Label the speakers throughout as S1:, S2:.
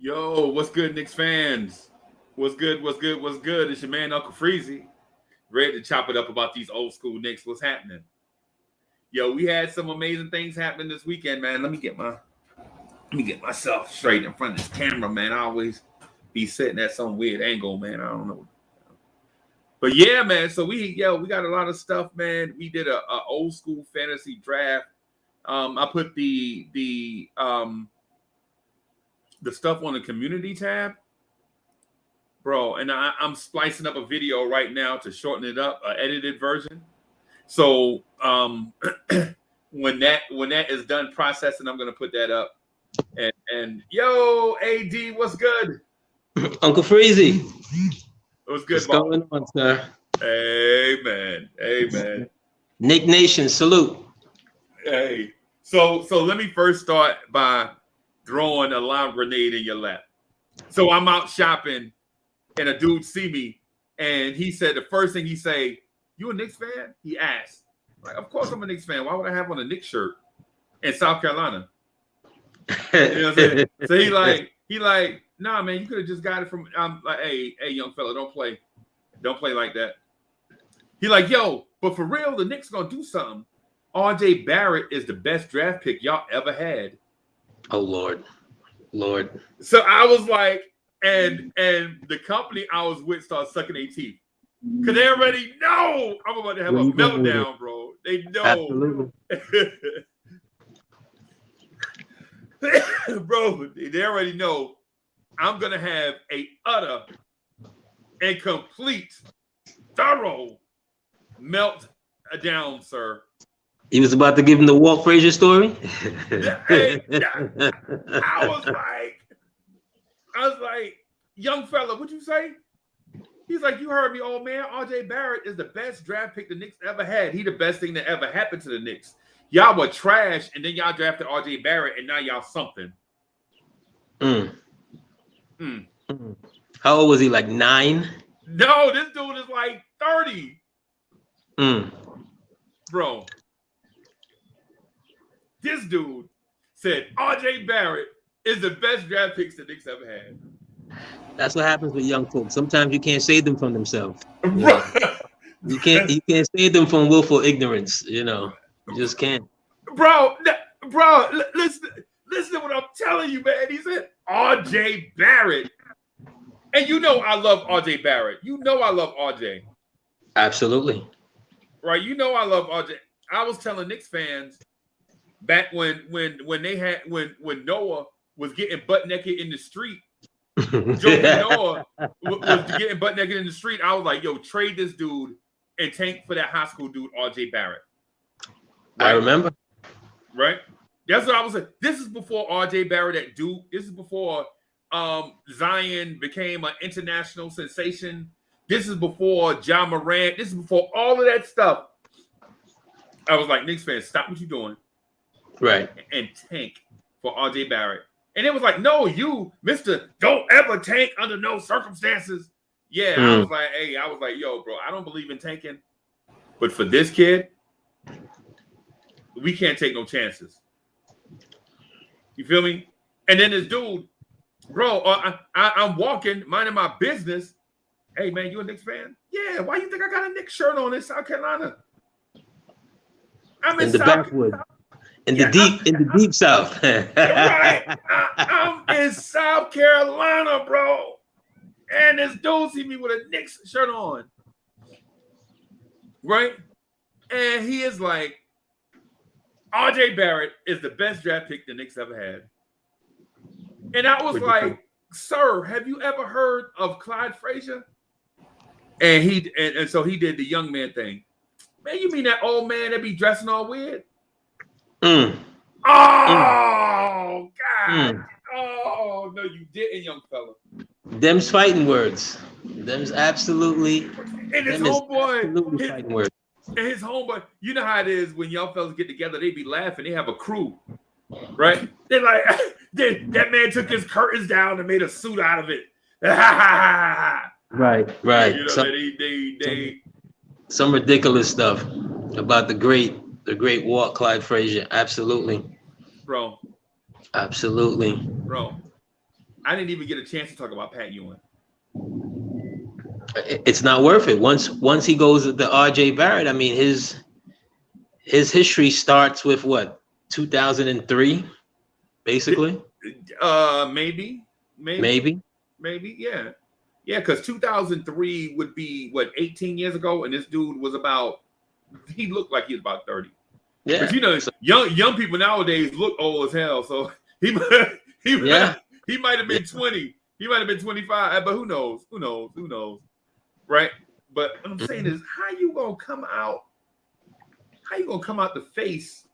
S1: Yo, what's good, Knicks fans? What's good? What's good? What's good? It's your man, Uncle Freezie. Ready to chop it up about these old school Knicks. What's happening? Yo, we had some amazing things happening this weekend, man. Let me get myself straight in front of this camera, man. I always be sitting at some weird angle, man. I don't know. But yeah, man. So we got a lot of stuff, man. We did a old school fantasy draft. I put the stuff on the community tab, bro, and I'm splicing up a video right now to shorten it up, an edited version. So when that is done processing, I'm gonna put that up. And yo, AD, what's good?
S2: Uncle Freezie.
S1: What's good,
S2: What's going on, sir?
S1: Amen.
S2: Knick Nation, salute.
S1: Hey, so let me first start by throwing a lime grenade in your lap. So I'm out shopping, and a dude see me, and he said the first thing he say, "You a Knicks fan?" He asked. Like, of course I'm a Knicks fan. Why would I have on a Knicks shirt in South Carolina? You know what I'm saying? So he like, nah, man, you could have just got it from. I'm like, hey, young fella, don't play like that. He like, yo, but for real, the Knicks gonna do something. RJ Barrett is the best draft pick y'all ever had.
S2: Oh Lord.
S1: So I was like, and the company I was with started sucking their teeth. Cause they already know I'm about to have a meltdown, bro. They know. Absolutely. Bro, they already know I'm gonna have a utter and complete thorough meltdown, sir.
S2: He was about to give him the Walt Frazier story.
S1: I was like, young fella, what'd you say? He's like, you heard me, old man. RJ Barrett is the best draft pick the Knicks ever had. He the best thing that ever happened to the Knicks. Y'all were trash, and then y'all drafted RJ Barrett, and now y'all something.
S2: How old was he? Like 9?
S1: No, this dude is like 30. Bro. This dude said RJ Barrett is the best draft picks the Knicks ever had.
S2: That's what happens with young folks. Sometimes you can't save them from themselves. You can't save them from willful ignorance. You just can't.
S1: Bro, listen to what I'm telling you, man. He said RJ Barrett. And you know I love RJ Barrett. You know I love RJ.
S2: Absolutely.
S1: Right, you know I love RJ. I was telling Knicks fans back when Noah was getting butt naked in the street. Noah was getting butt naked in the street. I was like, yo, trade this dude and tank for that high school dude, RJ Barrett. Right?
S2: I remember.
S1: Right? That's what I was saying. This is before RJ Barrett at Duke. This is before Zion became an international sensation. This is before Ja Morant. This is before all of that stuff. I was like, Knicks fans, stop what you're doing.
S2: Right.
S1: And tank for RJ Barrett. And it was like, no, you, Mr. Don't ever tank under no circumstances. Yeah, I was like, yo, bro, I don't believe in tanking. But for this kid, we can't take no chances. You feel me? And then this dude, bro, I'm walking, minding my business. Hey, man, you a Knicks fan? Yeah, why you think I got a Knicks shirt on in South Carolina? I'm in
S2: the backwoods. In the deep South.
S1: Right. I'm in South Carolina, bro. And this dude see me with a Knicks shirt on. Right? And he is like, RJ Barrett is the best draft pick the Knicks ever had. And I was like, sir, have you ever heard of Clyde Frasier? And so he did the young man thing. Man, you mean that old man that be dressing all weird? Oh, God. Oh, no, you didn't, young fella.
S2: Them's fighting words. Them's absolutely.
S1: And his homeboy.
S2: Fighting words.
S1: And his homeboy, you know how it is when young fellas get together, they be laughing. They have a crew, right? They're like, that man took his curtains down and made a suit out of it.
S2: Right.
S1: You know,
S2: some ridiculous stuff about the great Walt Clyde Frasier. Absolutely.
S1: Bro.
S2: Absolutely.
S1: Bro. I didn't even get a chance to talk about Pat Ewing.
S2: It's not worth it. Once he goes to the RJ Barrett, I mean, his history starts with what, 2003, basically.
S1: Maybe, yeah, because 2003 would be what, 18 years ago, and this dude was he looked like he was about 30.
S2: Yeah,
S1: but you know, young people nowadays look old as hell, so he might have been 20, he might have been 25, but who knows, right? But what I'm saying is, how you gonna come out the face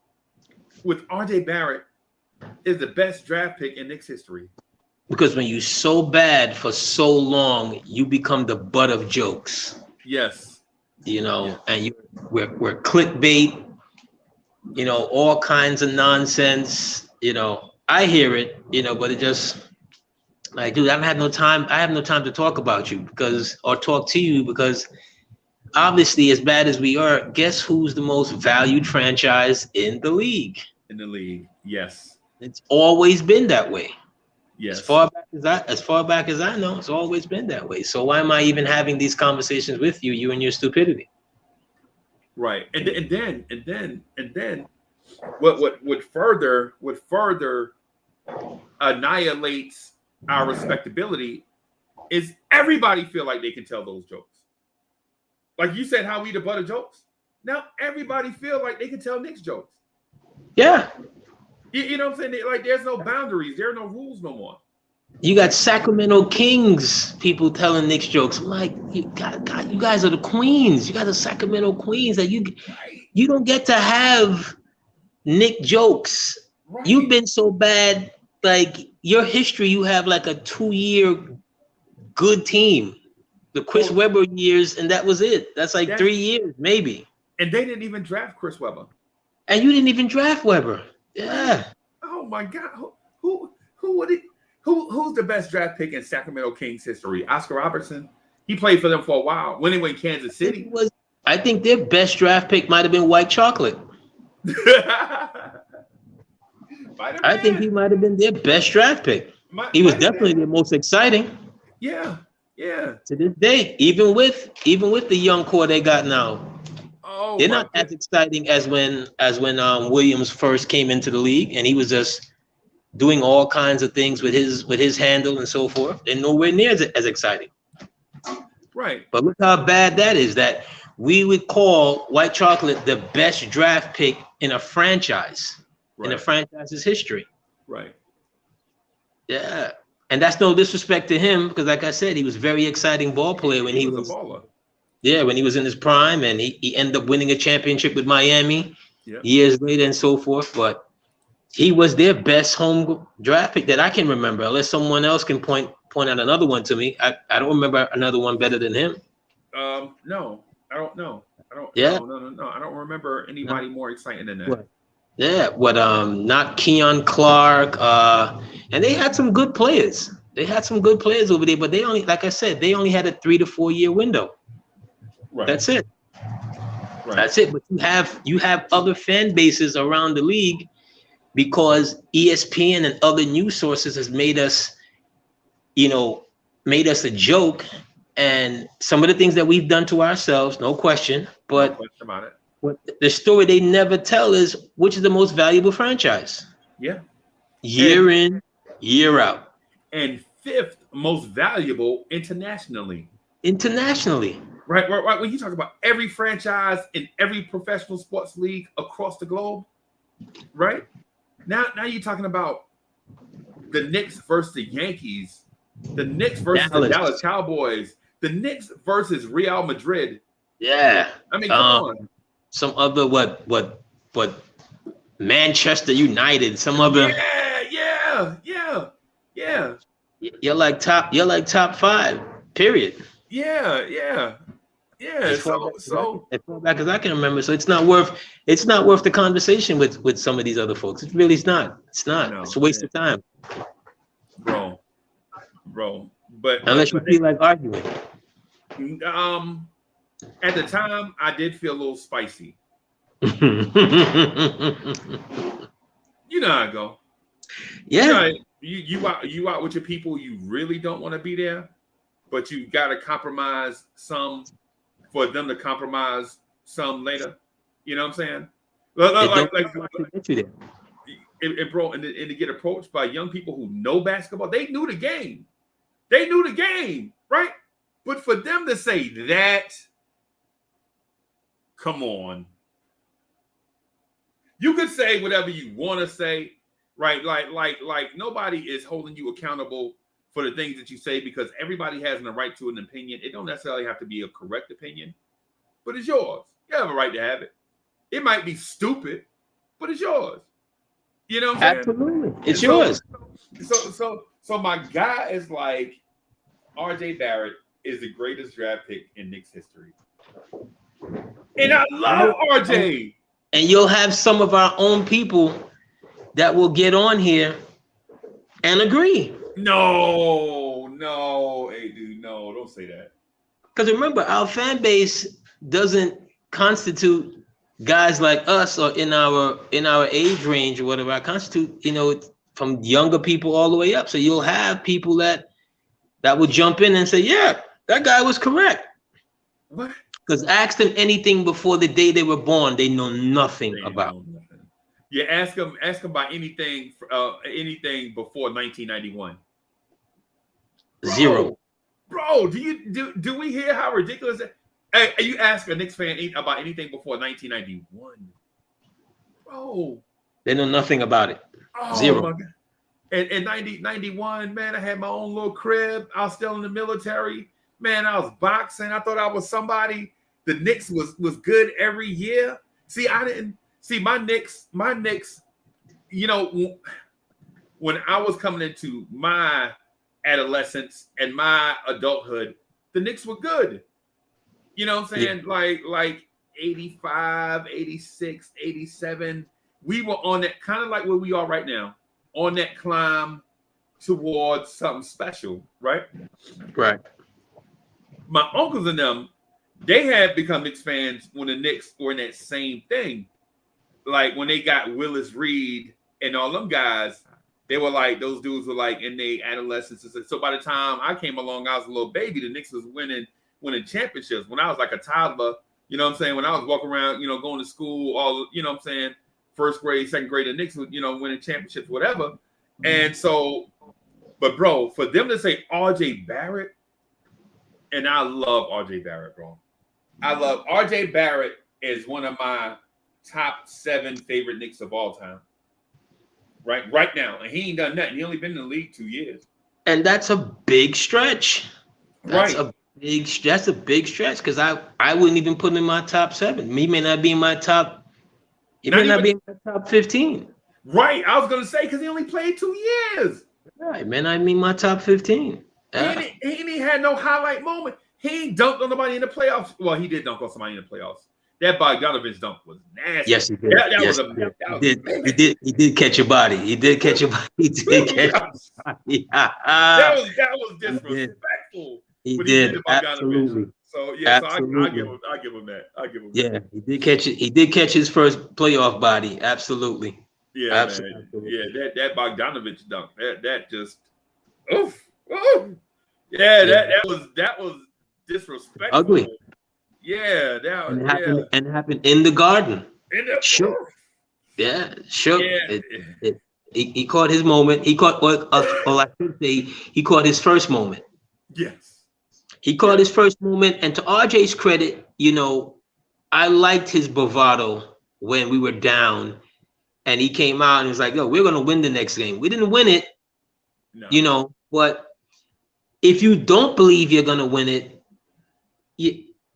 S1: with RJ Barrett is the best draft pick in Knicks history?
S2: Because when you're so bad for so long, you become the butt of jokes.
S1: Yes.
S2: You know, and we're clickbait, you know, all kinds of nonsense. You know, I hear it, you know, but it just like, dude, I have no time to talk about you or talk to you because obviously, as bad as we are, guess who's the most valued franchise in the league?
S1: Yes.
S2: It's always been that way.
S1: Yes.
S2: As far back as I know, it's always been that way. So why am I even having these conversations with you and your stupidity?
S1: Right. And then what further annihilates our respectability is everybody feel like they can tell those jokes. Like you said, how we the butt of jokes. Now everybody feel like they can tell Knicks jokes.
S2: Yeah.
S1: You know what I'm saying? Like there's no boundaries. There are no rules no more.
S2: You got Sacramento Kings people telling Knicks jokes. I'm like, you guys are the queens. You guys are Sacramento Queens. That you don't get to have Knick jokes. Right. You've been so bad. Like your history, you have like a 2-year good team. The Chris Webber years, and that was it. That's 3 years, maybe.
S1: And they didn't even draft Chris Webber.
S2: And you didn't even draft Webber. Yeah.
S1: Oh my God. Who's the best draft pick in Sacramento Kings history? Oscar Robertson. He played for them for a while when they went Kansas City.
S2: I think their best draft pick might have been White Chocolate. I think he might have been their best draft pick. He was definitely the most exciting.
S1: Yeah.
S2: To this day, even with the young core they got now, they're not as exciting as when Williams first came into the league and he was just doing all kinds of things with his handle and so forth. They're nowhere near as exciting.
S1: Right.
S2: But look how bad that is. That we would call White Chocolate the best draft pick in a franchise, in a franchise's history.
S1: Right.
S2: Yeah. And that's no disrespect to him, because like I said, he was a very exciting ball player when he was a baller. Yeah, when he was in his prime, and he ended up winning a championship with Miami years later and so forth. But he was their best home draft pick that I can remember, unless someone else can point out another one to me. I don't remember another one better than him.
S1: No, I don't know. No. I don't remember anybody more exciting than that.
S2: What? Yeah, not Keon Clark. And they had some good players. They had some good players over there, but they only, like I said, they only had a 3 to 4 year window. Right. That's it. Right. That's it. But you have other fan bases around the league, because ESPN and other news sources has made us a joke, and some of the things that we've done to ourselves, no question. But no question about it. The story they never tell is which is the most valuable franchise. Yeah. Year in, year out.
S1: And 5th most valuable internationally.
S2: Right.
S1: When you talk about every franchise in every professional sports league across the globe, right? Now you're talking about the Knicks versus the Yankees, the Knicks versus the Dallas Cowboys, the Knicks versus Real Madrid.
S2: Yeah.
S1: I mean, come on.
S2: Some other what Manchester United, some other.
S1: Yeah.
S2: You're like top 5. Period.
S1: Yeah.
S2: As far back as I can remember, so it's not worth the conversation with some of these other folks. It really is not. It's not. No, it's a waste of time,
S1: bro. But
S2: unless you feel like arguing.
S1: At the time, I did feel a little spicy. You know how I go.
S2: Yeah.
S1: you out with your people. You really don't want to be there, but you got to compromise some for them to compromise some later. You know what I'm saying? Bro, and to get approached by young people who know basketball, they knew the game. They knew the game, right? But for them to say that, come on. You could say whatever you want to say, right? Like nobody is holding you accountable for the things that you say because everybody has the right to an opinion. It don't necessarily have to be a correct opinion, but it's yours. You have a right to have it. It might be stupid, but it's yours. You know what I'm saying?
S2: Absolutely. It's yours.
S1: So my guy is like, RJ Barrett is the greatest draft pick in Knicks history. And I love RJ.
S2: And you'll have some of our own people that will get on here and agree.
S1: No. Hey, dude, no, don't say that.
S2: Because remember, our fan base doesn't constitute guys like us or in our age range or whatever. I constitute, from younger people all the way up. So you'll have people that would jump in and say, yeah, that guy was correct.
S1: What?
S2: Because ask them anything before the day they were born, they know nothing about.
S1: Yeah, ask them about anything before 1991.
S2: Zero.
S1: Bro, do we hear how ridiculous that? Hey, you ask a Knicks fan about anything before 1991. Bro.
S2: They know nothing about it.
S1: Oh,
S2: Zero.
S1: My God. In 91, man, I had my own little crib. I was still in the military. Man, I was boxing. I thought I was somebody. The Knicks was good every year. See, I didn't see my Knicks, when I was coming into my adolescence and my adulthood, the Knicks were good. You know what I'm saying? Yeah. Like 85, 86, 87. We were on that kind of like where we are right now, on that climb towards something special, right?
S2: Right.
S1: My uncles and them, they had become Knicks fans when the Knicks were in that same thing. Like when they got Willis Reed and all them guys, they were like, those dudes were like in their adolescence. So by the time I came along, I was a little baby. The Knicks was winning championships. When I was like a toddler, you know what I'm saying? When I was walking around, going to school, all, you know what I'm saying? First grade, second grade, the Knicks was, winning championships, whatever. And so, but bro, for them to say RJ Barrett, and I love RJ Barrett, bro. I love RJ Barrett is one of my top 7 favorite Knicks of all time. Right now. And he ain't done nothing. He only been in the league 2 years.
S2: And that's a big stretch. That's
S1: right.
S2: That's a big stretch because I wouldn't even put him in my top 7. He may not be in my top. He may not be in my top 15.
S1: Right. I was gonna say because he only played 2 years.
S2: Right, man. I mean my top 15.
S1: He ain't had no highlight moment. He ain't dunked on nobody in the playoffs. Well, he did dunk on somebody in the playoffs. That Bogdanovich dunk was nasty.
S2: Yes, he did. He did catch your body. He did catch your body. He did catch your body.
S1: that was disrespectful.
S2: He did. Absolutely.
S1: So yeah, absolutely. So I give him that.
S2: Yeah, he did catch it. He did catch his first playoff body. Absolutely.
S1: Yeah, absolutely. Man. Yeah, that Bogdanovich dunk. That just oof. Yeah, that was disrespectful.
S2: Ugly.
S1: Yeah,
S2: and it happened in the Garden.
S1: Sure.
S2: Yeah, sure. Yeah. He caught his moment. He caught, or I should say, he caught his first moment.
S1: Yes.
S2: He caught his first moment. And to RJ's credit, I liked his bravado when we were down. And he came out and was like, yo, we're going to win the next game. We didn't win it, but if you don't believe you're going to win it,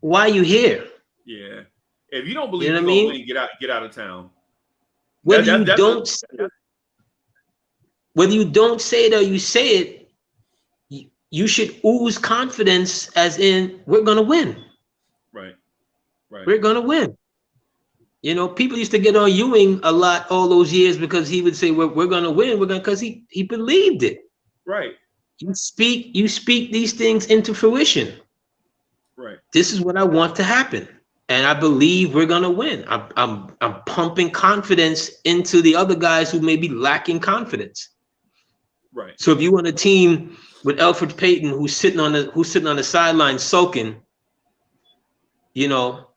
S2: why are you here?
S1: Yeah. If you don't believe you're going to win, get out of town.
S2: Whether you don't say it or you say it, you should ooze confidence as in, we're going to win.
S1: Right.
S2: We're going to win. People used to get on Ewing a lot all those years because he would say, we're going to win. Because he believed it.
S1: Right.
S2: You speak these things into fruition.
S1: Right.
S2: This is what I want to happen. And I believe we're going to win. I'm pumping confidence into the other guys who may be lacking confidence.
S1: Right.
S2: So if you want a team with Elfrid Payton who's sitting on the sideline sulking, you know,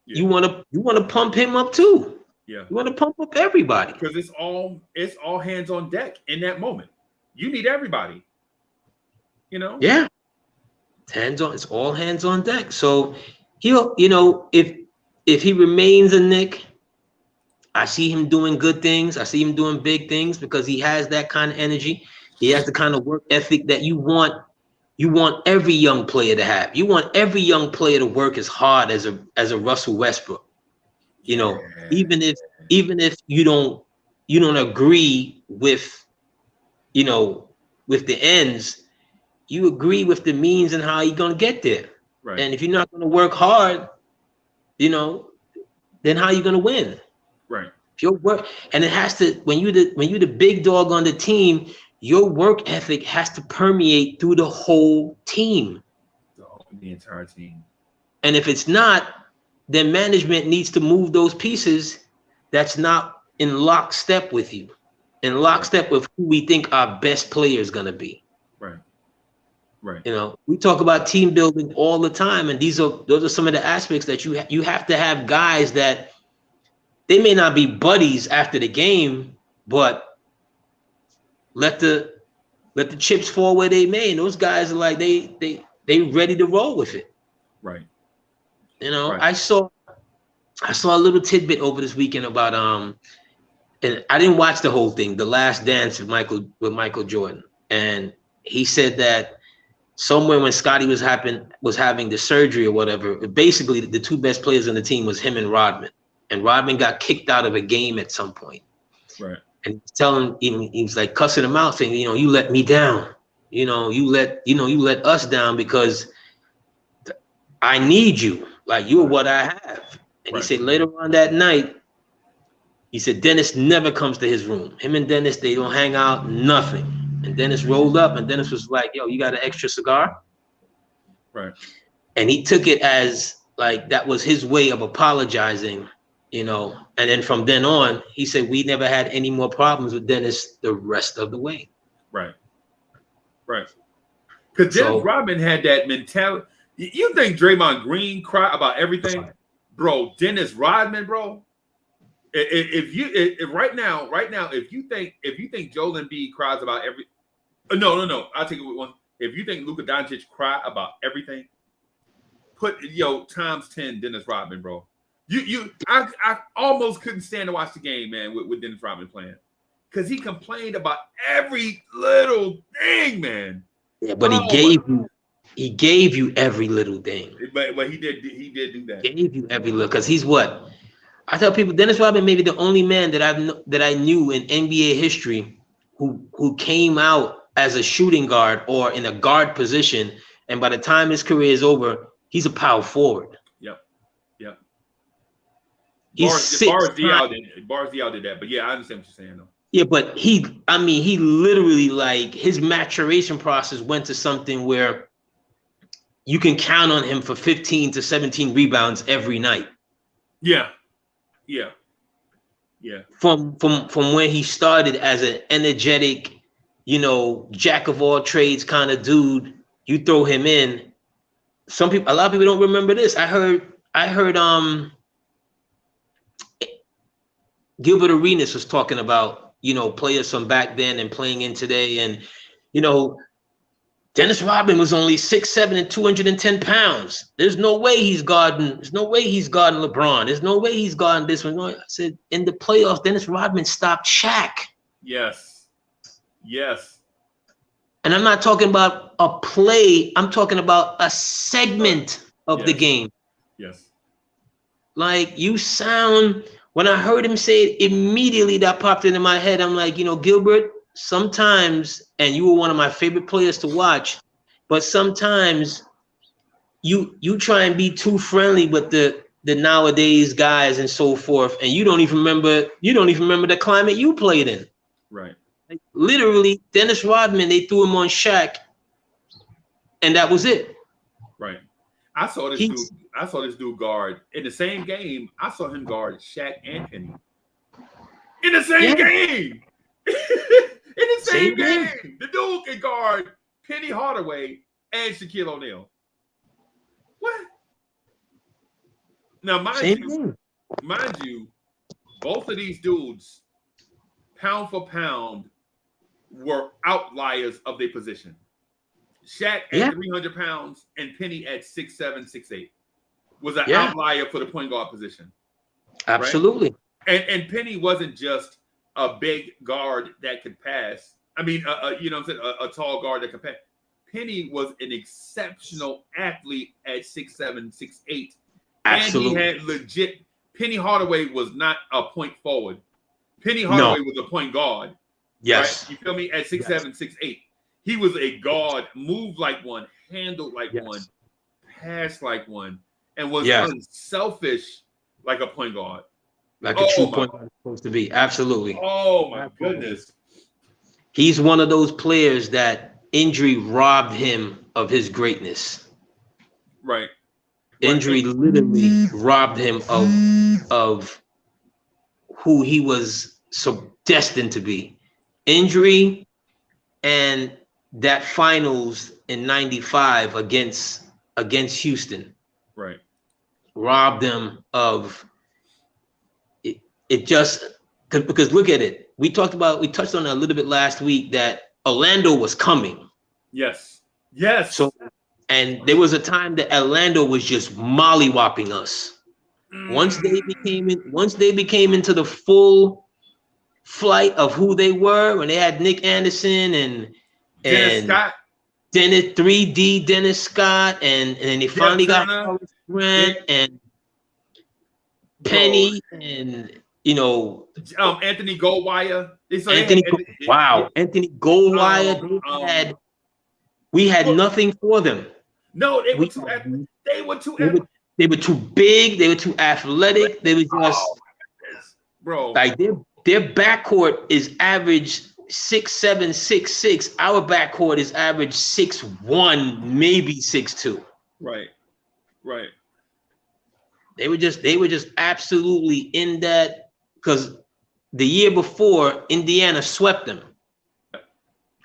S2: you want to pump him up too.
S1: Yeah.
S2: You want to pump up everybody.
S1: Because it's all hands on deck in that moment. You need everybody. You know?
S2: Yeah. It's all hands on deck. So he'll, you know, if he remains a Knick, I see him doing good things. I see him doing big things because he has that kind of energy. He has the kind of work ethic that you want every young player to have. You want every young player to work as hard as a Russell Westbrook. You know, even if you don't agree with, you know, with the ends, you agree with the means and how you're gonna get there.
S1: Right.
S2: And if you're not gonna work hard, you know, then how are you gonna win?
S1: Right.
S2: If your work, and it has to, when you're the big dog on the team, your work ethic has to permeate through the whole team.
S1: The entire team.
S2: And if it's not, then management needs to move those pieces that's not in lockstep with you, in lockstep with who we think our best player is gonna be.
S1: Right. Right.
S2: You know, we talk about team building all the time, and those are some of the aspects that you have to have guys that they may not be buddies after the game, but let the chips fall where they may. And those guys are like they ready to roll with it.
S1: Right.
S2: You know,
S1: right.
S2: I saw a little tidbit over this weekend about and I didn't watch the whole thing, The Last Dance with Michael Jordan, and he said that somewhere when Scottie was having the surgery or whatever, basically the two best players on the team was him and Rodman. And Rodman got kicked out of a game at some point.
S1: Right.
S2: And he's telling him, he was like cussing him out, saying, you know, you let me down. You know, you let us down because I need you. Like, you're what I have. And he said later on that night, he said Dennis never comes to his room. Him and Dennis, they don't hang out, nothing. And Dennis rolled up, and Dennis was like, yo, you got an extra cigar?
S1: Right.
S2: And he took it as like that was his way of apologizing, you know. And then from then on, he said we never had any more problems with Dennis the rest of the way.
S1: Right. Right. Because Dennis Rodman had that mentality. You think Draymond Green cried about everything? Bro, Dennis Rodman, bro. If right now, if you think Joel Embiid cries about every, no, I'll take it with one. If you think Luka Doncic cry about everything, put times 10 Dennis Rodman, bro. I almost couldn't stand to watch the game, man, with Dennis Rodman playing, because he complained about every little thing, man.
S2: Yeah, but he gave you every little thing.
S1: But he did do that.
S2: He gave you every little, because he's what. I tell people, Dennis Rodman may be the only man that I knew in NBA history who came out as a shooting guard or in a guard position, and by the time his career is over, he's a power forward.
S1: Yep.
S2: Bars
S1: Diaw did that, but yeah, I understand what you're saying though.
S2: Yeah, but he literally, like, his maturation process went to something where you can count on him for 15 to 17 rebounds every night.
S1: Yeah.
S2: From when he started as an energetic, jack of all trades kind of dude, you throw him in. A lot of people don't remember this. I heard Gilbert Arenas was talking about, players from back then and playing in today, and Dennis Rodman was only 6'7" and 210 pounds. There's no way he's guarding LeBron. There's no way he's guarding this one. I said, in the playoffs, Dennis Rodman stopped Shaq.
S1: Yes.
S2: And I'm not talking about a play. I'm talking about a segment of the game.
S1: Yes.
S2: Like, when I heard him say it, immediately that popped into my head. I'm like, Gilbert, sometimes, and you were one of my favorite players to watch, but sometimes you try and be too friendly with the nowadays guys and so forth, and you don't even remember the climate you played in.
S1: Right.
S2: Like, literally, Dennis Rodman, they threw him on Shaq, and that was it.
S1: Right. I saw this dude guard in the same game. I saw him guard Shaq and Penny in the same game. In the Same game. The dude can guard Penny Hardaway and Shaquille O'Neal. What? Now, mind you, both of these dudes, pound for pound, were outliers of their position. Shaq at 300 pounds and Penny at 6'7", 6'8", was an outlier for the point guard position.
S2: Absolutely.
S1: Right? And Penny wasn't just a big guard that could pass. I mean, you know what I'm saying, a tall guard that could pass. Penny was an exceptional athlete at 6'7", 6'8".
S2: Absolutely.
S1: And he had legit. Penny Hardaway was not a point forward. Penny Hardaway was a point guard.
S2: Yes.
S1: Right? You feel me? At 6'7", 6'8". He was a guard, moved like one, handled like one, passed like one, and was unselfish like a point guard.
S2: Like a true point guard is supposed to be. Absolutely.
S1: Oh, my goodness.
S2: He's one of those players that injury robbed him of his greatness.
S1: Right.
S2: Injury literally robbed him of who he was so destined to be. Injury and that finals in '95 against Houston,
S1: right,
S2: robbed them of it. It just because look at it. We touched on it a little bit last week that Orlando was coming.
S1: Yes.
S2: So, and there was a time that Orlando was just mollywopping us. Once they became into the full flight of who they were, when they had Nick Anderson and
S1: Scott.
S2: Dennis 3D Dennis Scott, and they finally got Horace Grant and Penny and
S1: Anthony Goldwire.
S2: Anthony Goldwire. We had nothing for them.
S1: No, they were too
S2: big. They were too athletic. They were just
S1: bro.
S2: Like their backcourt is average 6'7", 6'6". Our backcourt is average 6'1", maybe 6'2".
S1: Right.
S2: They were just absolutely in that, because the year before Indiana swept them.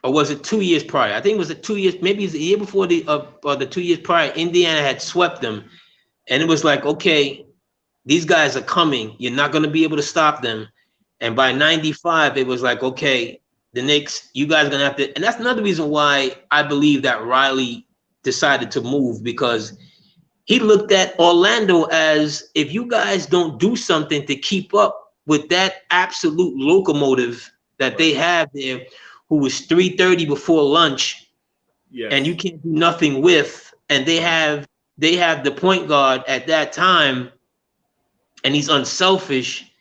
S2: Or was it 2 years prior? I think it was 2 years. Maybe it's the year before or the 2 years prior. Indiana had swept them, and it was like, okay, these guys are coming. You're not going to be able to stop them. And by '95, it was like, okay, the Knicks, you guys are going to have to. And that's another reason why I believe that Riley decided to move, because he looked at Orlando as, if you guys don't do something to keep up with that absolute locomotive that they have there, who was 3:30 before lunch, and you can't do nothing with, and they have the point guard at that time, and he's unselfish,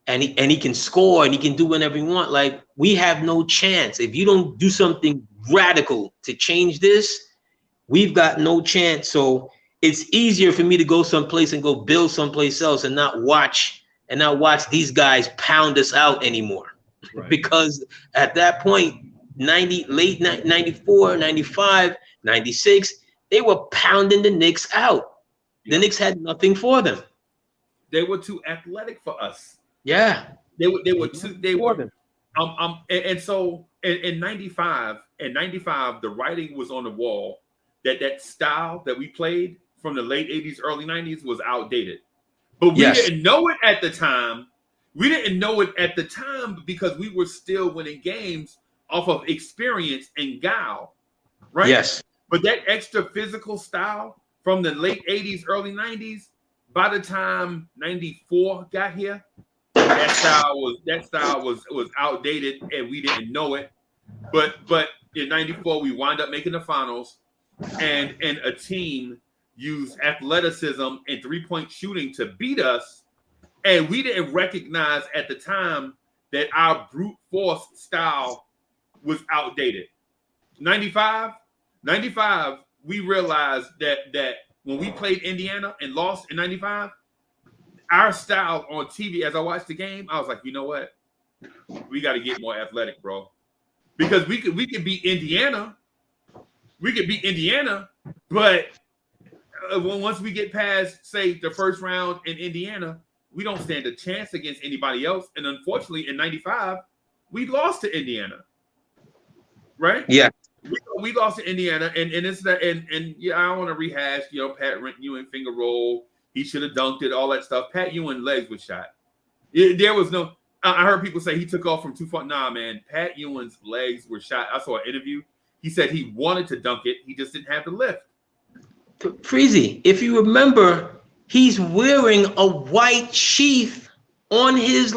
S2: and he can score, and he can do whatever he wants. Like, we have no chance. If you don't do something radical to change this, we've got no chance. So it's easier for me to go someplace and go build someplace else and not watch these guys pound us out anymore. Right. Because at that point, late 94, 95, 96, they were pounding the Knicks out. The Knicks had nothing for them.
S1: They were too athletic for us.
S2: Yeah.
S1: They were too, they were. And so in 95, the writing was on the wall that style that we played from the late 80s, early 90s was outdated. But we didn't know it at the time. We didn't know it at the time because we were still winning games off of experience and guile, right?
S2: Yes.
S1: But that extra physical style from the late 80s, early 90s, by the time 94 got here, that style was outdated and we didn't know it. But in 94, we wound up making the finals, and a team used athleticism and three-point shooting to beat us. And we didn't recognize at the time that our brute force style was outdated. 95, we realized that when we played Indiana and lost in 95, our style on TV, as I watched the game, I was like, you know what? We got to get more athletic, bro. Because we could beat Indiana. We could beat Indiana, but once we get past, say, the first round in Indiana, we don't stand a chance against anybody else. And unfortunately, in 95, we lost to Indiana. right?
S2: Yeah.
S1: We lost to Indiana, and it's that, and yeah, I don't want to rehash, Pat Ewing finger roll. He should have dunked it, all that stuff. Pat Ewing legs was shot. There was no. I heard people say he took off from too far. Nah, man. Pat Ewing's legs were shot. I saw an interview. He said he wanted to dunk it. He just didn't have the lift.
S2: Freezie, if you remember, he's wearing a white sheath on his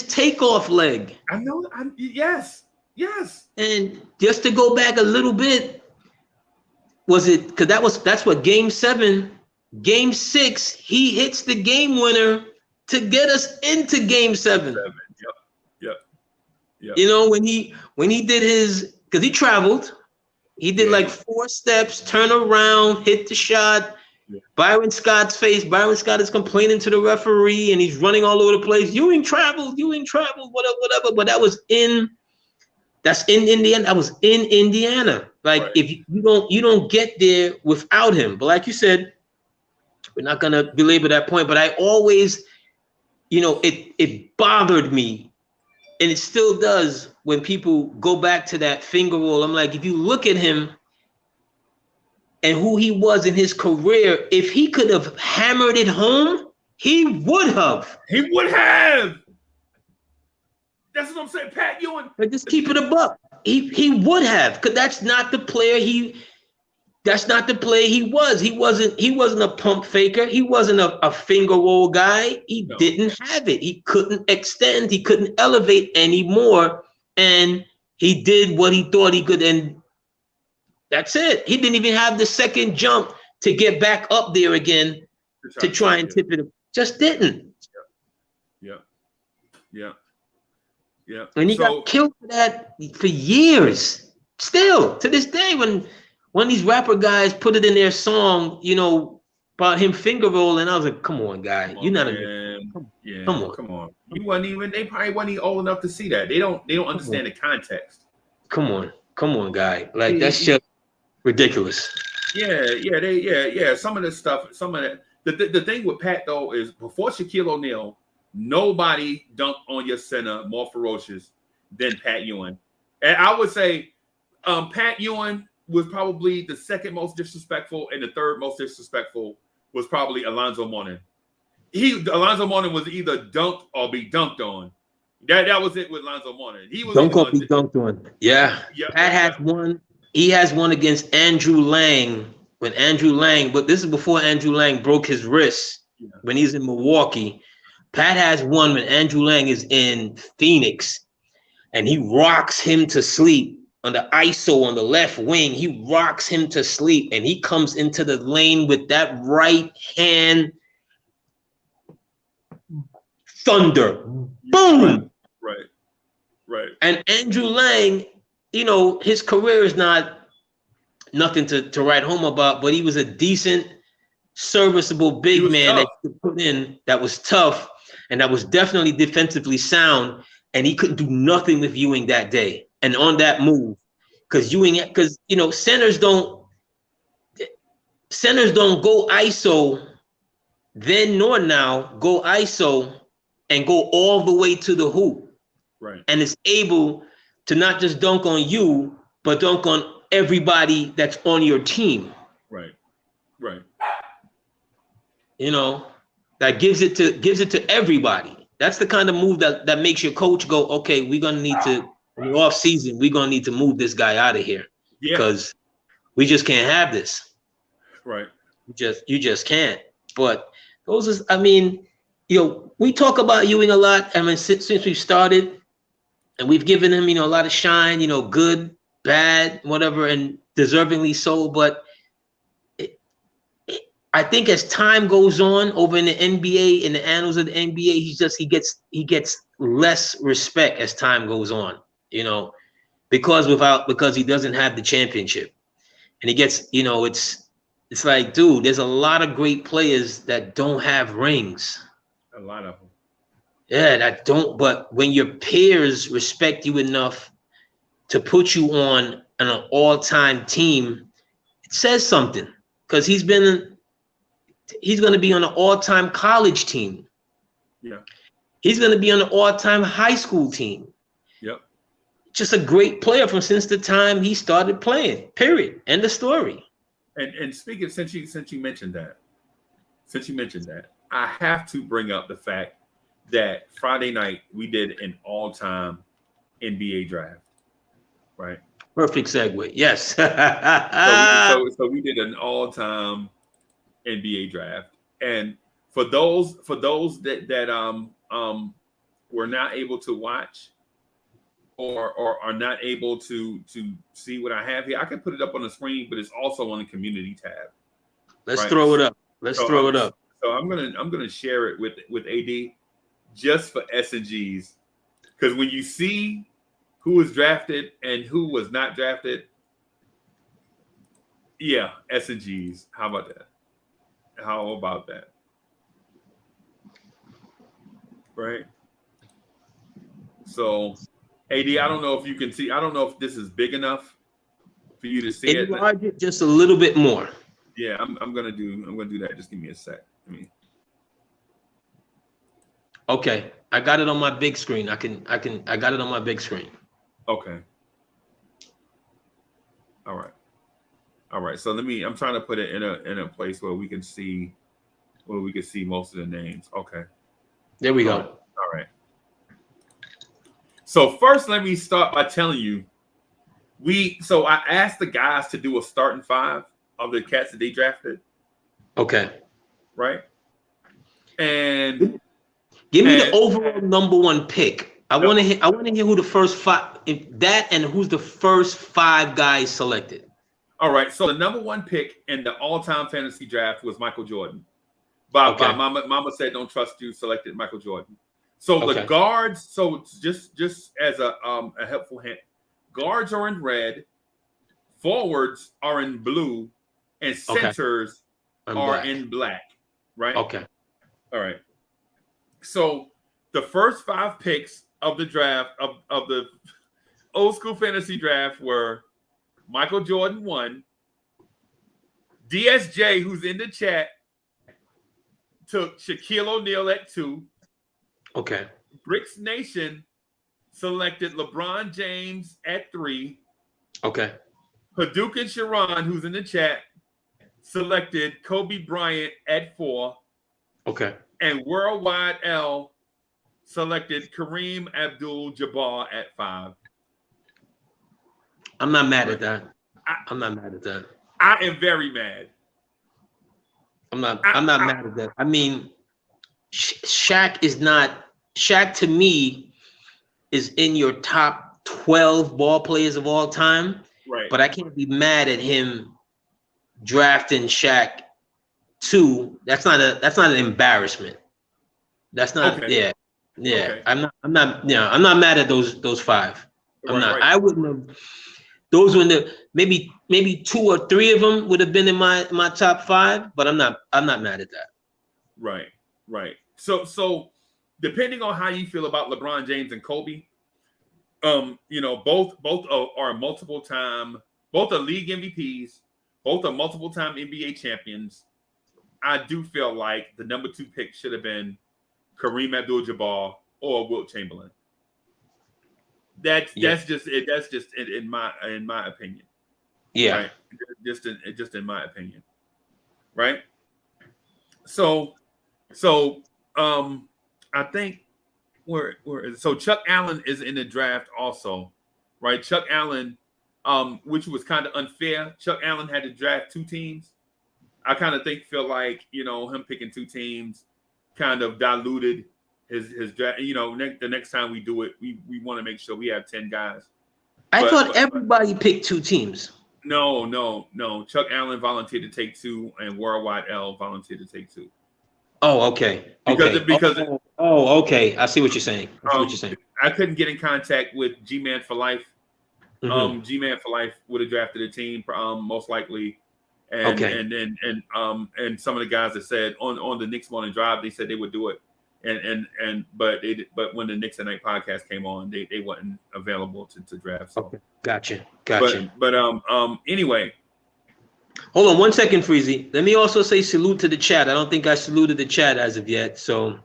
S2: takeoff leg.
S1: I know. Yes.
S2: And just to go back a little bit, was it because that's what Game 7, Game 6, he hits the game winner to get us into Game 7.
S1: Yep.
S2: When he did his, because he traveled, he did like 4 steps, turn around, hit the shot. Yeah. Byron Scott's face. Byron Scott is complaining to the referee, and he's running all over the place. Ewing traveled, whatever. But that's in Indiana. That was in Indiana. Like, right. If you don't get there without him. But like you said, we're not gonna belabor that point. But I always, it bothered me, and it still does when people go back to that finger roll. I'm like, if you look at him and who he was in his career, if he could have hammered it home, he would have.
S1: That's what I'm saying, Pat Ewing.
S2: But just keep it a buck. He would have, because that's not the player he was. He wasn't a pump faker. He wasn't a finger roll guy. He didn't have it. He couldn't extend. He couldn't elevate anymore. And he did what he thought he could. And that's it. He didn't even have the second jump to get back up there again to try and tip it. Just didn't.
S1: Yeah.
S2: And he got killed for that for years. Still, to this day, when these rapper guys put it in their song, about him finger rolling, I was like, come on, guy. You're not
S1: come on. They probably wasn't even old enough to see that. They don't understand the context.
S2: Come on, guy. Like, that's just ridiculous.
S1: Yeah. Some of this stuff, the thing with Pat though is before Shaquille O'Neal, nobody dunked on your center more ferocious than Pat Ewing. And I would say Pat Ewing was probably the second most disrespectful, and the third most disrespectful was probably Alonzo Mourning. Alonzo Mourning was either dunked or be dunked on. That was it with Alonzo Mourning. He was
S2: dunk or be dunked on. Yeah. Pat has one. He has one against Andrew Lang. But this is before Andrew Lang broke his wrist when he's in Milwaukee. Pat has one when Andrew Lang is in Phoenix, and he rocks him to sleep on the ISO on the left wing. He rocks him to sleep, and he comes into the lane with that right hand thunder. Boom!
S1: Right.
S2: And Andrew Lang, his career is nothing to write home about, but he was a decent, serviceable big man that you could put in, that was tough, and that was definitely defensively sound, and he couldn't do nothing with Ewing that day and on that move. Because centers don't go ISO then nor now, go ISO and go all the way to the hoop.
S1: Right. And
S2: it's able to not just dunk on you, but dunk on everybody that's on your team.
S1: Right.
S2: That gives it to everybody. That's the kind of move that makes your coach go, okay, we're gonna need to, in the off season, we're gonna need to move this guy out of here because we just can't have this.
S1: Right.
S2: You just can't. But those are, we talk about Ewing a lot. Since we started, and we've given him, a lot of shine, good, bad, whatever, and deservingly so. But I think as time goes on over in the NBA, in the annals of the NBA, he gets less respect as time goes on, because he doesn't have the championship, and he gets, it's like, dude, there's a lot of great players that don't have rings.
S1: A lot of them.
S2: Yeah, that don't. But when your peers respect you enough to put you on an all-time team, it says something, because he's going to be on an all-time college team.
S1: Yeah.
S2: He's going to be on an all-time high school team.
S1: Yep.
S2: just a great player from since the time he started playing. Period. End of story.
S1: And speaking, since you mentioned that, I have to bring up the fact that Friday night we did an all-time NBA draft, right?
S2: Perfect segue. Yes.
S1: so we did an all-time NBA draft, and for those that were not able to watch or are not able to see what I have here, I can put it up on the screen, but it's also on the community tab.
S2: Let's throw it up. Throw it up.
S1: So I'm gonna share it with AD just for S&Gs, because when you see who was drafted and who was not drafted, yeah, S&Gs. How about that? Right. So, AD, I don't know if you can see. I don't know if this is big enough for you to see
S2: Enlarge it just a little bit more.
S1: Yeah, I'm gonna do that. Just give me a sec.
S2: Okay, I got it on my big screen. I got it on my big screen.
S1: Okay. All right. So I'm trying to put it in a place where we can see most of the names. Okay.
S2: There we go.
S1: All right. So first, let me start by telling you, so I asked the guys to do a starting five of the cats that they drafted.
S2: Okay.
S1: Right. And
S2: give me the overall number one pick. I want to hear who the first five, and who's the first five guys selected. All right. So the number one pick in the all-time fantasy draft was Michael Jordan. By Mama said, "Don't trust you." Selected Michael Jordan. So the guards. So just as a helpful hint, guards are in red, forwards are in blue, and centers are in black. Right. Okay.
S1: All right. So the first five picks of the draft of the old school fantasy draft were Michael Jordan 1, DSJ, who's in the chat, took Shaquille O'Neal at 2.
S2: Okay.
S1: Bricks Nation selected LeBron James at 3.
S2: Okay.
S1: Hadouken Sharon, who's in the chat, selected Kobe Bryant at 4.
S2: Okay.
S1: And Worldwide L selected Kareem Abdul-Jabbar at 5.
S2: I'm not mad at that. I'm not mad at that.
S1: I am very mad.
S2: I'm not mad at that. I mean, Shaq to me is in your top 12 ball players of all time.
S1: Right.
S2: But I can't be mad at him drafting Shaq 2. That's not an embarrassment. That's not yeah. Okay. I'm not mad at those five. I'm not. Right. I wouldn't have. Those were maybe 2 or 3 of them would have been in my top 5, but I'm not mad at that.
S1: Right. So depending on how you feel about LeBron James and Kobe, both are both are league MVPs, both are multiple time NBA champions. I do feel like the number 2 pick should have been Kareem Abdul-Jabbar or Wilt Chamberlain. That's just in my opinion.
S2: Yeah.
S1: Right? Just in my opinion. Right? So I think so Chuck Allen is in the draft also, right? Chuck Allen, which was kind of unfair. Chuck Allen had to draft 2 teams. I kind of feel like, him picking 2 teams kind of diluted his draft. The next time we do it, we want to make sure we have 10 guys.
S2: I thought everybody picked 2 teams.
S1: No. Chuck Allen volunteered to take 2, and Worldwide L volunteered to take 2.
S2: Oh, okay.
S1: Because
S2: okay. I see what you're saying.
S1: I couldn't get in contact with G-Man for Life.
S2: Mm-hmm.
S1: G-Man for Life would have drafted a team, most likely. And some of the guys that said on the Knicks Morning Drive, they said they would do it. But when the Knicks at Night podcast came on, they wasn't available to draft. So.
S2: Okay. Gotcha.
S1: But anyway.
S2: Hold on 1 second, Freezie. Let me also say salute to the chat. I don't think I saluted the chat as of yet. So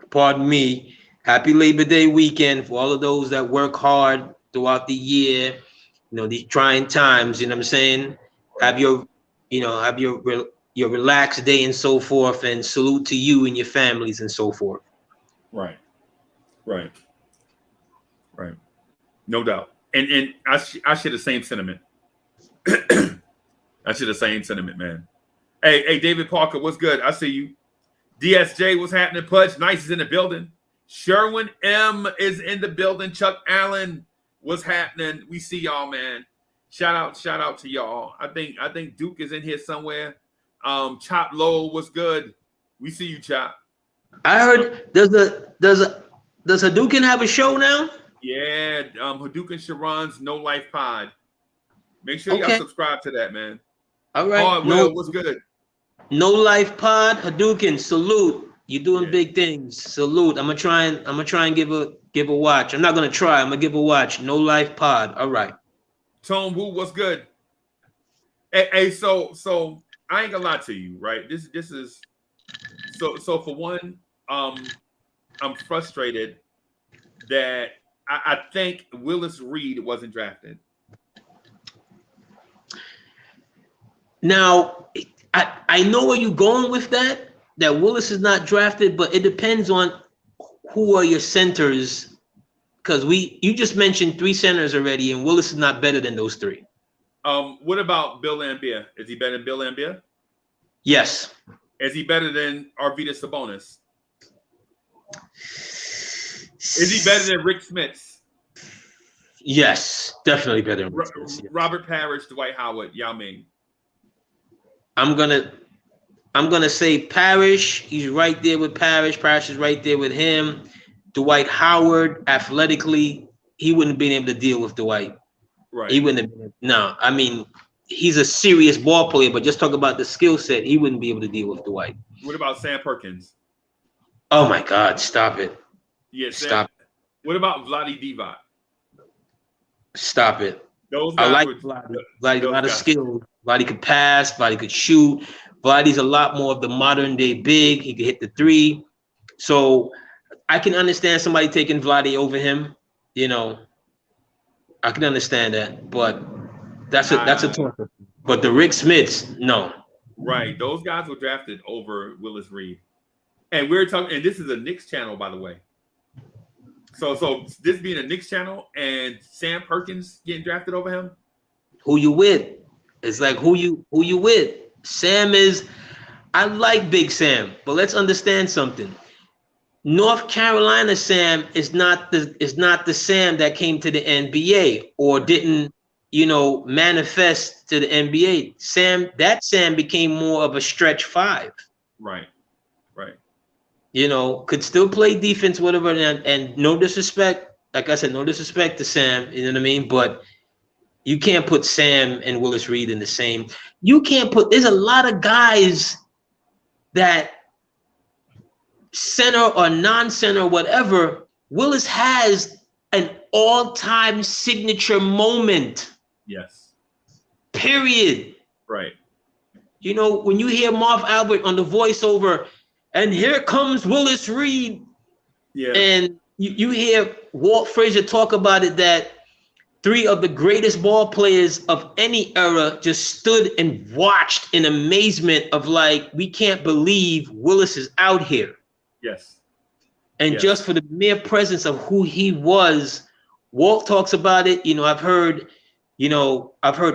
S2: pardon me. Happy Labor Day weekend for all of those that work hard throughout the year, these trying times, you know what I'm saying? Have your relaxed day and so forth, and salute to you and your families and so forth.
S1: Right. No doubt. And I share the same sentiment. I share the same sentiment, man. Hey, David Parker, what's good? I see you. DSJ, what's happening? Pudge, Nice is in the building. Sherwin M is in the building. Chuck Allen, what's happening? We see y'all, man. Shout out to y'all. I think Duke is in here somewhere. Chop Low, what's good? We see you, Chop.
S2: I heard does Hadouken have a show now?
S1: Yeah, Hadouken Sharon's No Life Pod. Make sure y'all subscribe to that, man.
S2: All right.
S1: Will, what's good?
S2: No Life Pod, Hadouken, salute. You're doing big things. Salute. I'm gonna try and give a watch. I'm not gonna try. I'm gonna give a watch. No Life Pod. All right.
S1: Tone Wu, what's good? Hey, so I ain't gonna lie to you, right? This is so for one, I'm frustrated that I think Willis Reed wasn't drafted.
S2: Now, I know where you're going with that Willis is not drafted, but it depends on who are your centers, because you just mentioned 3 centers already, and Willis is not better than those 3.
S1: What about Bill Laimbeer? Is he better than Bill Laimbeer?
S2: Yes.
S1: Is he better than Arvydas Sabonis? Is he better than Rick Smits?
S2: Yes, definitely better than Rick Smits. Yes.
S1: Robert Parrish, Dwight Howard, Yao Ming.
S2: I'm gonna say Parrish. He's right there with Parrish. Parrish is right there with him. Dwight Howard, athletically, he wouldn't have been able to deal with Dwight.
S1: Right.
S2: He wouldn't have been. No, I mean, he's a serious ball player, but just talk about the skill set. He wouldn't be able to deal with Dwight.
S1: What about Sam Perkins?
S2: Oh my God! Stop it.
S1: Yes. Yeah,
S2: stop.
S1: What about Vlade Divac?
S2: Stop it.
S1: Those guys
S2: I like Vlade. Vlade, a lot of skill. Vlade could pass. Vlade could shoot. Vlade's a lot more of the modern day big. He could hit the 3. So I can understand somebody taking Vlade over him. I can understand that, but that's a talk. But the Rick Smits, no.
S1: Right, those guys were drafted over Willis Reed, and we're talking. And this is a Knicks channel, by the way. So this being a Knicks channel, and Sam Perkins getting drafted over him.
S2: Who you with? It's like who you with? Sam is. I like Big Sam, but let's understand something. North Carolina Sam is not the Sam that came to the NBA or didn't, manifest to the NBA. That Sam became more of a stretch 5.
S1: Right.
S2: Could still play defense, whatever, and no disrespect. Like I said, no disrespect to Sam, you know what I mean? But you can't put Sam and Willis Reed in the same. There's a lot of guys that center or non-center, whatever, Willis has an all-time signature moment.
S1: Yes.
S2: Period.
S1: Right.
S2: When you hear Marv Albert on the voiceover, and here comes Willis Reed. Yeah. And you hear Walt Frazier talk about it, that 3 of the greatest ball players of any era just stood and watched in amazement of like, we can't believe Willis is out here.
S1: Yes.
S2: And just for the mere presence of who he was, Walt talks about it. I've heard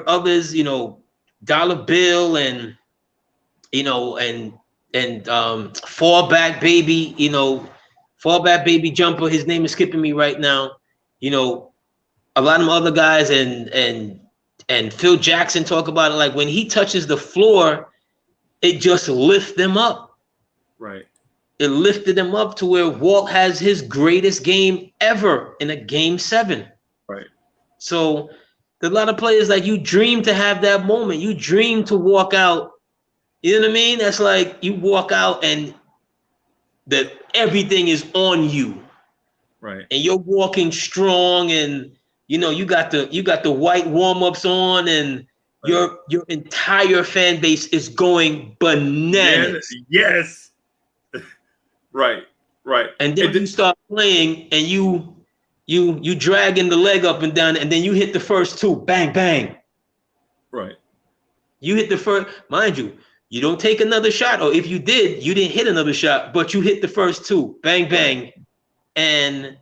S2: others, Dollar Bill and Fallback Baby, Fallback Baby Jumper. His name is skipping me right now. A lot of them other guys and Phil Jackson talk about it. Like when he touches the floor, it just lifts them up.
S1: Right.
S2: It lifted him up to where Walt has his greatest game ever in a game 7.
S1: Right.
S2: So there's a lot of players like you dream to have that moment. You dream to walk out. You know what I mean? That's like you walk out and that everything is on you.
S1: Right.
S2: And you're walking strong, and you got the white warm-ups on, and your entire fan base is going bananas.
S1: Yes. Right.
S2: And then you start playing, and you you dragging the leg up and down, and then you hit the first two, bang, bang.
S1: Right.
S2: You hit the first, mind you, you don't take another shot, or if you did, you didn't hit another shot, but you hit the first two, bang, bang, and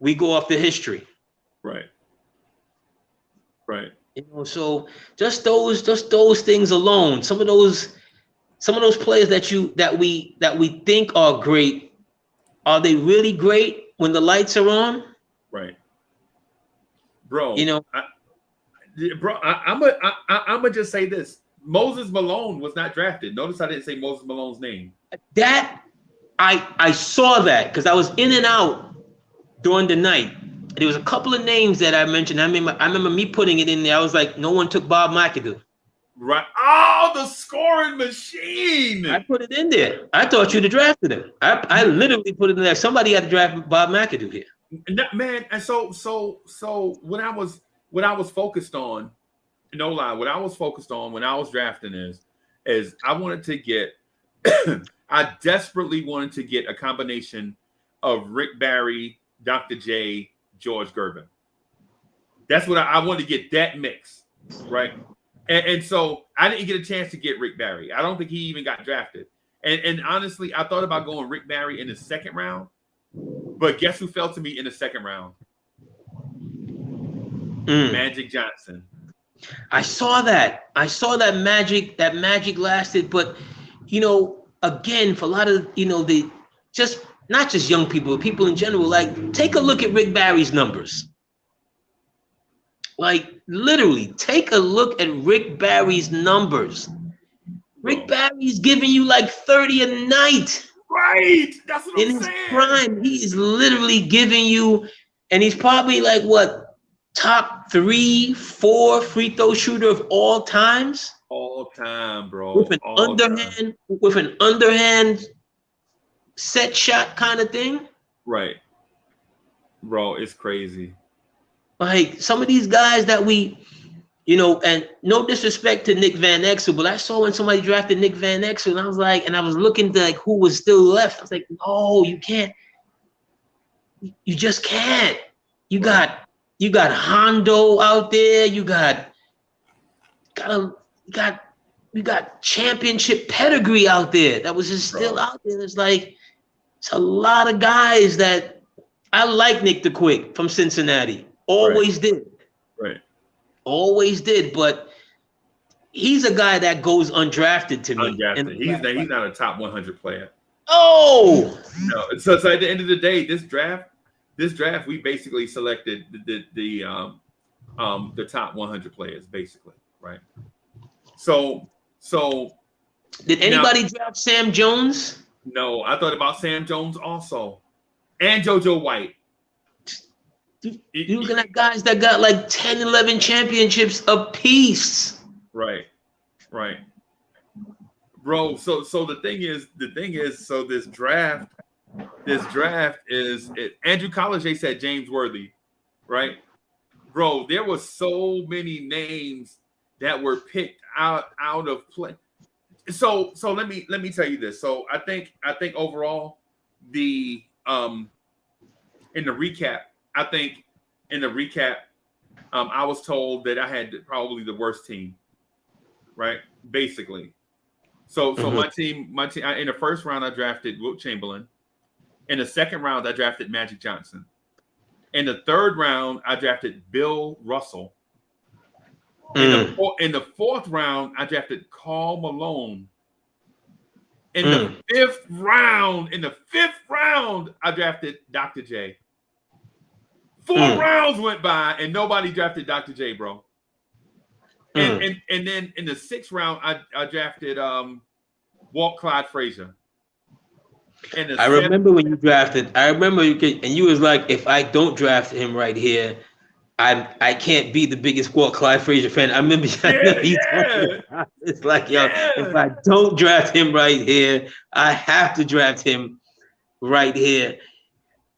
S2: we go off the history.
S1: Right. Right.
S2: You know, so just those things alone, some of those players that we think are great, are they really great when the lights are on?
S1: Right. Bro,
S2: you know,
S1: I'm gonna just say this. Moses Malone was not drafted. Notice I didn't say Moses Malone's name.
S2: That I saw that because I was in and out during the night. There was a couple of names that I mentioned. I remember me putting it in there. I was like, no one took Bob McAdoo.
S1: Right. Oh, the scoring machine.
S2: I put it in there. I thought you'd have drafted him. I literally put it in there. Somebody had to draft Bob McAdoo here.
S1: Man, and so what I was focused on, no lie, what I was focused on when I was drafting is I wanted to get I desperately wanted to get a combination of Rick Barry, Dr. J, George Gervin. That's what I wanted to get, that mix, right? And so I didn't get a chance to get Rick Barry. I don't think he even got drafted. And honestly, I thought about going Rick Barry in the second round, but guess who fell to me in the second round? Magic Johnson.
S2: I saw that. That Magic lasted, but you know, again, for a lot of not just young people, but people in general, like take a look at Rick Barry's numbers. Like literally, take a look at Rick Barry's numbers. Rick Barry's giving you like 30 a night.
S1: Right. That's what
S2: I'm saying. In his prime, he is literally giving you, and he's probably like what, top 3, 4 free throw shooter of all times.
S1: All time, bro.
S2: With an underhand set shot kind of thing.
S1: Right. Bro, it's crazy.
S2: Like some of these guys that we, and no disrespect to Nick Van Exel, but I saw when somebody drafted Nick Van Exel, and I was like, and I was looking to like who was still left. I was like, no, you can't. You just can't. You got Hondo out there. You got championship pedigree out there that was just still out there. It's like it's a lot of guys that I like. Nick the Quick from Cincinnati. Always did.
S1: Right.
S2: Always did, but he's a guy that goes undrafted to me.
S1: Undrafted. He's not a top 100 player.
S2: Oh
S1: no. So at the end of the day, this draft, we basically selected the top 100 players, basically, right? So
S2: did anybody draft Sam Jones?
S1: No, I thought about Sam Jones also, and JoJo White.
S2: You're looking at guys that got like 10, 11 championships apiece.
S1: Right. Bro, so the thing is, so this draft is Andrew College said James Worthy, right? Bro, there were so many names that were picked out of play. So let me tell you this. So I think overall in the recap, I was told that I had probably the worst team, right? Basically. So my team in the first round I drafted Wilt Chamberlain. In the second round I drafted Magic Johnson. In the third round I drafted Bill Russell. In the fourth round I drafted Karl Malone. In the fifth round I drafted Dr. J. 4 rounds went by and nobody drafted Dr. J, bro. And then in the 6th round, I drafted Clyde Frasier.
S2: I remember when you drafted. I remember you was like, if I don't draft him right here, I can't be the biggest Clyde Frasier fan. I remember. It's like, if I don't draft him right here, I have to draft him right here.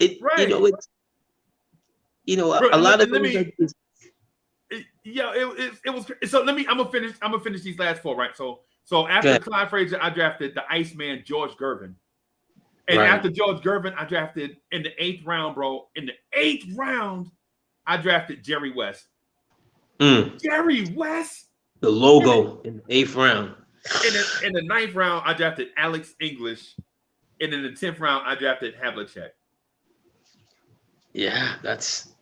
S2: It lot of
S1: it was. So I'm gonna finish these last 4, right? So after Clyde Frasier, I drafted the Iceman George Gervin. And after George Gervin, I drafted in the 8th round, bro. In the 8th round, I drafted Jerry West. Jerry West?
S2: The logo in the 8th round.
S1: In the 9th round, I drafted Alex English. And in the 10th round, I drafted Havlicek.
S2: Yeah, that's...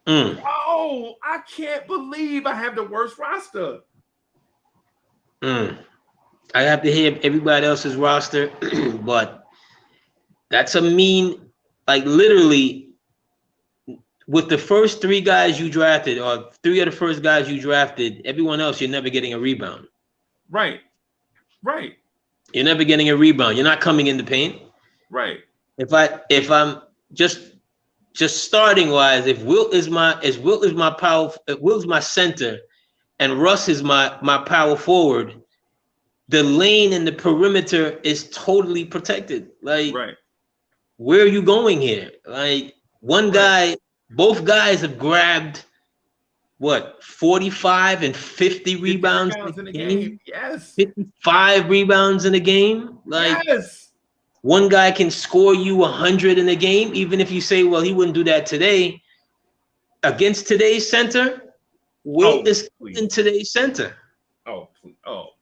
S1: Oh, I can't believe I have the worst roster.
S2: I have to hear everybody else's roster, but that's a mean, like literally, with the first 3 guys you drafted, or 3 of the first guys you drafted, everyone else, you're never getting a rebound.
S1: Right.
S2: You're never getting a rebound. You're not coming in the paint.
S1: Right.
S2: If I'm just starting wise, if Wilt is my center, and Russ is my power forward, the lane and the perimeter is totally protected. Like, where are you going here? Like, both guys have grabbed what, 45 and 50 rebounds in the game?
S1: Yes.
S2: 55 rebounds in a game. Like,
S1: yes.
S2: One guy can score you 100 in a game, even if you say, well, he wouldn't do that today. Against today's center, Wilt is in today's center.
S1: Oh,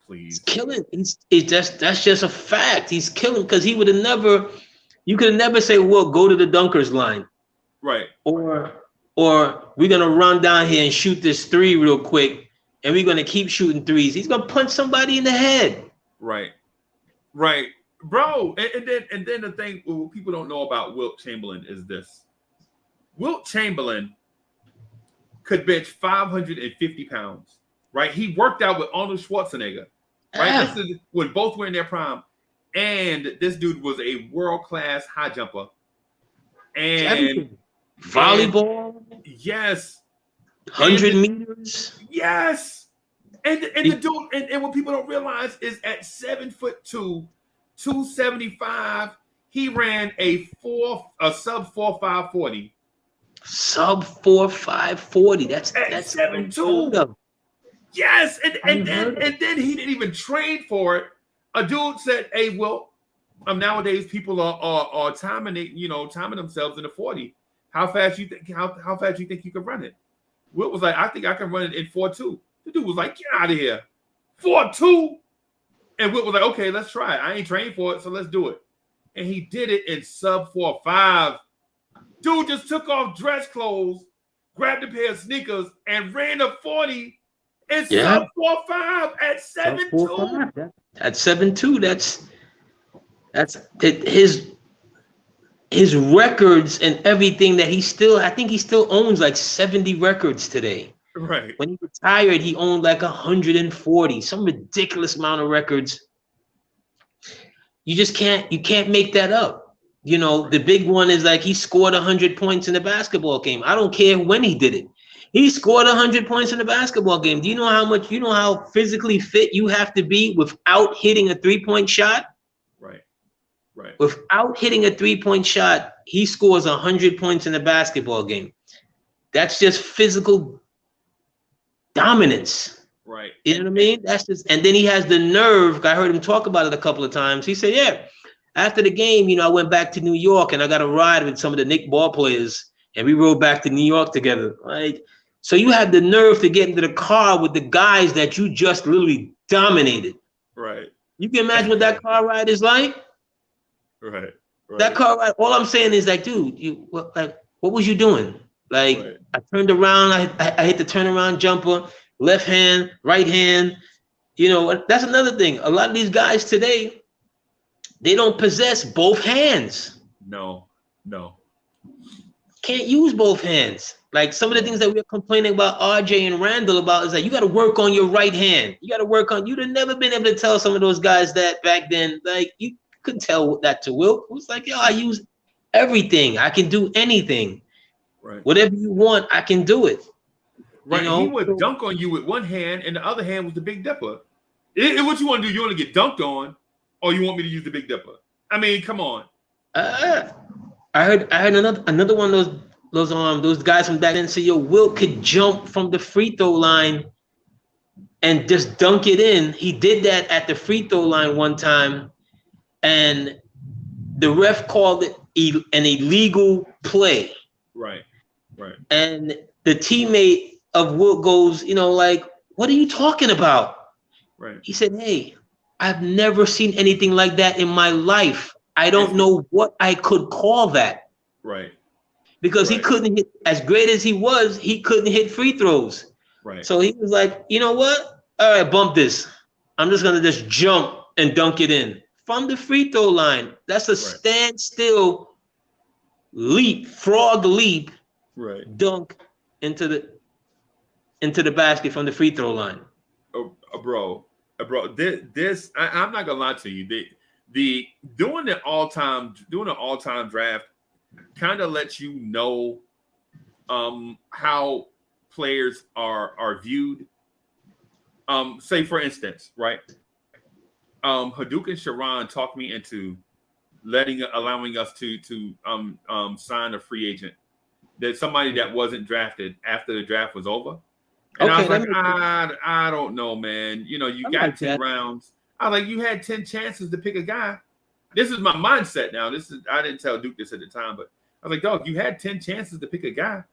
S1: please.
S2: He's killing. That's just a fact. He's killing, because he would have never, you could have never say, well, go to the dunkers line.
S1: Right.
S2: Or we're going to run down here and shoot this 3 real quick, and we're going to keep shooting 3s. He's going to punch somebody in the head.
S1: Right. Bro, and then the thing what people don't know about Wilt Chamberlain is this. Wilt Chamberlain could bench 550 pounds, right? He worked out with Arnold Schwarzenegger, right? This is when both were in their prime. And this dude was a world-class high jumper. And
S2: volleyball.
S1: Yes.
S2: 100 meters.
S1: Yes. And the dude, and what people don't realize is at 7'2", 275, he ran a sub 4.540.
S2: Sub 4.540. That's
S1: 7'2". Yes, and then he didn't even train for it. A dude said, "Hey, well, nowadays people are timing themselves in the 40. How fast you think? How fast you think you can run it?" Wilt was like, "I think I can run it in 4.2." The dude was like, "Get out of here, 4.2." And Wilt was like, "Okay, let's try it. I ain't trained for it, so let's do it." And he did it in sub 4.5. Dude just took off dress clothes, grabbed a pair of sneakers, and ran a 40 in sub 4.5 at 7'2".
S2: At 7'2", that's it, his records and everything that I think he still owns like 70 records today.
S1: Right.
S2: When he retired, he owned like 140, some ridiculous amount of records. You can't make that up. You know, the big one is like he scored 100 points in a basketball game. I don't care when he did it. He scored 100 points in a basketball game. Do you know how physically fit you have to be without hitting a 3-point shot?
S1: Right.
S2: Without hitting a 3-point shot, he scores 100 points in a basketball game. That's just physical dominance.
S1: Right.
S2: You know what I mean? That's just, and then he has the nerve. I heard him talk about it a couple of times. He said, "Yeah, after the game, I went back to New York and I got a ride with some of the Knicks ball players, and we rode back to New York together." Like, so you had the nerve to get into the car with the guys that you just literally dominated.
S1: Right.
S2: You can imagine what that car ride is like.
S1: Right.
S2: That car ride. All I'm saying is, like, dude, what was you doing? Like, I turned around, I hit the turnaround jumper, left hand, right hand. That's another thing. A lot of these guys today, they don't possess both hands.
S1: No.
S2: Can't use both hands. Like some of the things that we are complaining about RJ and Randall about is that you got to work on your right hand. You'd have never been able to tell some of those guys that back then. Like, you couldn't tell that to Wilt. It was like, yo, I use everything. I can do anything.
S1: Right.
S2: Whatever you want, I can do it.
S1: Right. He would dunk on you with one hand, and the other hand was the Big Dipper. What you want to do? You want to get dunked on, or you want me to use the Big Dipper? I mean, come on.
S2: I heard another one of those guys from back then say, yo, Wilt could jump from the free throw line and just dunk it in. He did that at the free throw line one time, and the ref called it an illegal play.
S1: Right.
S2: And the teammate of Wilt goes, like, what are you talking about?
S1: Right.
S2: He said, hey, I've never seen anything like that in my life. I don't know what I could call that.
S1: Right.
S2: Because he couldn't hit, as great as he was, he couldn't hit free throws.
S1: Right.
S2: So he was like, you know what? All right, bump this. I'm just going to just jump and dunk it in. From the free throw line. That's a standstill leap, frog leap, dunk into the basket from the free throw line.
S1: Bro, this I'm not gonna lie to you. The doing the all-time draft kind of lets you know how players are viewed. Say for instance, right? Hadouken Sharon talked me into allowing us to sign a free agent. That somebody that wasn't drafted after the draft was over. And I was like, I don't know, man. You got 10 rounds. I was like, you had 10 chances to pick a guy. This is my mindset now. I didn't tell Duke this at the time, but I was like, dog, you had 10 chances to pick a guy.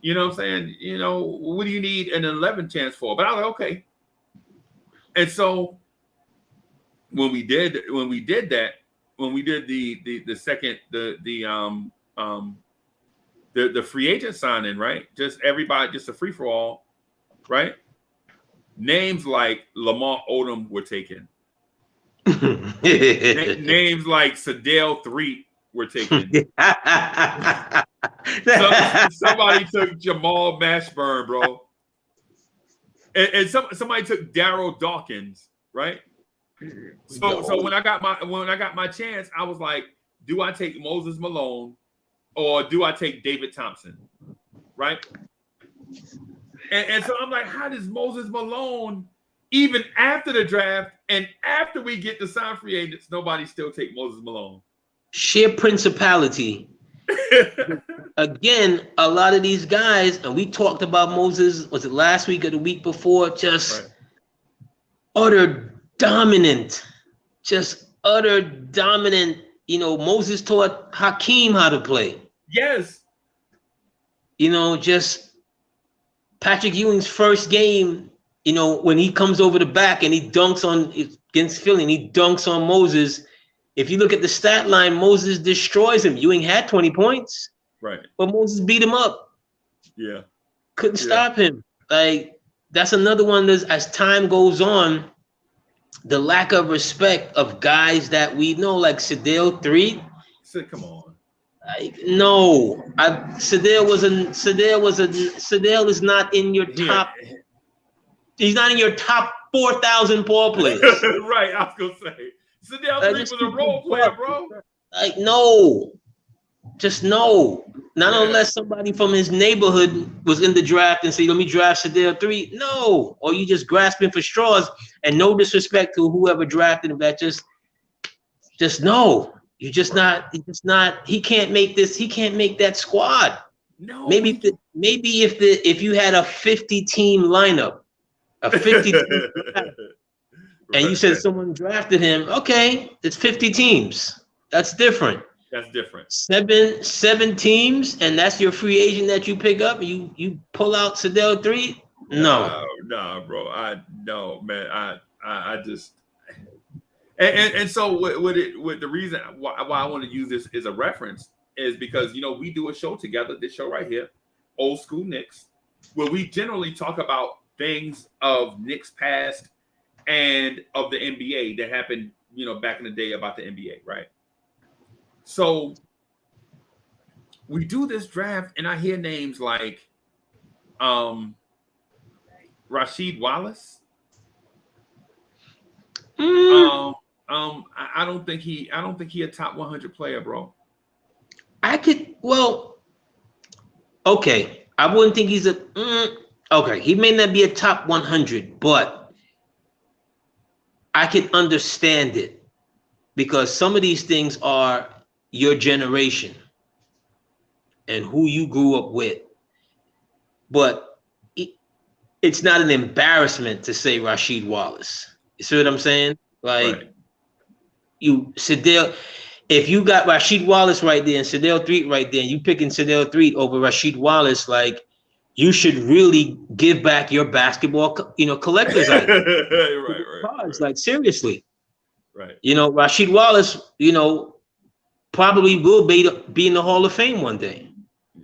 S1: You know what I'm saying? What do you need an 11th chance for? But I was like, okay. And so when we did the second the free agent signing, right? Just everybody, just a free for all, right? Names like Lamar Odom were taken. Names like Sedale Threet were taken. Somebody took Jamal Mashburn, bro. And somebody took Darryl Dawkins, right? So when I got my chance, I was like, do I take Moses Malone or do I take David Thompson? Right? And so I'm like, how does Moses Malone, even after the draft and after we get the sign free agents, nobody still take Moses Malone?
S2: Sheer principality. Again, a lot of these guys, and we talked about Moses, was it last week or the week before, just utter dominant. Moses taught Hakeem how to play.
S1: Yes.
S2: Just Patrick Ewing's first game, when he comes over the back and he dunks against Philly and he dunks on Moses. If you look at the stat line, Moses destroys him. Ewing had 20 points.
S1: Right.
S2: But Moses beat him up.
S1: Yeah.
S2: Couldn't stop him. Like, that's another one that's, as time goes on, the lack of respect of guys that we know, like Sedale Threet.
S1: Come on.
S2: No. Sedale is not in your top. He's not in your top 4,000 ball players.
S1: Right. I was going to say. Sedale Threet was a role player, bro.
S2: Like, no. Just no. Not unless somebody from his neighborhood was in the draft and say, let me draft Sedale Threet. No. Or you just grasping for straws, and no disrespect to whoever drafted him. That just no. You're just not. He can't make this. He can't make that squad.
S1: No.
S2: Maybe if you had a 50 team lineup, a 50 team lineup, and you said someone drafted him, okay, it's 50 teams. That's different.
S1: That's different.
S2: Seven teams, and that's your free agent that you pick up. You pull out Sedale Threet? No,
S1: bro. I just and so with the reason why I want to use this as a reference is because we do a show together. This show right here, Old School Knicks, where we generally talk about things of Knicks past and of the NBA that happened, back in the day about the NBA, right? So we do this draft, and I hear names like Rasheed Wallace. I don't think he a top 100 player, bro.
S2: Okay. I wouldn't think he's okay. He may not be a top 100, but I can understand it because some of these things are your generation and who you grew up with. But it's not an embarrassment to say Rasheed Wallace. You see what I'm saying? Like, Sedale, if you got Rasheed Wallace right there and Sedale Threatt right there, and you picking Sedale Threatt over Rasheed Wallace, like you should really give back your basketball, collector's item.
S1: right.
S2: Like seriously.
S1: Right.
S2: Rasheed Wallace, probably will be in the Hall of Fame one day.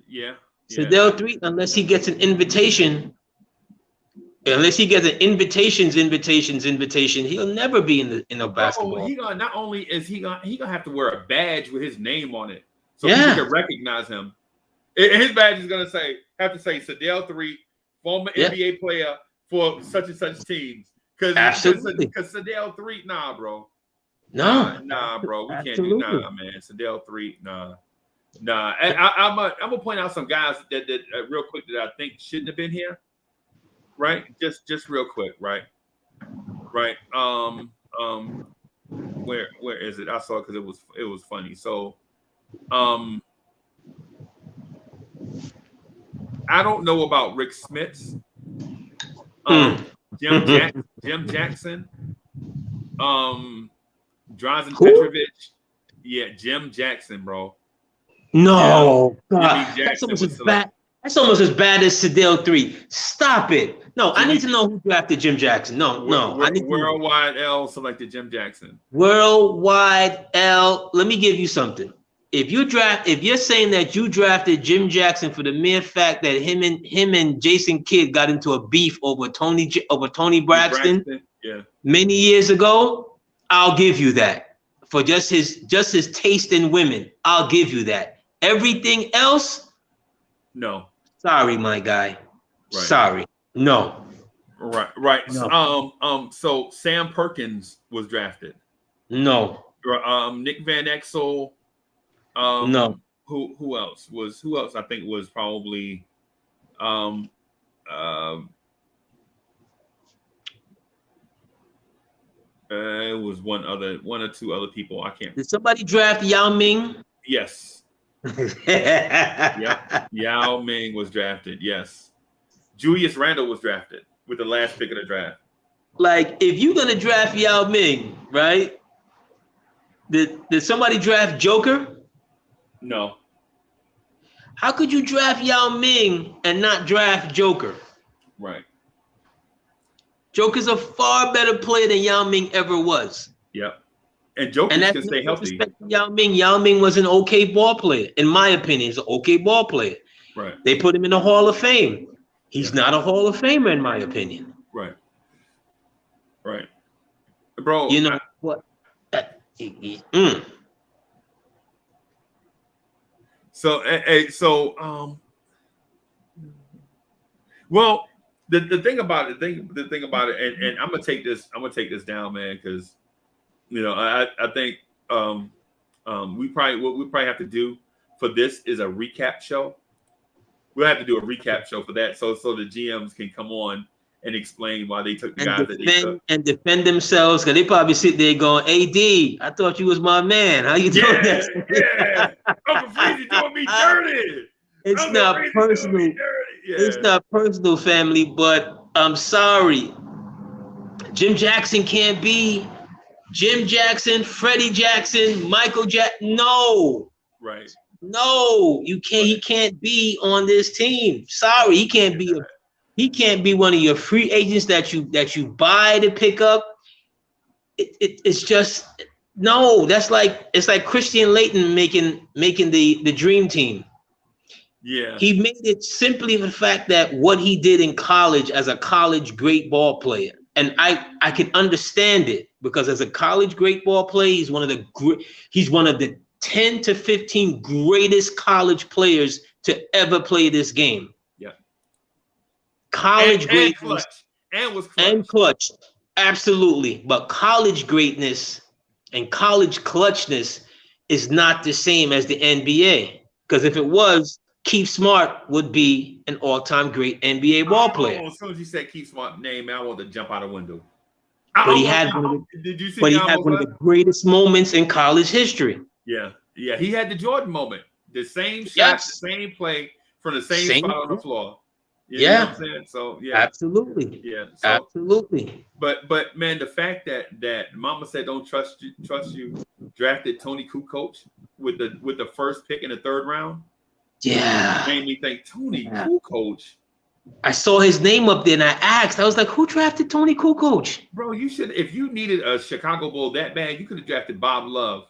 S1: Yeah.
S2: Sedale Threatt, unless he gets an invitation, he'll never be in the basketball.
S1: He gonna not only is he gonna have to wear a badge with his name on it, so people can recognize him. And his badge is gonna have to say Sedale Threatt, former NBA player for such and such teams. Because Sedale Threatt, nah, bro. Nah, bro. We can't do man. Sedale Threatt, nah. I'm gonna point out some guys that real quick that I think shouldn't have been here. Right, just real quick, right. Where is it? I saw it because it was funny. So, I don't know about Rick Smits, Jim Jackson, Drazen Petrovic. Yeah, Jim Jackson, bro.
S2: No, God, that's almost as bad as Sedale Threatt. Stop it. No, I need to know who drafted Jim Jackson. No. I need
S1: Worldwide L selected Jim Jackson.
S2: Worldwide L. Let me give you something. If you're saying that you drafted Jim Jackson for the mere fact that him and Jason Kidd got into a beef over Tony Braxton many years ago, I'll give you that. For just his taste in women, I'll give you that. Everything else,
S1: no.
S2: Sorry, my guy. Right. Sorry. No.
S1: Right. No. So Sam Perkins was drafted.
S2: No.
S1: Nick Van Exel.
S2: No.
S1: Who else? I think was probably it was one or two other people. I can't.
S2: Did somebody draft Yao Ming?
S1: Yes. Yeah. Yao Ming was drafted. Yes. Julius Randle was drafted with the last pick of the draft.
S2: Like, if you're gonna draft Yao Ming, right? Did somebody draft Joker?
S1: No.
S2: How could you draft Yao Ming and not draft Joker?
S1: Right.
S2: Joker's a far better player than Yao Ming ever was.
S1: Yep. And Joker can stay healthy.
S2: Yao Ming was an okay ball player. In my opinion, he's an okay ball player.
S1: Right.
S2: They put him in the Hall of Fame. He's not a Hall of Famer, in my opinion.
S1: Right. Bro.
S2: You know what?
S1: Well, the thing about it, and I'm gonna take this down, man, because I think we probably have to do for this is a recap show. We'll have to do a recap show for that, so the GMs can come on and explain why they took the guys that they took
S2: and defend themselves, because they probably sit there going, "AD, I thought you was my man. How you doing that?"
S1: Yeah, Uncle Freezie doing me dirty.
S2: It's not personal. Yeah. It's not personal, family, but I'm sorry. Jim Jackson can't be Jim Jackson, Freddie Jackson, Michael Jackson. No.
S1: Right.
S2: No, you can't. He can't be on this team. Sorry, he can't be. He can't be one of your free agents that you buy to pick up. It's just no. It's like Christian Laettner making the dream team.
S1: Yeah.
S2: He made it simply the fact that what he did in college as a college great ball player. And I can understand it, because as a college great ball player, he's one of the 10 to 15 greatest college players to ever play this game.
S1: Yeah.
S2: College greatness
S1: and clutch.
S2: Absolutely. But college greatness and college clutchness is not the same as the NBA. Because if it was, Keith Smart would be an all-time great NBA ball player.
S1: As soon as you said Keith Smart name, man, I want to jump out a window.
S2: But he had one of the greatest moments in college history.
S1: Yeah. He had the Jordan moment. The same shot, the same play from the same spot on the floor. You know what I'm saying? So yeah,
S2: absolutely,
S1: yeah. So
S2: absolutely.
S1: but man, the fact that Mama said don't trust you, drafted Tony Kukoc with the first pick in the third round,
S2: Yeah,
S1: made me think Tony
S2: yeah.
S1: Kukoc.
S2: I saw his name up there and I asked. I was like, "Who drafted Tony Kukoc?"
S1: Bro, you should, if you needed a Chicago Bull that bad, you could have drafted Bob Love.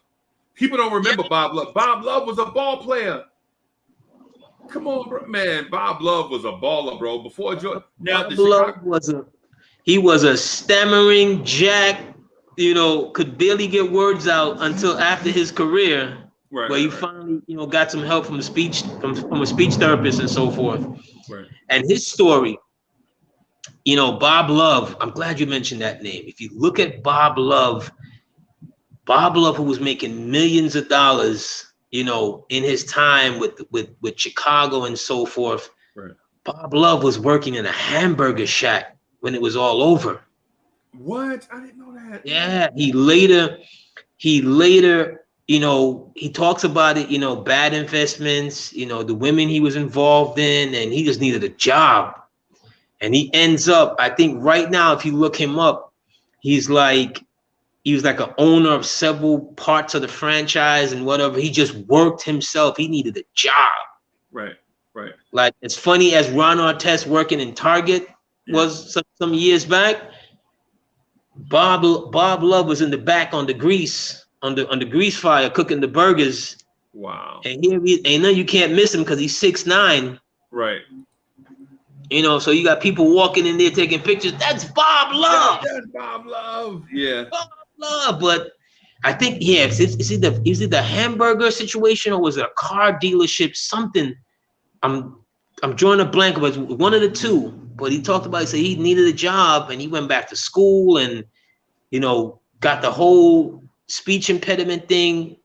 S1: People don't remember Bob Love. Bob Love was a ball player. Come on, bro, man. Bob Love was a baller, bro. Before Jordan. Now
S2: Bob
S1: the
S2: Love
S1: Chicago.
S2: he was a stammering jack. Could barely get words out until after his career, where he finally, got some help from a speech therapist and so forth.
S1: Right.
S2: And his story, Bob Love. I'm glad you mentioned that name. If you look at Bob Love, who was making millions of dollars, in his time with Chicago and so forth.
S1: Right.
S2: Bob Love was working in a hamburger shack when it was all over.
S1: What? I didn't know that.
S2: Yeah, he later, he talks about it, bad investments, the women he was involved in, and he just needed a job. And he ends up, I think right now, if you look him up, he was like an owner of several parts of the franchise and whatever. He just worked himself. He needed a job.
S1: Right. Right.
S2: Like, as funny as Ron Artest working in Target was some years back, Bob Love was in the back on the grease fire cooking the burgers.
S1: Wow.
S2: And you can't miss him because he's 6'9".
S1: Right.
S2: So you got people walking in there taking pictures. That's Bob Love.
S1: That's Bob Love. Yeah.
S2: Bob Love. But I think, is it the hamburger situation or was it a car dealership? Something. I'm drawing a blank, but one of the two. But he talked about, he said he needed a job and he went back to school and, got the whole speech impediment thing,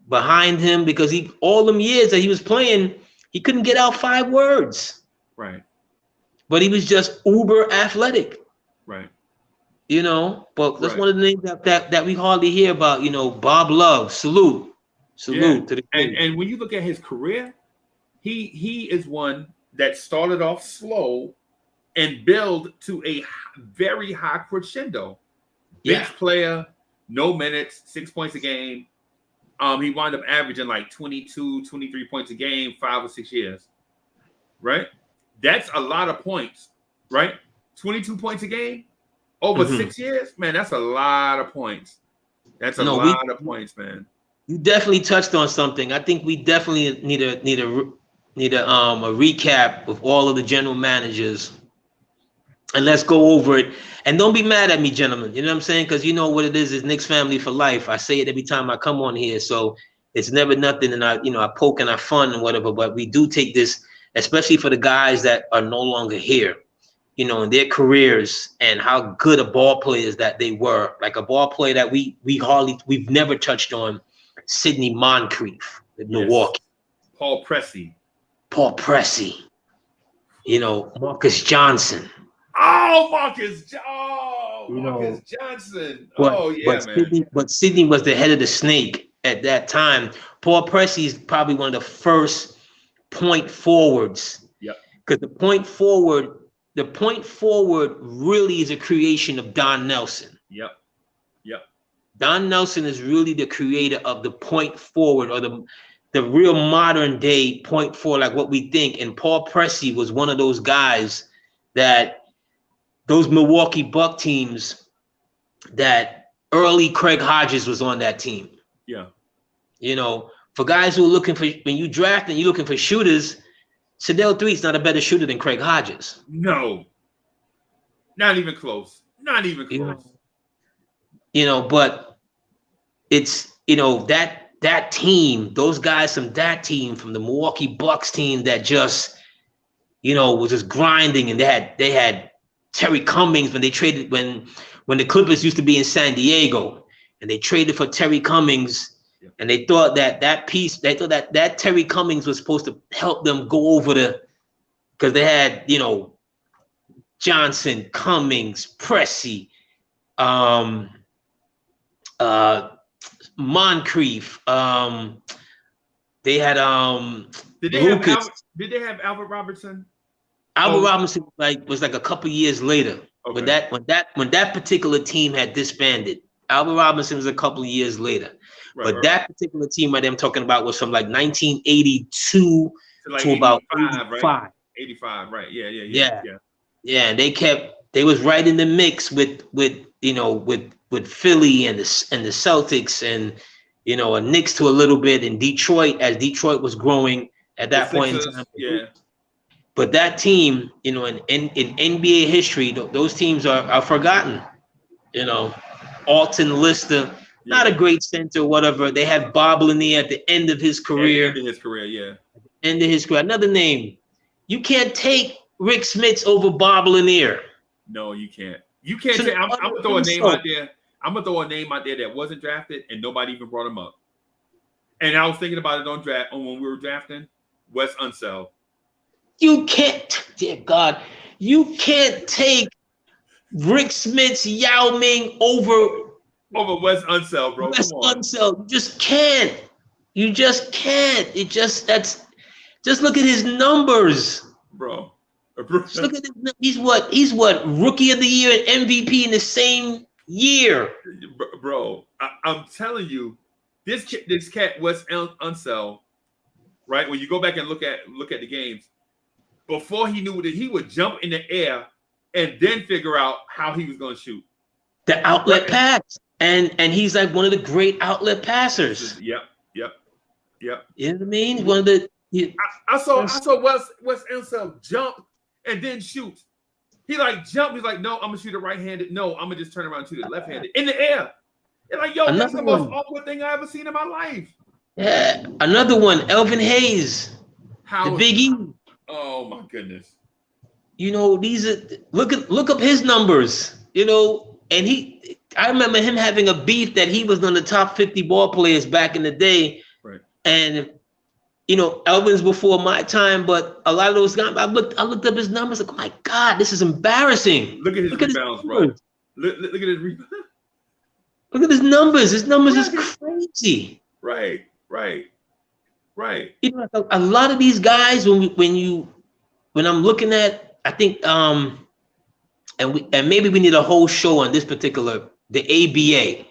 S2: behind him because all them years that he was playing, he couldn't get out 5 words.
S1: Right.
S2: But he was just uber athletic.
S1: Right.
S2: But that's one of the names that we hardly hear about, Bob Love. Salute to the king.
S1: And when you look at his career, he is one that started off slow and built to a very high crescendo. Bench player, no minutes, 6 points a game. He wound up averaging like 22, 23 points a game, 5 or 6 years. Right? That's a lot of points, right? 22 points a game over 6 years, man. That's a lot of points. That's a lot of points, man.
S2: You definitely touched on something. I think we definitely need a recap with all of the general managers, and let's go over it. And don't be mad at me, gentlemen. You know what I'm saying? Because you know what it is Knicks family for life. I say it every time I come on here, so it's never nothing. And I poke and I fun and whatever. But we do take this, especially for the guys that are no longer here, in their careers and how good a ball players that they were. Like a ball player that we've never touched on, Sidney Moncrief with Milwaukee.
S1: Paul Pressey.
S2: Marcus Johnson.
S1: Oh, Marcus Johnson.
S2: But Sidney was the head of the snake at that time. Paul Pressey is probably one of the first point forwards.
S1: Yep.
S2: Because the point forward really is a creation of Don Nelson.
S1: Yep.
S2: Don Nelson is really the creator of the point forward, or the real modern day point forward, like what we think. And Paul Pressey was one of those guys that those Milwaukee Buck teams that early Craig Hodges was on that team.
S1: Yeah.
S2: For guys who are looking for, when you draft and you're looking for shooters, Sedell Threet's not a better shooter than Craig Hodges.
S1: No. Not even close. Not even close.
S2: But it's, that team, those guys from that team, from the Milwaukee Bucks team that just, was just grinding, and they had Terry Cummings when they traded, when the Clippers used to be in San Diego, and they traded for Terry Cummings. And they thought that Terry Cummings was supposed to help them go over because they had, Johnson, Cummings, Pressey, Moncrief. They had
S1: Did they have Albert Robertson?
S2: Albert Robinson was like a couple years later when that particular team had disbanded. Albert Robinson was a couple of years later. But that particular team that I'm talking about was from like 1982 to about 85.
S1: Right? 85, right? Yeah.
S2: And they was right in the mix with Philly and the Celtics and a Knicks to a little bit in Detroit as Detroit was growing at that point in time.
S1: Yeah.
S2: But that team, in NBA history, those teams are forgotten. Alton Lister. Not a great center, whatever. They had Bob Lanier at the end of his career.
S1: End of his career, yeah.
S2: End of his career. Another name. You can't take Rick Smits over Bob Lanier.
S1: No, you can't. You can't take. I'm gonna throw a name out there. I'm gonna throw a name out there that wasn't drafted and nobody even brought him up. And I was thinking about it on when we were drafting Wes Unseld.
S2: You can't, dear God, you can't take Rick Smits, Yao Ming over
S1: Wes Unseld, bro.
S2: Wes Unseld. You just can't. You just can't. Just look at his numbers,
S1: bro.
S2: Just look at he's what rookie of the year and MVP in the same year,
S1: bro. I'm telling you, this cat Wes Unseld, right? When you go back and look at the games, before he knew that he would jump in the air and then figure out how he was going to shoot
S2: the outlet pass. And he's like one of the great outlet passers.
S1: Yep.
S2: You know what I mean? One of the
S1: I saw Wes Unseld jump and then shoot. He jumped. He's like, no, I'm gonna shoot it right-handed. No, I'm gonna just turn around and shoot it left-handed in the air. And that's the most awkward thing I ever seen in my life.
S2: Yeah, another one, Elvin Hayes, the Big E.
S1: Oh my goodness.
S2: These are look up his numbers. And I remember him having a beef that he was one of the top 50 ball players back in the day.
S1: Right.
S2: And Elvin's before my time, but a lot of those guys, I looked up his numbers. Like, oh my God, this is embarrassing.
S1: Look at his rebounds, bro. Look at his rebounds.
S2: Look at his numbers. His numbers is crazy.
S1: Right.
S2: A lot of these guys, when I'm looking at, I think, and maybe we need a whole show on this particular, the ABA,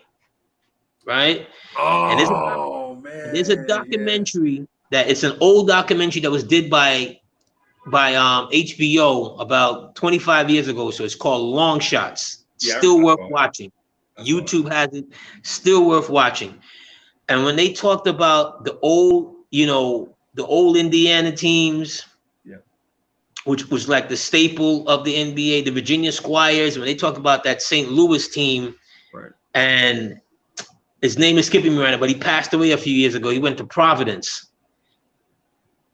S2: right?
S1: Oh, man.
S2: There's a documentary that it's an old documentary that was did by HBO about 25 years ago. So it's called Long Shots. Still worth watching. YouTube has it. Still worth watching. And when they talked about the old Indiana teams, which was like the staple of the NBA, the Virginia Squires, when they talk about that St. Louis team,
S1: right? And
S2: his name is skipping me right now, but he passed away a few years ago. He went to Providence,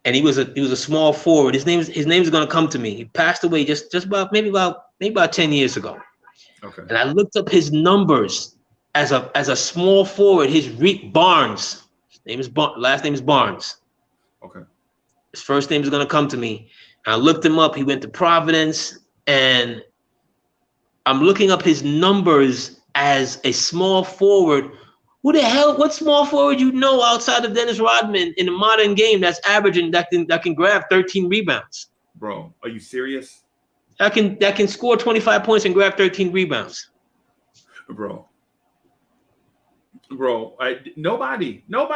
S2: and he was a small forward. His name is going to come to me. He passed away just about maybe about 10 years ago.
S1: Okay.
S2: And I looked up his numbers as a small forward. Barnes. Last name is Barnes.
S1: Okay.
S2: His first name is going to come to me. I looked him up. He went to Providence, and I'm looking up his numbers as a small forward. What small forward outside of Dennis Rodman in the modern game that's averaging that can grab 13 rebounds?
S1: Bro, are you serious?
S2: That can score 25 points and grab 13 rebounds.
S1: Bro, nobody.
S2: No,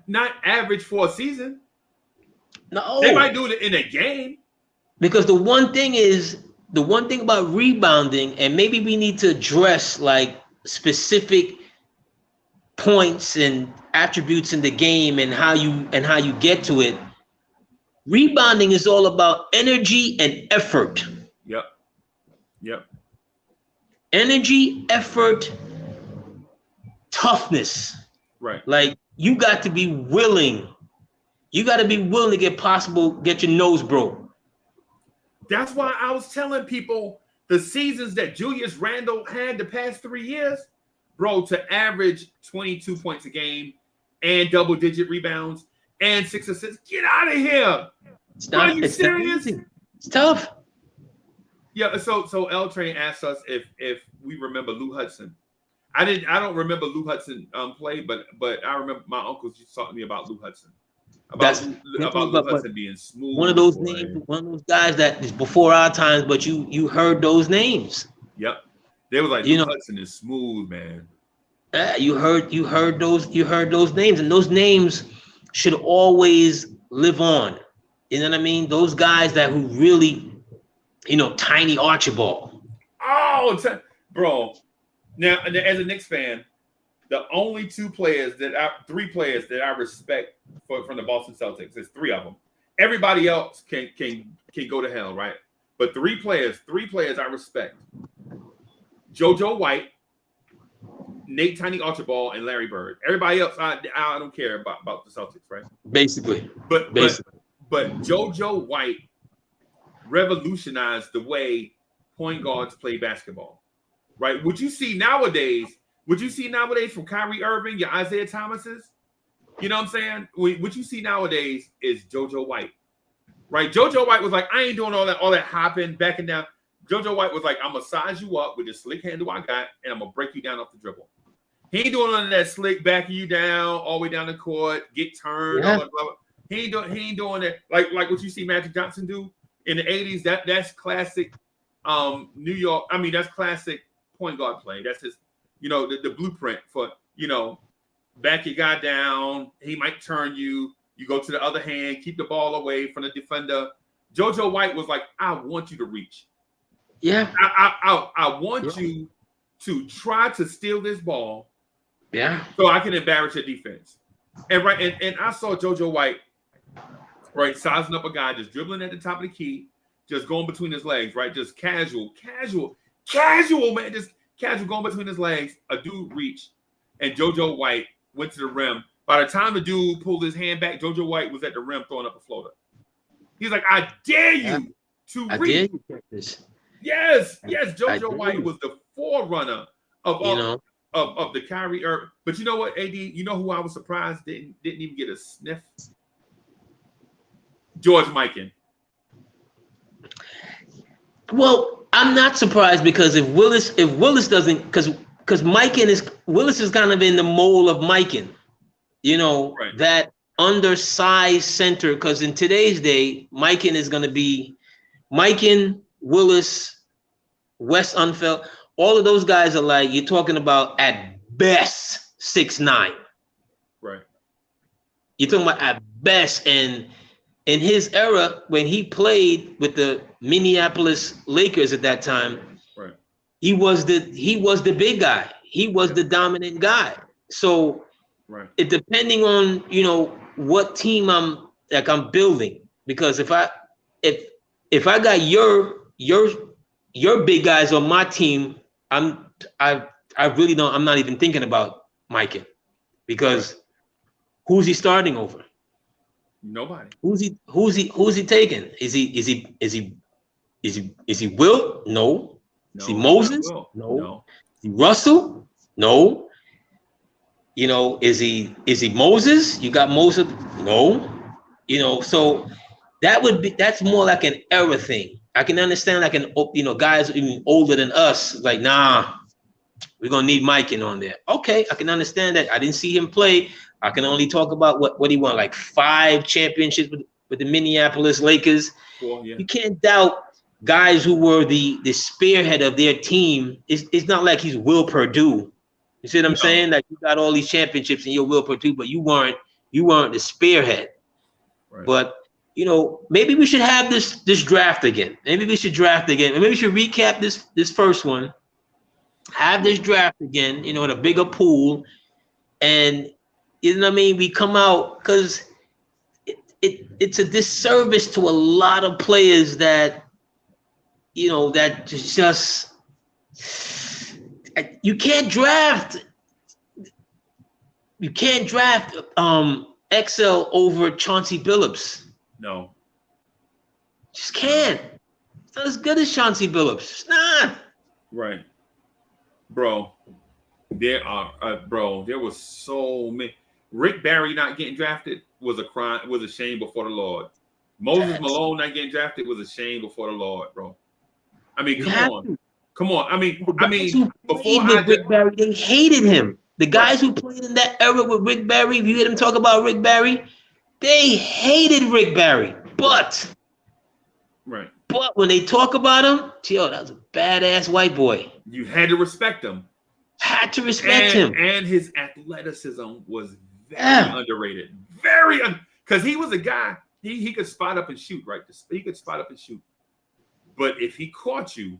S1: not average for a season.
S2: No,
S1: they might do it in a game.
S2: Because the one thing about rebounding, and maybe we need to address like specific points and attributes in the game and how you get to it. Rebounding is all about energy and effort.
S1: Yep.
S2: Energy, effort, toughness.
S1: Right.
S2: Like you got to be willing. You got to be willing to get your nose broke.
S1: That's why I was telling people the seasons that Julius Randle had the past 3 years, bro, to average 22 points a game and double-digit rebounds and 6 assists. Get out of here. Are you serious?
S2: It's tough.
S1: Yeah, so L Train asked us if we remember Lou Hudson. I don't remember Lou Hudson play, but I remember my uncles used to talk to me about Lou Hudson.
S2: That's
S1: about Lou Hudson being smooth.
S2: One of those names, one of those guys that is before our times, but you heard those names.
S1: Yep, they was like, Lou Hudson is smooth, man.
S2: You heard those names, and those names should always live on. You know what I mean? Those guys that who really, Tiny Archibald.
S1: Oh, bro. Now, as a Knicks fan, the only three players that I respect from the Boston Celtics, there's three of them. Everybody else can go to hell, right? But three players I respect: JoJo White, Nate Tiny Archibald, and Larry Bird. Everybody else, I don't care about the Celtics, right?
S2: Basically.
S1: But JoJo White revolutionized the way point guards play basketball, right? Would you see nowadays from Kyrie Irving, your Isaiah Thomases? You know what I'm saying? What you see nowadays is JoJo White, right? JoJo White was like, I ain't doing all that hopping, backing down. JoJo White was like, I'm going to size you up with this slick handle I got, and I'm going to break you down off the dribble. He ain't doing none of that slick backing you down all the way down the court, get turned, all that blah, blah. He ain't doing that like what you see Magic Johnson do in the 80s. That's classic New York. I mean, that's classic point guard play. That's just, the blueprint for, back your guy down. He might turn you. You go to the other hand, keep the ball away from the defender. JoJo White was like, I want you to reach.
S2: Yeah.
S1: I want you to try to steal this ball.
S2: Yeah.
S1: So I can embarrass your defense. And I saw JoJo White, right, sizing up a guy, just dribbling at the top of the key, just going between his legs, right? Just casual, man. Just casual going between his legs. A dude reached, and JoJo White went to the rim. By the time the dude pulled his hand back, JoJo White was at the rim throwing up a floater. He's like, I dare you to reach. I dare you to this. Yes. JoJo White was the forerunner of the Kyrie Irving. But you know what, AD? You know who I was surprised didn't even get a sniff? George Mikan.
S2: Well, I'm not surprised because if Willis doesn't, because Willis is kind of in the mold of Mikan, right. That undersized center. Because in today's day, Mikan is going to be Mikan, Willis, Wes Unfeld. All of those guys are like, you're talking about at best 6'9".
S1: Right.
S2: You're talking about at best. And in his era, when he played with the Minneapolis Lakers at that time,
S1: right,
S2: he was the big guy. He was the dominant guy. So
S1: right.
S2: It depending on, what team I'm building. Because if I got your big guys on my team, I'm not even thinking about Mikan, because who's he starting over?
S1: Nobody.
S2: Who's he taking? Is he Wilt? No. Is he Moses? No. Is he Russell? No. Is he Moses? You got Moses? No. So that's more like an era thing. I can understand guys even older than us, like, nah, we're gonna need Mikan on there. Okay, I can understand that. I didn't see him play. I can only talk about what he won, like 5 championships with the Minneapolis Lakers.
S1: Cool, yeah.
S2: You can't doubt guys who were the spearhead of their team. It's not like he's Will Perdue. You see what I'm saying? Like, you got all these championships and you're Will Perdue, but you weren't the spearhead.
S1: Right.
S2: But maybe we should have this draft again. Maybe we should draft again. Maybe we should recap this first one. Have this draft again, in a bigger pool, and we come out, because it's a disservice to a lot of players that that just you can't draft XL over Chauncey Billups.
S1: No.
S2: Just can't. It's not as good as Chauncey Billups. It's not.
S1: Right. Bro, there was so many. Rick Barry not getting drafted was a crime, was a shame before the Lord. Moses Malone not getting drafted was a shame before the Lord, bro. I mean, come on. I mean, before
S2: Rick Barry, they hated him. The guys who played in that era with Rick Barry, if you hear them talk about Rick Barry, They hated Rick Barry, but when they talk about him, yo, that was a badass white boy.
S1: You had to respect him.
S2: Had to respect him.
S1: And his athleticism was very underrated. Because he was a guy, he could spot up and shoot, right? He could spot up and shoot. But if he caught you,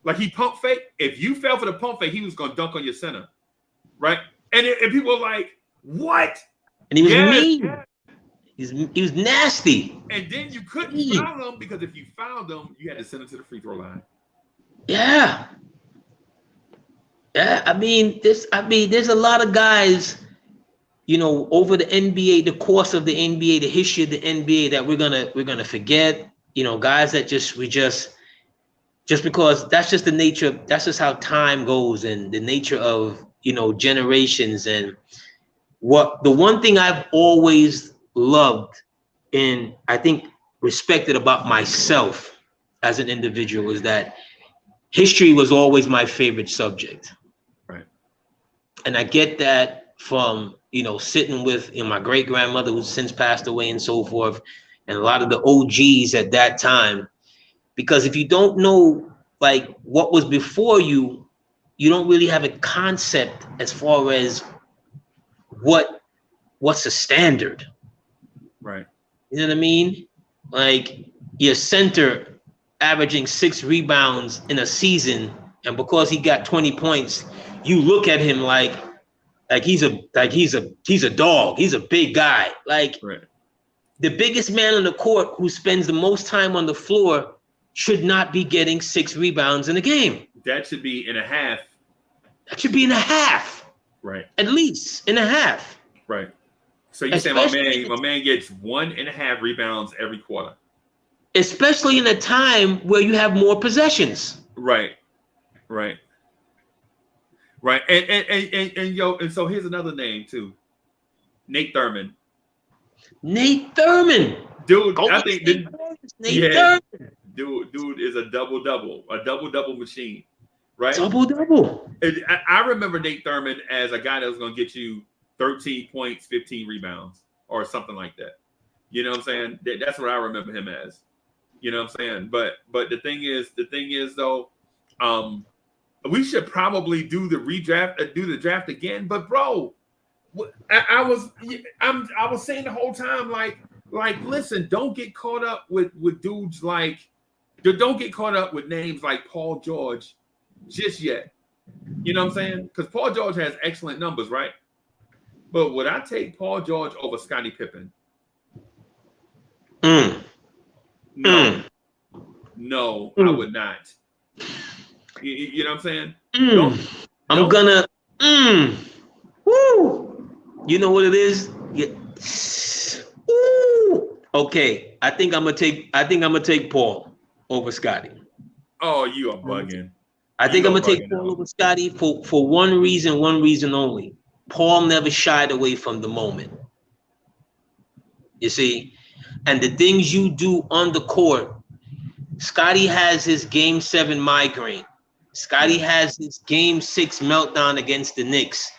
S1: like he pump fake, if you fell for the pump fake, he was going to dunk on your center, right? And people were like, what?
S2: And he was mean. Yeah. He was nasty.
S1: And then you couldn't foul him because if you fouled him, you had to send him to the free throw line.
S2: Yeah. Yeah, I mean, there's a lot of guys, over the NBA, the course of the NBA, the history of the NBA that we're gonna forget. Guys that just because that's just the nature, that's just how time goes and the nature of generations. And the one thing I've always loved and I think respected about myself as an individual is that history was always my favorite subject.
S1: Right.
S2: And I get that from, sitting with my great grandmother who's since passed away and so forth, and a lot of the OGs at that time, because if you don't know like what was before you, you don't really have a concept as far as what's the standard.
S1: Right.
S2: You know what I mean? Like your center averaging 6 rebounds in a season, and because he got 20 points, you look at him like he's a dog. He's a big guy. Like the biggest man on the court who spends the most time on the floor should not be getting 6 rebounds in a game.
S1: That should be in a half.
S2: That should be in a half.
S1: Right.
S2: At least in a half.
S1: Right. So you say my man gets 1.5 rebounds every quarter.
S2: Especially in a time where you have more possessions.
S1: Right. And so here's another name too. Nate Thurman.
S2: Nate Thurman.
S1: Dude, I think
S2: Nate Thurman.
S1: Dude is a double machine. Right?
S2: Double.
S1: I remember Nate Thurman as a guy that was going to get you 13 points, 15 rebounds, or something like that. You know what I'm saying? That's what I remember him as. You know what I'm saying? But the thing is though, we should probably do the draft again. But bro, I was saying the whole time, like listen, don't get caught up with dudes don't get caught up with names like Paul George just yet. You know what I'm saying? Because Paul George has excellent numbers, right? But would I take Paul George over Scottie Pippen? No, I would not. You know what I'm saying?
S2: I'm gonna. Woo! You know what it is? Yeah. Okay, I think I'm gonna take Paul over Scottie.
S1: Oh, you are bugging.
S2: I think I'm gonna take Paul over Scottie for one reason only. Paul never shied away from the moment. You see, and the things you do on the court. Scottie has his Game 7 migraine. Scottie has his Game 6 meltdown against the Knicks.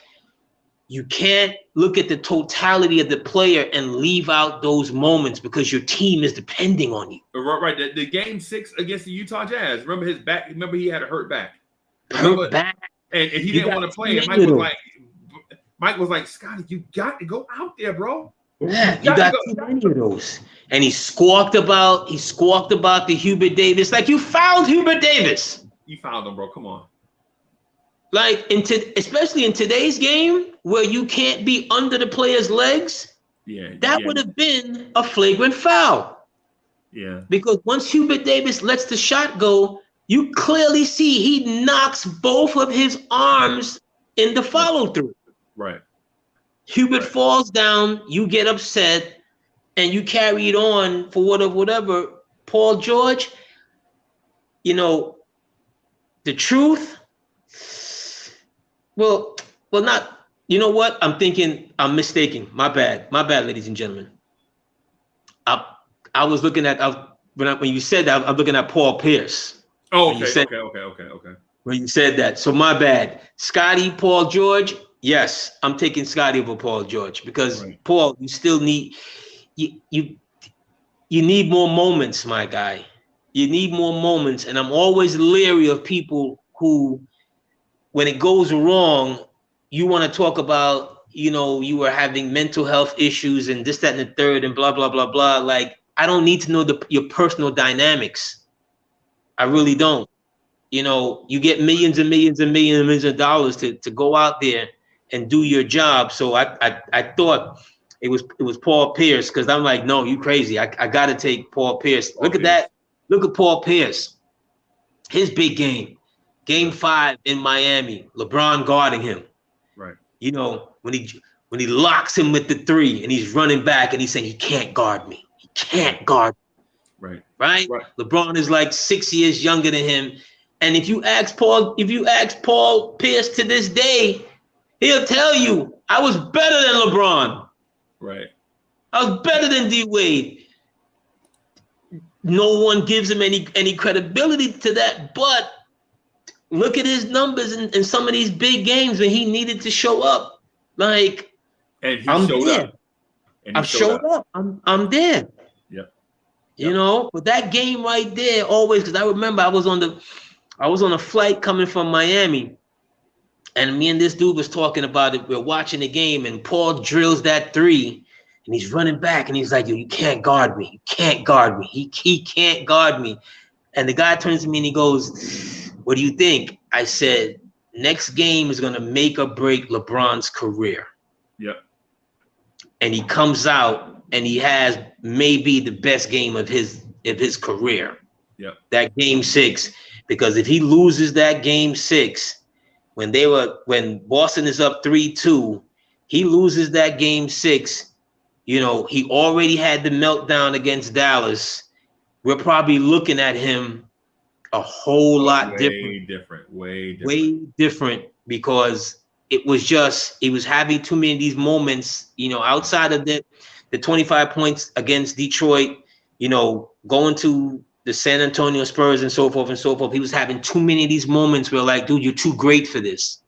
S2: You can't look at the totality of the player and leave out those moments because your team is depending on you.
S1: Right. The Game 6 against the Utah Jazz. Remember his back? Remember he had a hurt back. And he didn't want to play. And Mike was like, Scottie, you got to go out there, bro.
S2: Yeah, you got too many of those. And he squawked about the Hubert Davis. Like, you fouled Hubert Davis.
S1: You fouled him, bro. Come on.
S2: Like, especially in today's game where you can't be under the player's legs, that would have been a flagrant foul.
S1: Yeah.
S2: Because once Hubert Davis lets the shot go, you clearly see he knocks both of his arms in the follow-through.
S1: Right.
S2: Hubert falls down, you get upset, and you carry it on for whatever. Paul George, the truth. Well, not. You know what? I'm mistaken. My bad, ladies and gentlemen. I was looking at when you said that, I'm looking at Paul Pierce.
S1: Oh, okay.
S2: When you said that, so my bad. Scottie, Paul George. Yes, I'm taking Scottie over Paul George because Paul, you you need more moments, my guy. You need more moments, and I'm always leery of people who, when it goes wrong, you want to talk about, you were having mental health issues and this, that, and the third, and blah, blah, blah, blah. Like, I don't need to know your personal dynamics. I really don't. You get millions and millions and millions of dollars to go out there and do your job. So I thought it was Paul Pierce, because I'm like, no, you crazy. I got to take Paul Pierce. Look at that. Look at Paul Pierce. His big game. Game 5 in Miami. LeBron guarding him.
S1: Right.
S2: When he locks him with the 3 and he's running back and he's saying, he can't guard me. He can't guard me. Right? LeBron is like 6 years younger than him. And if you ask Paul Pierce to this day, he'll tell you, I was better than LeBron.
S1: Right.
S2: I was better than D Wade. No one gives him any credibility to that, but look at his numbers in some of these big games when he needed to show up. Like,
S1: and he showed up.
S2: I've showed up. I'm there.
S1: Yeah.
S2: But that game right there, always, because I remember I was on a flight coming from Miami, and me and this dude was talking about it. We're watching the game, and Paul drills that 3, and he's running back, and he's like, yo, you can't guard me. You can't guard me. He can't guard me. And the guy turns to me and he goes, what do you think? I said, next game is going to make or break LeBron's career.
S1: Yeah.
S2: And he comes out and he has maybe the best game of his career.
S1: Yeah. That
S2: game 6, because if he loses that game 6, when Boston is up 3-2, he loses that game 6. He already had the meltdown against Dallas. We're probably looking at him a whole lot different. Way different, because it was having too many of these moments, outside of the 25 points against Detroit, going to the San Antonio Spurs and so forth and so forth. He was having too many of these moments where, like, dude, you're too great for this.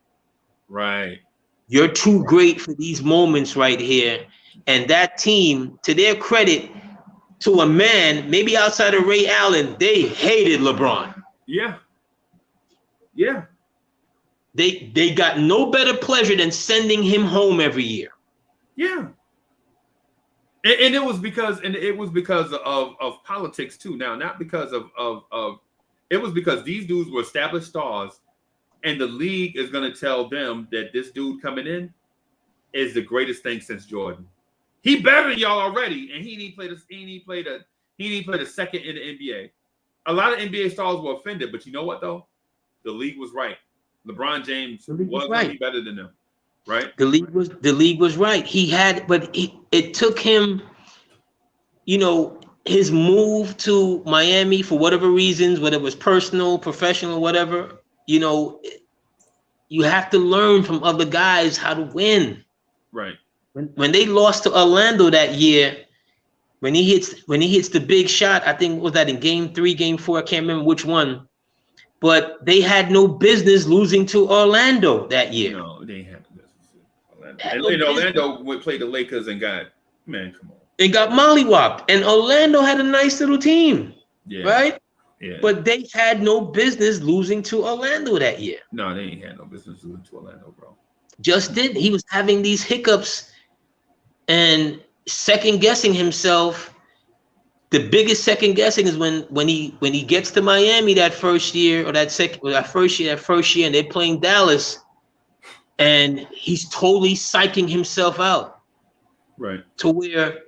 S1: Right.
S2: You're too great for these moments right here. And that team, to their credit, to a man, maybe outside of Ray Allen, they hated LeBron.
S1: Yeah. Yeah.
S2: They got no better pleasure than sending him home every year.
S1: Yeah. And it was because of politics too. Now, not because of it was because these dudes were established stars, and the league is going to tell them that this dude coming in is the greatest thing since Jordan. He better than y'all already, and he didn't play the second in the NBA. A lot of NBA stars were offended, but you know what though? The league was right. LeBron James was going to be better than them, right?
S2: The league was right. It took him, his move to Miami for whatever reasons, whether it was personal, professional, whatever. You have to learn from other guys how to win.
S1: Right.
S2: When they lost to Orlando that year, when he hits the big shot, I think was that in game 3, game 4, I can't remember which one, but they had no business losing to Orlando that year.
S1: No, they had no business. Orlando would play the Lakers and come on.
S2: They got mollywopped, and Orlando had a nice little team, right?
S1: Yeah.
S2: But they had no business losing to Orlando that year.
S1: No, they ain't had no business losing to Orlando, bro.
S2: Just did. He was having these hiccups and second guessing himself. The biggest second guessing is when he gets to Miami that first year, and they're playing Dallas, and he's totally psyching himself out.
S1: Right.
S2: To where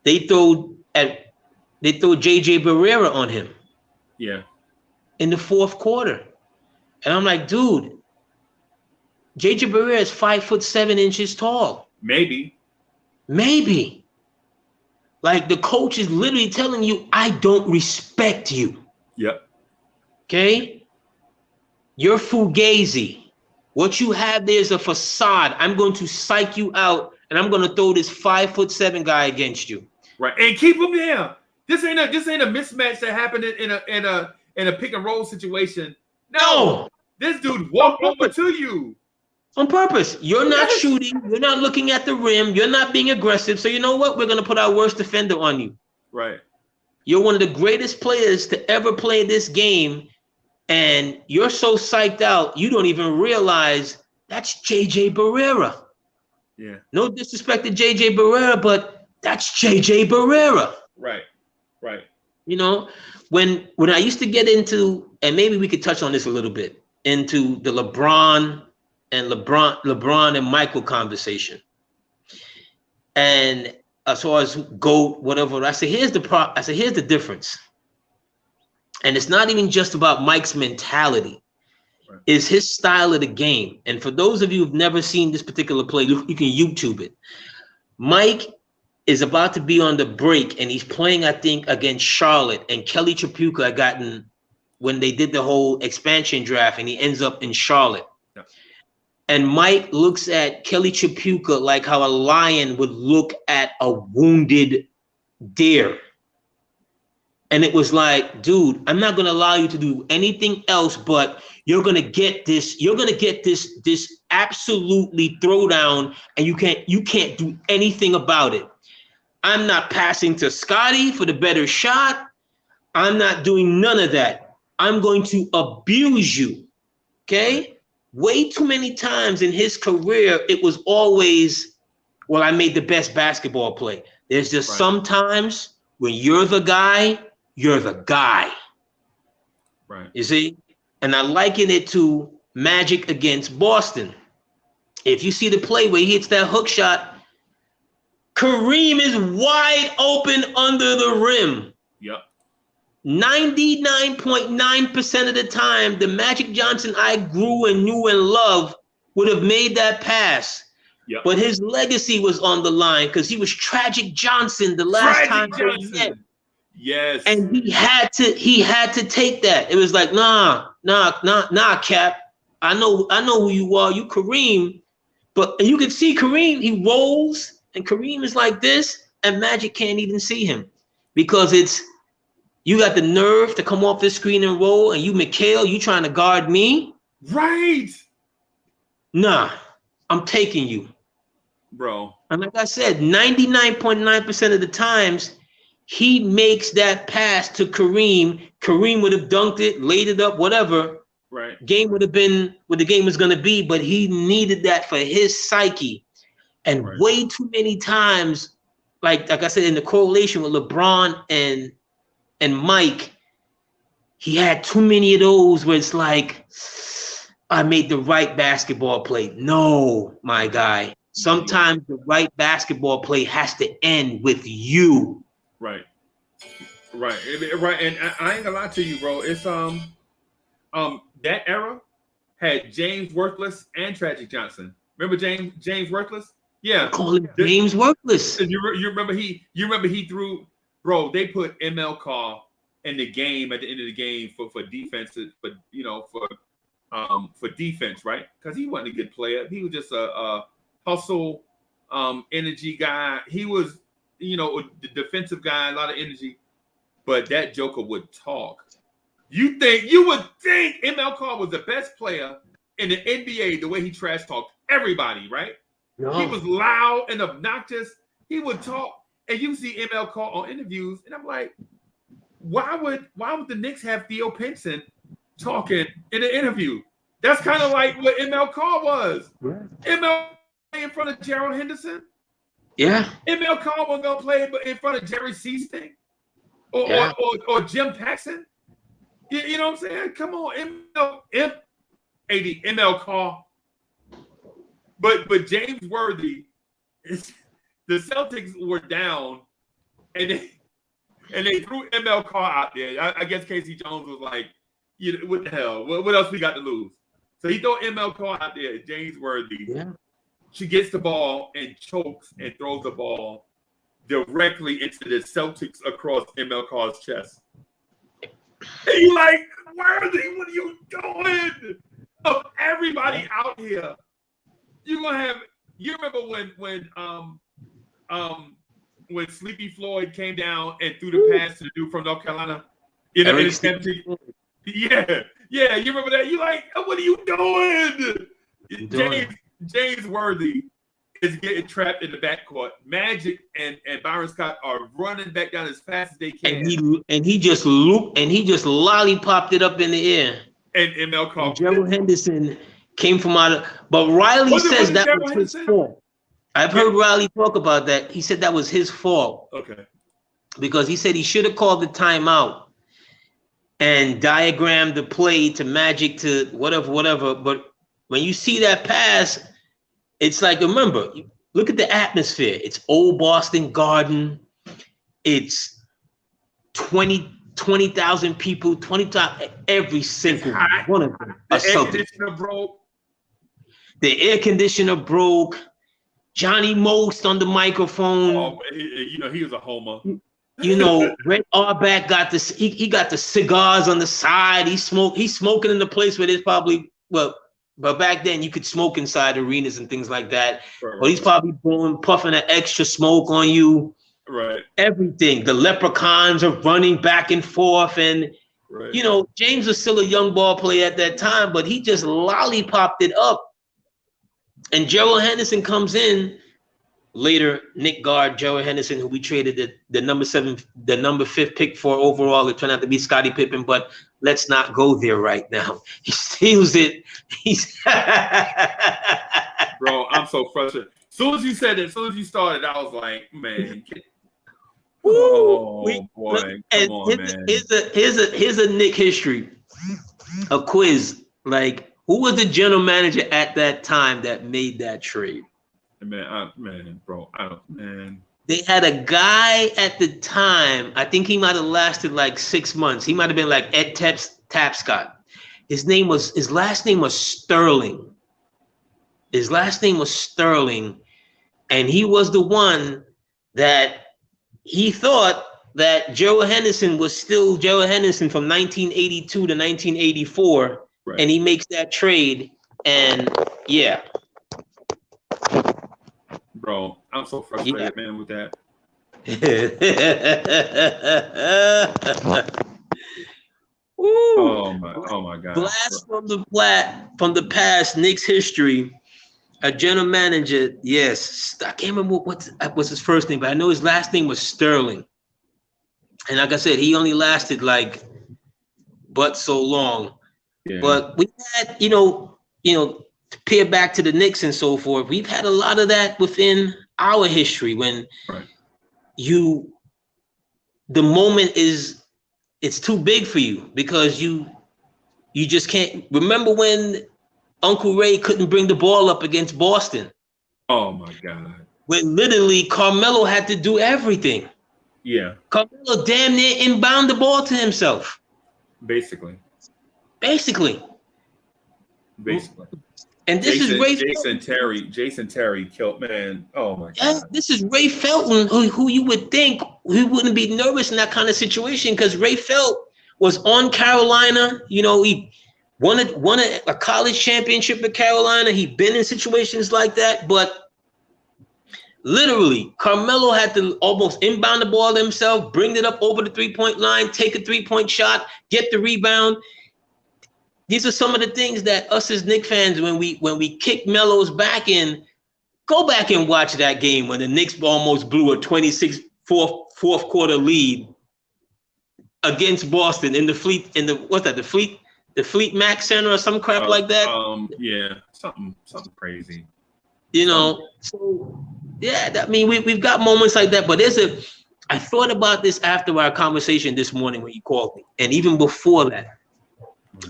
S2: they throw JJ Barrera on him.
S1: Yeah.
S2: In the fourth quarter. And I'm like, dude, JJ Barrera is 5'7" tall.
S1: Maybe.
S2: Like, the coach is literally telling you, I don't respect you.
S1: Yep.
S2: Okay? You're fugazi. What you have there is a facade. I'm going to psych you out, and I'm going to throw this 5'7" guy against you.
S1: Right. And keep him there. This ain't a mismatch that happened in a pick and roll situation. No. This dude walked over to you.
S2: On purpose. You're not shooting. You're not looking at the rim. You're not being aggressive. So you know what? We're going to put our worst defender on you.
S1: Right.
S2: You're one of the greatest players to ever play this game. And you're so psyched out, you don't even realize that's J.J. Barrera.
S1: Yeah.
S2: No disrespect to J.J. Barrera, but that's J.J. Barrera.
S1: Right. Right.
S2: You know, when I used to get into, and maybe we could touch on this a little bit, into the LeBron and Michael conversation. And as far as GOAT, whatever, I said, here's the difference. And it's not even just about Mike's mentality. Right. It's his style of the game. And for those of you who've never seen this particular play, you can YouTube it. Mike is about to be on the break, and he's playing, I think, against Charlotte. And Kelly Tripucka had gotten, when they did the whole expansion draft, and he ends up in Charlotte. Yeah. And Mike looks at Kelly Tripucka like how a lion would look at a wounded deer. And it was like, dude, I'm not going to allow you to do anything else, but you're going to get this. You're going to get this absolutely throwdown, and you can't do anything about it. I'm not passing to Scotty for the better shot. I'm not doing none of that. I'm going to abuse you. Okay? Way too many times in his career, it was always, well, I made the best basketball play. There's just sometimes when you're the guy, you're the guy. Right. You see? And I liken it to Magic against Boston. If you see the play where he hits that hook shot, Kareem is wide open under the rim. Yep. 99.9% of the time, the Magic Johnson I grew and knew and loved would have made that pass. Yep. But his legacy was on the line because he was Tragic Johnson the last time they met.
S1: Yes.
S2: And he had to take that. It was like, nah, Cap. I know who you are. You Kareem. But you can see Kareem, he rolls, and Kareem is like this, and Magic can't even see him because you got the nerve to come off this screen and roll, and you, Mikhail, you trying to guard me?
S1: Right.
S2: Nah, I'm taking you.
S1: Bro.
S2: And like I said, 99.9% of the times, he makes that pass to Kareem. Kareem would have dunked it, laid it up, whatever.
S1: Right. Game
S2: would have been what the game was going to be, but he needed that for his psyche. And way too many times, like I said, in the correlation with LeBron and Mike, he had too many of those where it's like, I made the right basketball play. No, my guy. Sometimes the right basketball play has to end with you.
S1: Right. And I ain't gonna lie to you, bro. It's that era had James Worthless and Tragic Johnson. Remember James Worthless? Yeah.
S2: Call him James Worthless.
S1: You remember he threw, bro. They put ML Carr in the game at the end of the game for defense, for defense, right? Because he wasn't a good player. He was just a hustle, energy guy. He was, the defensive guy, a lot of energy. But that Joker would talk. You would think ML Carr was the best player in the NBA the way he trash talked everybody, right? No. He was loud and obnoxious. He would talk, and you see ML Carr on interviews, and I'm like, why would the Knicks have Theo Pinson talking in an interview? That's kind of like what ML Carr was. Yeah. ML in front of Gerald Henderson.
S2: Yeah.
S1: ML Carr wasn't gonna play in front of Jerry Seasting or Jim Paxson. You know what I'm saying? Come on, ML Carr. But James Worthy, the Celtics were down, and they threw ML Carr out there. I guess Casey Jones was like, what the hell? What else we got to lose? So he threw ML Carr out there. James Worthy. Yeah. She gets the ball and chokes and throws the ball directly into the Celtics across ML Carr's chest. And you like, Worthy, what are you doing? Of everybody out here, you're gonna have. You remember when Sleepy Floyd came down and threw the pass to the dude from North Carolina? Yeah. You remember that? You like, what are you doing? James Worthy is getting trapped in the backcourt. Magic and Byron Scott are running back down as fast as they can.
S2: And he just looped and he just lollipopped it up in the air.
S1: And Mel Crawford.
S2: Gerald Henderson came from out of, but Riley says that was his fault. I've heard Riley talk about that. He said that was his fault.
S1: Okay.
S2: Because he said he should have called the timeout and diagrammed the play to Magic to whatever. But when you see that pass, it's like, remember, look at the atmosphere. It's old Boston Garden. It's 20,000 people, 20,000, every single one of them.
S1: The air conditioner broke.
S2: The air conditioner broke. Johnny Most on the microphone.
S1: Oh, he was a homer.
S2: Red Auerbach got this. He got the cigars on the side. He's smoking in the place where there's probably but back then you could smoke inside arenas and things like that.
S1: Right.
S2: But he's probably puffing an extra smoke on you.
S1: Right.
S2: Everything. The leprechauns are running back and forth, and
S1: right.
S2: James was still a young ball player at that time, but he just lollipopped it up. And Gerald Henderson comes in later. Nick guard Gerald Henderson, who we traded the number 5th pick for overall. It turned out to be Scottie Pippen, but let's not go there right now. He steals it.
S1: Bro, I'm so frustrated. As soon as you said it, as soon as you started, I was like, man. Boy, come on, man.
S2: Here's a Knick history, a quiz. Like, who was the general manager at that time that made that trade?
S1: Man,
S2: They had a guy at the time. I think he might have lasted like 6 months. He might have been like Ed Tapscott. His last name was Sterling. And he was the one that he thought that Gerald Henderson was still Gerald Henderson from 1982 to 1984. Right. And he makes that trade. And yeah.
S1: Bro, I'm so frustrated, man, with that. Oh my God.
S2: Blast from the past, Knicks history. A general manager, yes. I can't remember what was his first name, but I know his last name was Sterling. And like I said, he only lasted but so long. Yeah. But we had, to peer back to the Knicks and so forth. We've had a lot of that within our history when the moment it's too big for you because you just can't remember when Uncle Ray couldn't bring the ball up against Boston.
S1: Oh my God.
S2: When literally Carmelo had to do everything.
S1: Yeah.
S2: Carmelo damn near inbound the ball to himself.
S1: Basically.
S2: And this is Ray
S1: Jason Terry killed, man. Oh my God.
S2: Yeah, this is Ray Felton, who you would think he wouldn't be nervous in that kind of situation because Ray Felt was on Carolina. He won a college championship at Carolina. He'd been in situations like that, but literally Carmelo had to almost inbound the ball himself, bring it up over the 3-point line, take a 3-point shot, get the rebound. These are some of the things that us as Knicks fans, when we kick Melo's back in, go back and watch that game when the Knicks almost blew a 26 fourth quarter lead against Boston in the Fleet Mac Center or some crap like that.
S1: Yeah, something crazy.
S2: So yeah, we've got moments like that, but I thought about this after our conversation this morning when you called me, and even before that.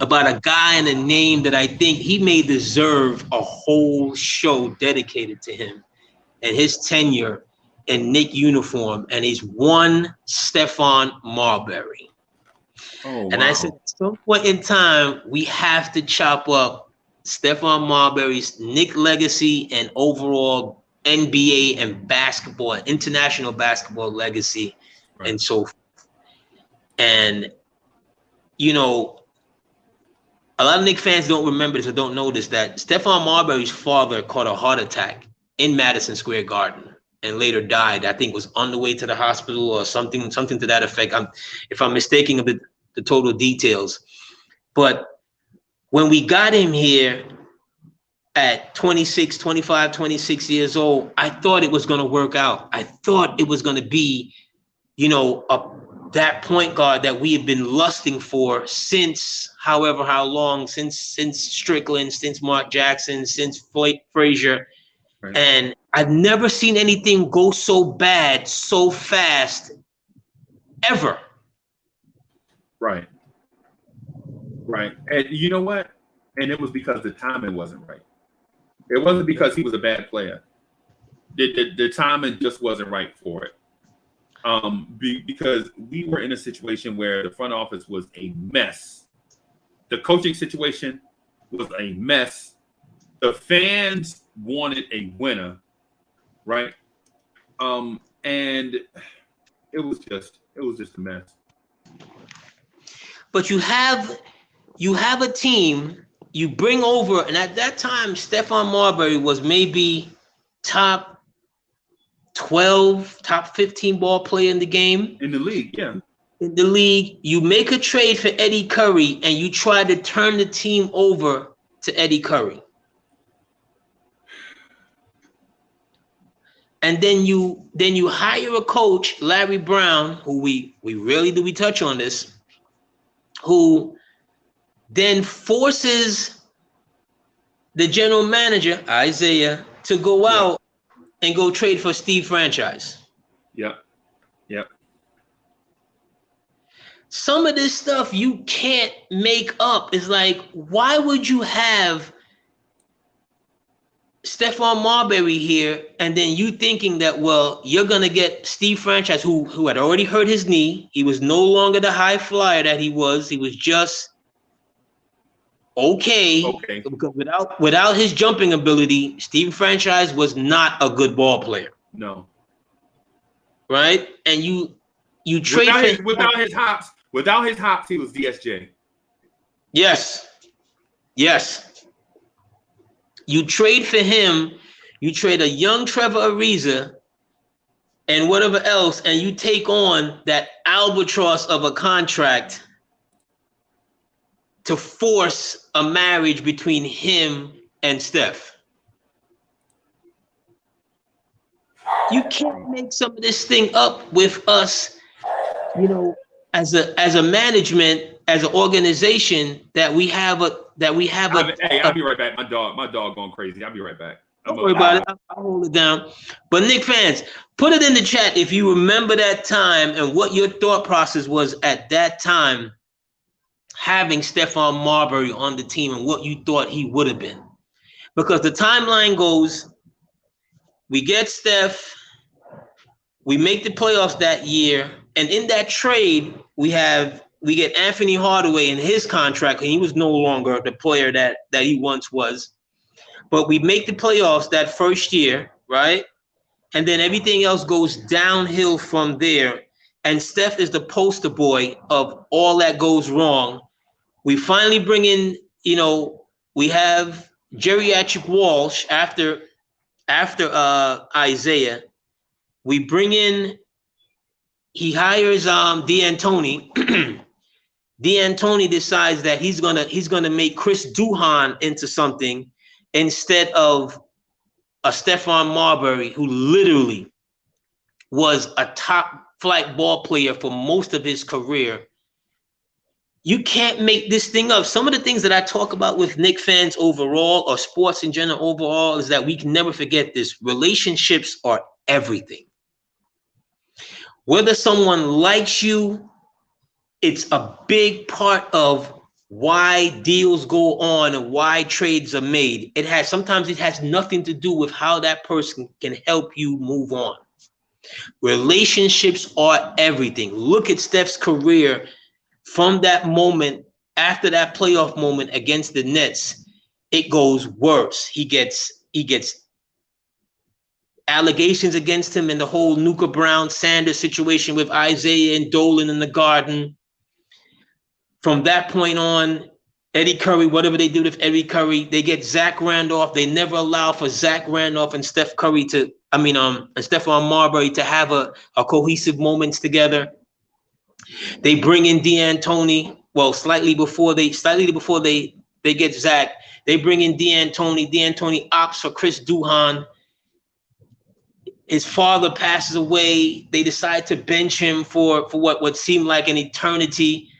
S2: About a guy and a name that I think he may deserve a whole show dedicated to him and his tenure in Knick uniform, and he's one Stephon Marbury.
S1: Oh,
S2: and wow. I said, at some point in time, we have to chop up Stephon Marbury's Knick legacy and overall NBA and basketball, international basketball legacy, and so forth. And, a lot of Knicks fans don't remember this or don't know this, that Stephon Marbury's father caught a heart attack in Madison Square Garden and later died. I think was on the way to the hospital or something to that effect. If I'm mistaken of the total details. But when we got him here, at 26, 25, 26 years old, I thought it was going to work out. I thought it was going to be, that point guard that we have been lusting for since however how long, since Strickland, since Mark Jackson, since Frazier. Right. And I've never seen anything go so bad so fast ever. Right.
S1: And you know what? And it was because the timing wasn't right. It wasn't because he was a bad player. The timing just wasn't right for it. Because we were in a situation where the front office was a mess. The coaching situation was a mess. The fans wanted a winner, right? And it was just a mess.
S2: But you have a team you bring over, and at that time, Stephon Marbury was maybe top 12, top 15 ball player in the game.
S1: In the league, yeah.
S2: In the league, you make a trade for Eddie Curry, and you try to turn the team over to Eddie Curry. And then you hire a coach, Larry Brown, who we rarely do we touch on this, who then forces the general manager, Isaiah, to go out and go trade for Steve Franchise.
S1: Yep.
S2: Some of this stuff you can't make up. It's like, why would you have Stephon Marbury here, and then you thinking that, well, you're going to get Steve Franchise, who had already hurt his knee. He was no longer the high flyer that he was. He was just okay. Because without his jumping ability, Steve Franchise was not a good ball player.
S1: No.
S2: Right? And you trade
S1: without his hops, he was DSJ.
S2: Yes. You trade for him, you trade a young Trevor Ariza and whatever else, and you take on that albatross of a contract to force a marriage between him and Steph. You can't make some of this thing up with us, as a management, as an organization, that we have a.
S1: Hey, I'll be right back. My dog going crazy. I'll be right back.
S2: Don't worry about it. I'll hold it down. But Knick fans, put it in the chat if you remember that time and what your thought process was at that time, having Stephon Marbury on the team and what you thought he would have been. Because the timeline goes, we get Steph, we make the playoffs that year, and in that trade, we get Anthony Hardaway in his contract, and he was no longer the player that he once was. But we make the playoffs that first year, right? And then everything else goes downhill from there. And Steph is the poster boy of all that goes wrong. We finally bring in, we have geriatric Walsh after Isaiah. We bring in, he hires D'Antoni. D'Antoni decides that he's gonna make Chris Duhon into something instead of a Stephon Marbury, who literally was a top flight ball player for most of his career. You can't make this thing up. Some of the things that I talk about with Knick fans overall, or sports in general overall, is that we can never forget this. Relationships are everything. Whether someone likes you, it's a big part of why deals go on and why trades are made. Sometimes it has nothing to do with how that person can help you move on. Relationships are everything. Look at Steph's career from that moment, after that playoff moment against the Nets. It goes worse. He gets allegations against him in the whole Nuka Brown Sanders situation with Isaiah and Dolan in the Garden. From that point on, Eddie Curry, whatever they do with Eddie Curry, they get Zach Randolph. They never allow for Zach Randolph and Stephon Marbury to have a cohesive moments together. They bring in D'Antoni. Well, slightly before they They get Zach. They bring in D'Antoni. D'Antoni opts for Chris Duhon. His father passes away. They decide to bench him for what seemed like an eternity.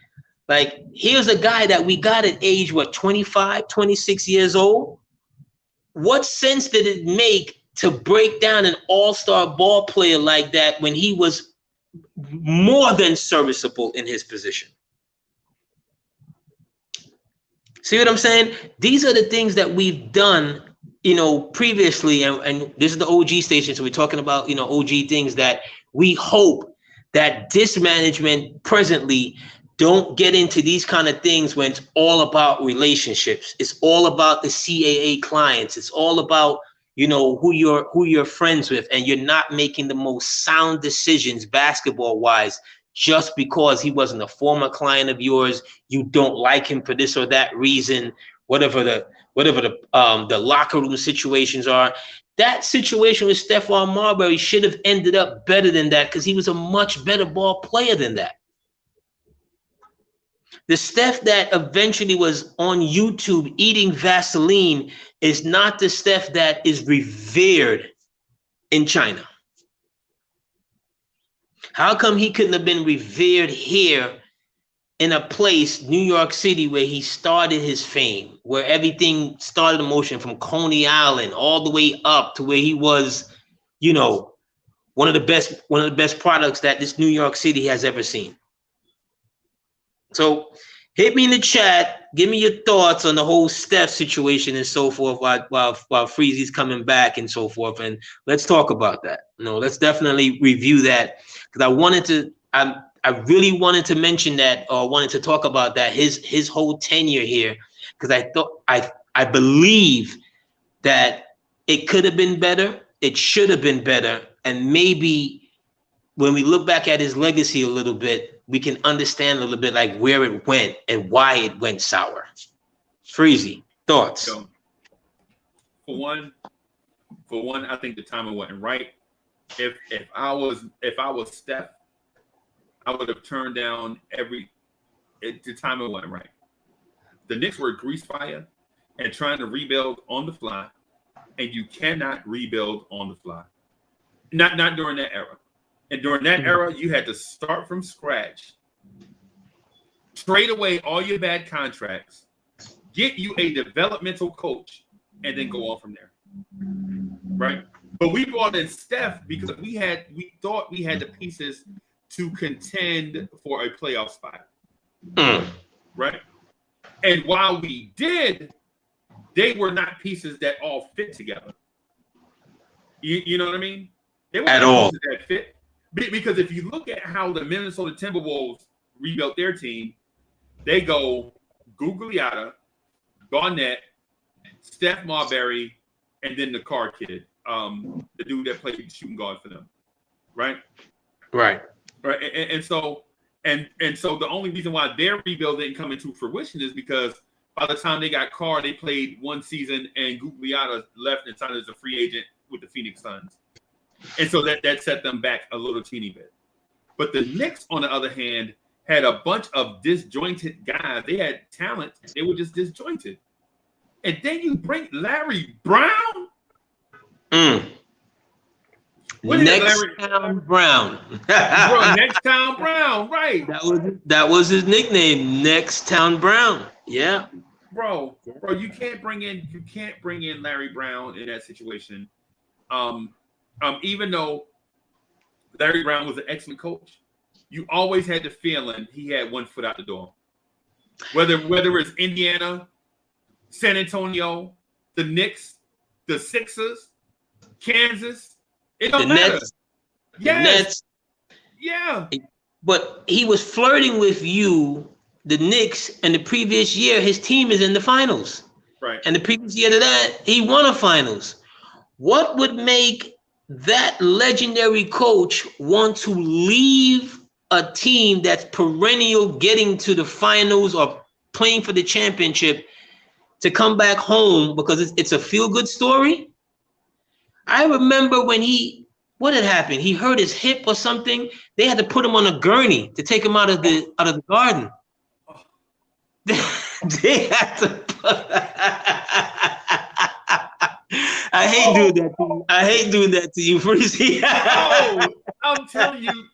S2: Like, here's a guy that we got at age, 25, 26 years old. What sense did it make to break down an all-star ball player like that when he was more than serviceable in his position? See what I'm saying? These are the things that we've done, previously, and this is the OG station, so we're talking about, OG things that we hope that this management presently don't get into these kind of things when it's all about relationships. It's all about the CAA clients. It's all about, who you're friends with, and you're not making the most sound decisions basketball-wise just because he wasn't a former client of yours. You don't like him for this or that reason, whatever the locker room situations are. That situation with Stephon Marbury should have ended up better than that because he was a much better ball player than that. The Steph that eventually was on YouTube eating Vaseline is not the Steph that is revered in China. How come he couldn't have been revered here in a place, New York City, where he started his fame, where everything started in motion from Coney Island all the way up to where he was, one of the best products that this New York City has ever seen? So hit me in the chat. Give me your thoughts on the whole Steph situation and so forth while Freezie's coming back and so forth. And let's talk about that. Let's definitely review that because I really wanted to mention that, or wanted to talk about that, his whole tenure here, because I believe that it could have been better. It should have been better. And maybe when we look back at his legacy a little bit, we can understand a little bit like where it went and why it went sour. Freezie, thoughts?
S1: So, for one, I think the timing wasn't right. If I was Steph, I would have turned down the timing wasn't right. The Knicks were a grease fire and trying to rebuild on the fly, and you cannot rebuild on the fly. Not during that era. And during that era, you had to start from scratch, trade away all your bad contracts, get you a developmental coach, and then go on from there. Right? But we brought in Steph because we thought we had the pieces to contend for a playoff spot. Right? And while we did, they were not pieces that all fit together. You know what I mean? They were not pieces that fit. Because if you look at how the Minnesota Timberwolves rebuilt their team, they go Gugliotta, Garnett, Steph Marbury, and then the car kid, the dude that played shooting guard for them, right?
S2: Right.
S1: And so the only reason why their rebuild didn't come into fruition is because by the time they got Carr, they played one season, and Gugliotta left and signed as a free agent with the Phoenix Suns. And so that set them back a little teeny bit. But the Knicks, on the other hand, had a bunch of disjointed guys. They had talent. They were just disjointed. And then you bring Larry Brown?
S2: Next-Town Brown.
S1: Bro, Next-Town Brown, right.
S2: That was his nickname, Next-Town Brown. Yeah.
S1: Bro, you can't bring in Larry Brown in that situation. Even though Larry Brown was an excellent coach, you always had the feeling he had one foot out the door. Whether it's Indiana, San Antonio, the Knicks, the Sixers, Kansas, it don't matter.
S2: The Nets.
S1: Yeah.
S2: But he was flirting with you, the Knicks, and the previous year his team is in the finals.
S1: Right.
S2: And the previous year to that, he won a finals. What would make that legendary coach want to leave a team that's perennial getting to the finals or playing for the championship to come back home because it's a feel-good story? I remember when what had happened? He hurt his hip or something. They had to put him on a gurney to take him out of the garden. They had to I hate doing that to you. I hate doing that to you, Freezie.
S1: Oh, I'm telling you,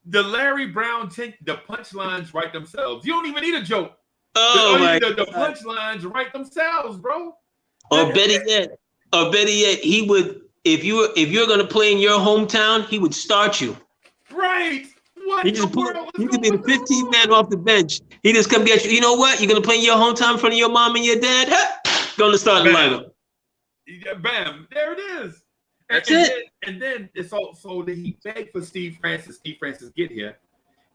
S1: the Larry Brown the punchlines write themselves. You don't even need a joke.
S2: Oh my
S1: the punchlines write themselves, bro.
S2: Or better yet, he would, if you're gonna play in your hometown, he would start you.
S1: Right. What
S2: he
S1: in
S2: just
S1: the world
S2: he could be the 15th man off the bench. He just come get you. You know what? You're gonna play in your hometown in front of your mom and your dad. Gonna start the lineup.
S1: Yeah, bam. There it is.
S2: That's it.
S1: And then it's also that he begged for Steve Francis. Steve Francis get here,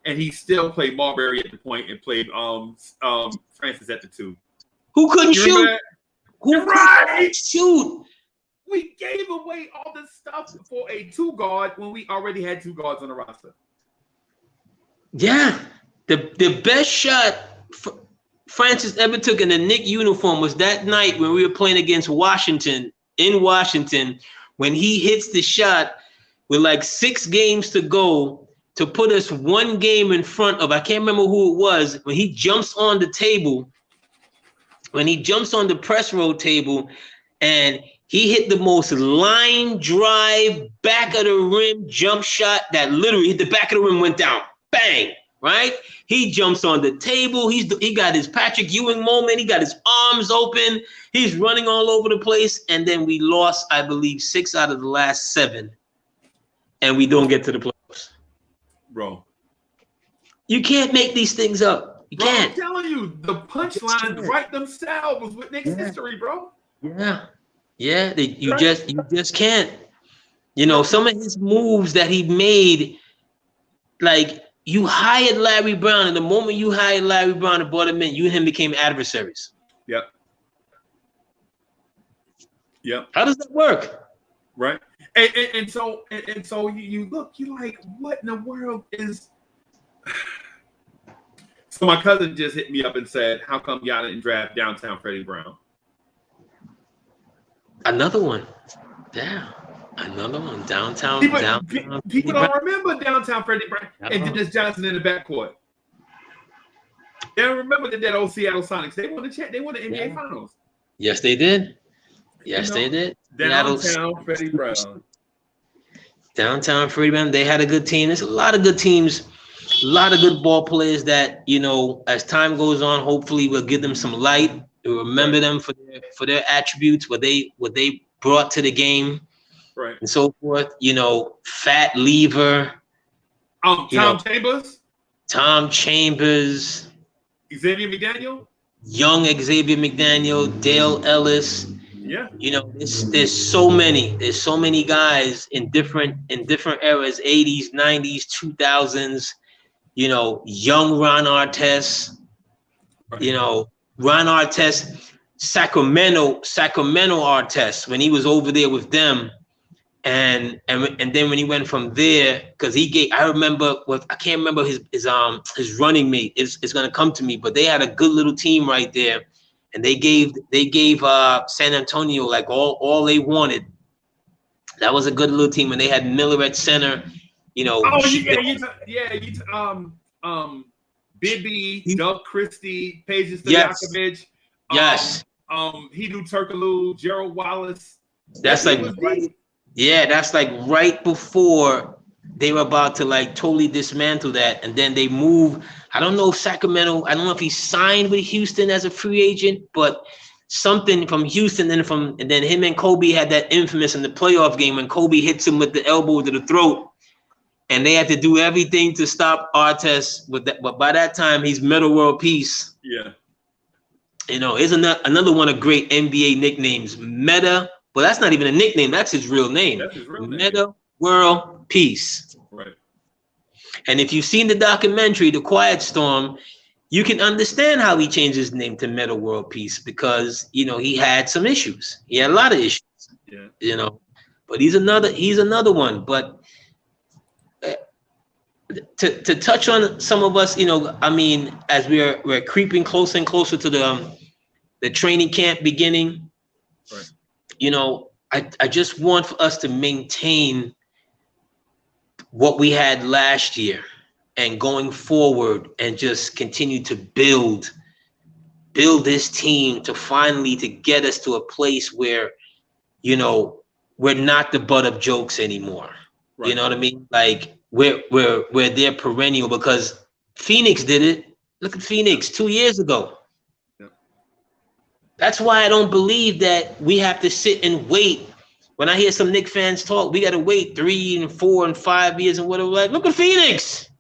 S1: and he still played Marbury at the point and played Francis at the 2.
S2: Who couldn't shoot? Who
S1: couldn't
S2: shoot?
S1: We gave away all this stuff for a 2 guard when we already had 2 guards on the roster.
S2: Yeah, the best shot Francis ever took in a Knick uniform was that night when we were playing against Washington in Washington, when he hits the shot with like 6 games to go to put us 1 game in front of, I can't remember who it was, when he jumps on the table, when he jumps on the press row table, and he hit the most line drive, back of the rim jump shot that literally hit the back of the rim, went down. Bang, right? He jumps on the table. He got his Patrick Ewing moment. He got his arms open. He's running all over the place. And then we lost, I believe, 6 out of the last 7. And we don't get to the playoffs.
S1: Bro.
S2: You can't make these things up. You can't.
S1: I'm telling you, the punchlines write themselves with Knicks history, bro.
S2: Yeah. Yeah. You just can't. You know, some of his moves that he made, like, you hired Larry Brown, and the moment you hired Larry Brown and brought him in, you and him became adversaries.
S1: Yep.
S2: How does that work?
S1: Right. And so you look, you're like, what in the world is? So my cousin just hit me up and said, "How come y'all didn't draft Downtown Freddie Brown?"
S2: Another one. Yeah. Another one. Downtown.
S1: People don't remember Downtown Freddie Brown and Dennis Johnson in the backcourt. They don't remember that old Seattle Sonics. They won the NBA Finals.
S2: Yes, they did. Yes, they did.
S1: Downtown Freddie Brown.
S2: Downtown Freddie Brown. They had a good team. There's a lot of good teams, a lot of good ball players that, you know, as time goes on, hopefully we'll give them some light. We'll remember them for their attributes, what they brought to the game.
S1: Right.
S2: And so forth, you know, Fat Lever.
S1: Tom Chambers.
S2: Tom Chambers.
S1: Xavier McDaniel.
S2: Young Xavier McDaniel. Dale Ellis.
S1: Yeah.
S2: You know, there's so many. There's so many guys in different eras, 80s, 90s, 2000s. You know, young Ron Artest. Right. You know, Ron Artest, Sacramento Artest, when he was over there with them. And then when he went from there, because I remember I can't remember his running mate. It's gonna come to me, but they had a good little team right there, and they gave San Antonio like all they wanted. That was a good little team, and they had Miller at center. You know. Bibby, Doug Christie, Pages Stojakovic.
S1: Yes. Hedo Turkoglu, Gerald Wallace.
S2: That's like right before they were about to like totally dismantle that, and then they move. I don't know if Sacramento. I don't know if he signed with Houston as a free agent, but something from Houston, and then him and Kobe had that infamous in the playoff game when Kobe hits him with the elbow to the throat, and they had to do everything to stop Artest with that. But by that time, he's Metta World Peace.
S1: Yeah.
S2: You know, here's another one of great NBA nicknames, Metta. Well, that's not even a nickname. That's his real name.
S1: That's his real name.
S2: Metta World Peace.
S1: Right.
S2: And if you've seen the documentary, The Quiet Storm, you can understand how he changed his name to Metta World Peace because, you know, he had some issues. He had a lot of issues.
S1: Yeah.
S2: You know, but he's another one. But to touch on some of us, you know, I mean, as we're creeping closer and closer to the training camp beginning,
S1: right.
S2: You know, I just want for us to maintain what we had last year and going forward and just continue to build build this team to finally to get us to a place where, you know, we're not the butt of jokes anymore. Right. You know what I mean? Like we're there perennial, because Phoenix did it. Look at Phoenix 2 years ago. Yeah. That's why I don't believe that we have to sit and wait. When I hear some Knicks fans talk, we got to wait 3 and 4 and 5 years and whatever. Like, look at Phoenix.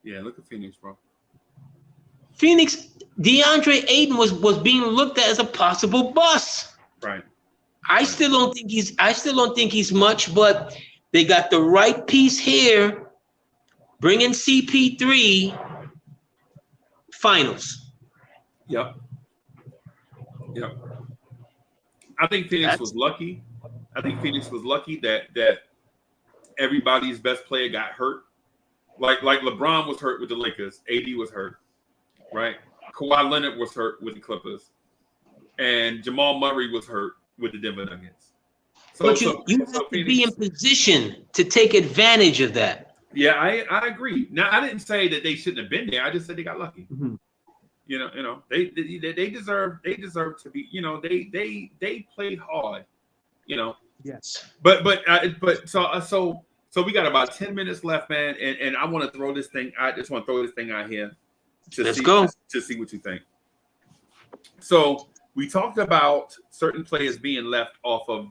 S1: Yeah, look at Phoenix, bro.
S2: Phoenix, DeAndre Ayton was being looked at as a possible bust.
S1: Right.
S2: I still don't think he's much, but they got the right piece here. Bringing CP3 finals.
S1: Yep. I think Phoenix was lucky. I think Phoenix was lucky that everybody's best player got hurt. Like LeBron was hurt with the Lakers. AD was hurt, right? Kawhi Leonard was hurt with the Clippers, and Jamal Murray was hurt with the Denver Nuggets.
S2: But you have to be in position to take advantage of that.
S1: Yeah, I agree. Now, I didn't say that they shouldn't have been there. I just said they got lucky. Mm-hmm. You know, they deserve to be. You know, they played hard. You know.
S2: Yes.
S1: But so we got about 10 minutes left, man, and I want to throw this thing. I just want to throw this thing out here. To see what you think. So we talked about certain players being left off of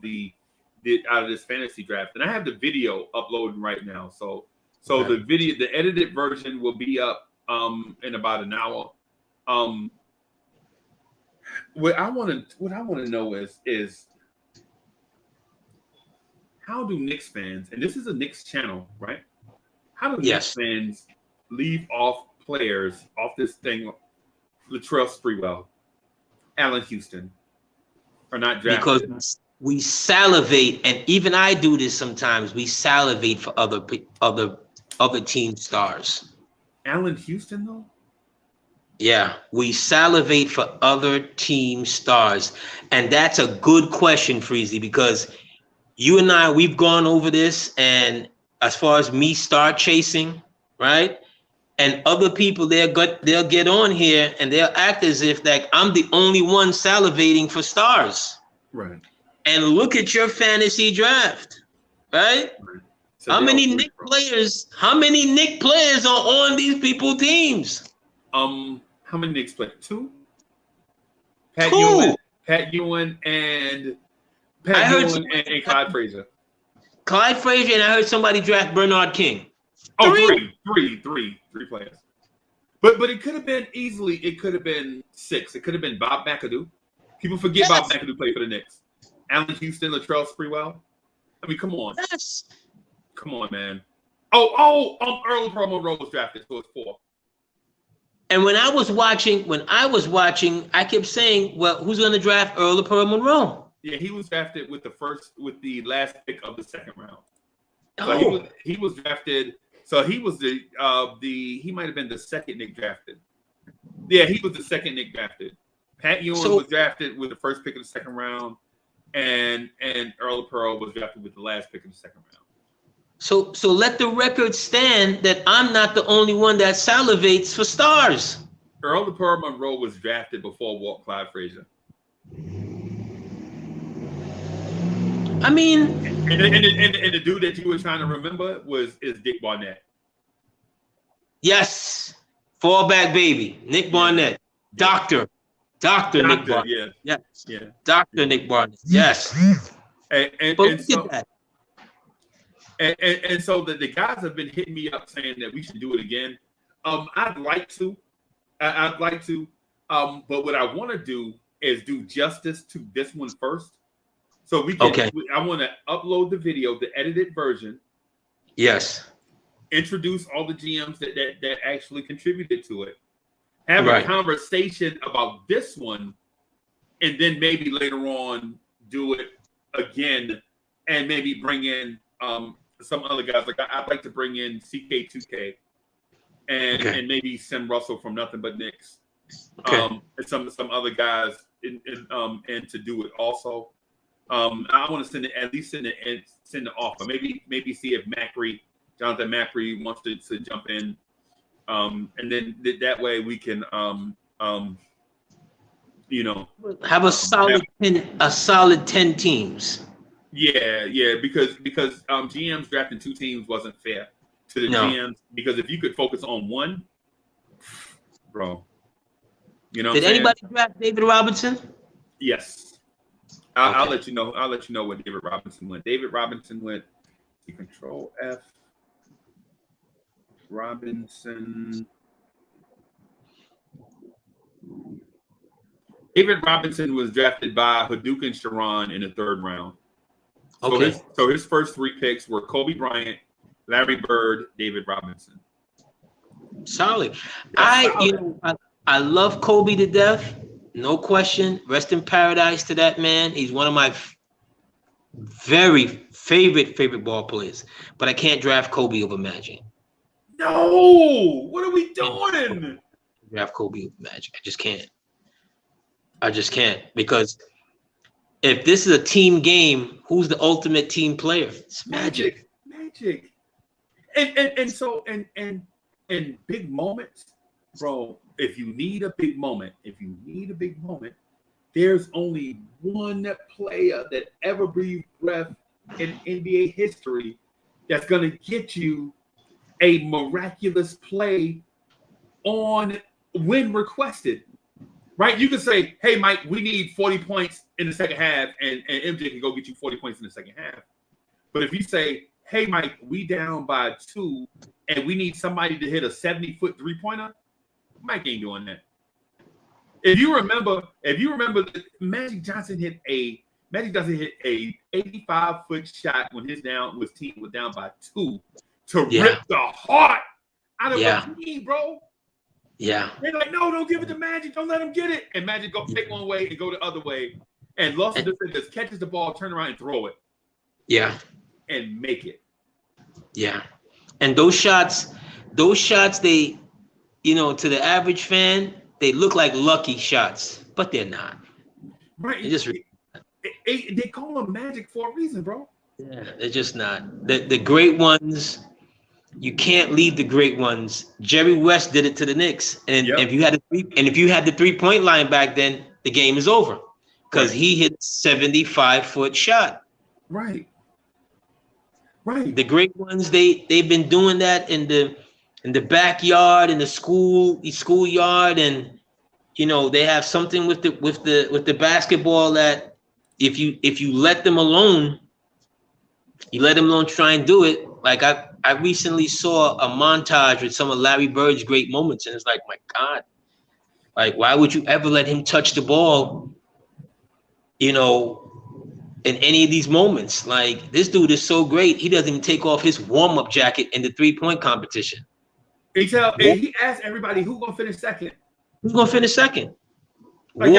S1: out of this fantasy draft, and I have the video uploading right now. So okay. The edited version will be up in about an hour. What I want to know is how do Knicks fans, and this is a Knicks channel, right? How do Knicks fans leave off players off this thing? Latrell Sprewell, Allen Houston are not drafted.
S2: Because we salivate, and even I do this sometimes. We salivate for other team stars.
S1: Allen Houston, though?
S2: Yeah, we salivate for other team stars. And that's a good question, Freezie, because you and I, we've gone over this, and as far as me star chasing, right? And other people, they'll get on here and they'll act as if like I'm the only one salivating for stars.
S1: Right.
S2: And look at your fantasy draft, right? So how many Knick players are on these people teams?
S1: How many Knicks players? 2?
S2: Two.
S1: Pat Ewing and Clyde Frasier.
S2: Clyde Frasier, and I heard somebody draft Bernard King.
S1: Oh, three players. But it could have been easily. It could have been 6. It could have been Bob McAdoo. People forget Bob McAdoo played for the Knicks. Allen Houston, Latrell Sprewell. I mean, come on.
S2: Yes.
S1: Come on, man. Earl Monroe was drafted, so it's 4.
S2: And when I was watching, I kept saying, "Well, who's going to draft Earl Monroe?"
S1: Yeah, he was drafted with the last pick of the second round. So he was drafted. So he was he might have been the second Knick drafted. Yeah, he was the second Knick drafted. Pat Ewing was drafted with the first pick of the second round, and Earl Pearl was drafted with the last pick of the second round.
S2: So let the record stand that I'm not the only one that salivates for stars.
S1: Earl Pearl Monroe was drafted before Clyde Frasier.
S2: I mean,
S1: and the dude that you were trying to remember is Dick Barnett.
S2: Yes, fallback baby, Nick Barnett, Doctor Nick Barnett.
S1: Yeah.
S2: Dr. Nick Barnett. Yes.
S1: And so the guys have been hitting me up saying that we should do it again. I'd like to. But what I want to do is do justice to this one first. So we can. Okay. I want to upload the video, the edited version.
S2: Yes.
S1: Introduce all the GMs that actually contributed to it. Have a conversation about this one, and then maybe later on do it again, and maybe bring in some other guys. Like I'd like to bring in CK2K and maybe Sim Russell from Nothing But Knicks. And some other guys and to do it also. I want to send the offer. Maybe see if Jonathan Macri wants to jump in. And then that way we can you know,
S2: have a solid 10 teams.
S1: Yeah, because GMs drafting 2 teams wasn't fair to the GMs, because if you could focus on one, bro, you know.
S2: Did
S1: what I'm
S2: anybody
S1: saying?
S2: draft David Robinson?
S1: Yes, I'll let you know. I'll let you know what David Robinson went. David Robinson went Control F. Robinson. David Robinson was drafted by Hadouken Sharon in the 3rd round. So his first 3 picks were Kobe Bryant, Larry Bird, David Robinson.
S2: Solid. I love Kobe to death. No question. Rest in paradise to that man. He's one of my very favorite ball players. But I can't draft Kobe over Magic.
S1: No, what are we doing?
S2: Draft Kobe over Magic. I just can't, because if this is a team game, who's the ultimate team player? It's Magic.
S1: And in big moments, bro, if you need a big moment, there's only one player that ever breathed breath in NBA history that's going to get you a miraculous play on when requested. Right? You can say, hey, Mike, we need 40 points in the second half, and MJ can go get you 40 points in the second half. But if you say, hey, Mike, we down by 2, and we need somebody to hit a 70-foot 3-pointer, Mike ain't doing that. If you remember, Magic Johnson hit a 85-foot shot when his team was down by 2 to rip the heart out of a team, bro.
S2: Yeah.
S1: They're like, no, don't give it to Magic. Don't let him get it. And Magic go take one way and go the other way. And Lawson just catches the ball, turn around and throw it.
S2: Yeah.
S1: And make it.
S2: Yeah. And those shots, they, to the average fan, they look like lucky shots, but they're not.
S1: Right. They call them Magic for a reason, bro.
S2: Yeah, they're just not. The great ones, you can't leave the great ones. Jerry West did it to the Knicks, and if you had the 3-point line back then, the game is over, because he hit 75-foot shot.
S1: Right.
S2: The great ones, they've been doing that in the backyard, in the schoolyard, and they have something with the basketball that if you let them alone, try and do it. Like I recently saw a montage with some of Larry Bird's great moments, and it's like, my God, like, why would you ever let him touch the ball, in any of these moments? Like, this dude is so great, he doesn't even take off his warm-up jacket in the 3-point competition.
S1: He asked everybody, who's gonna finish second?
S2: Who's gonna finish second?
S1: Like,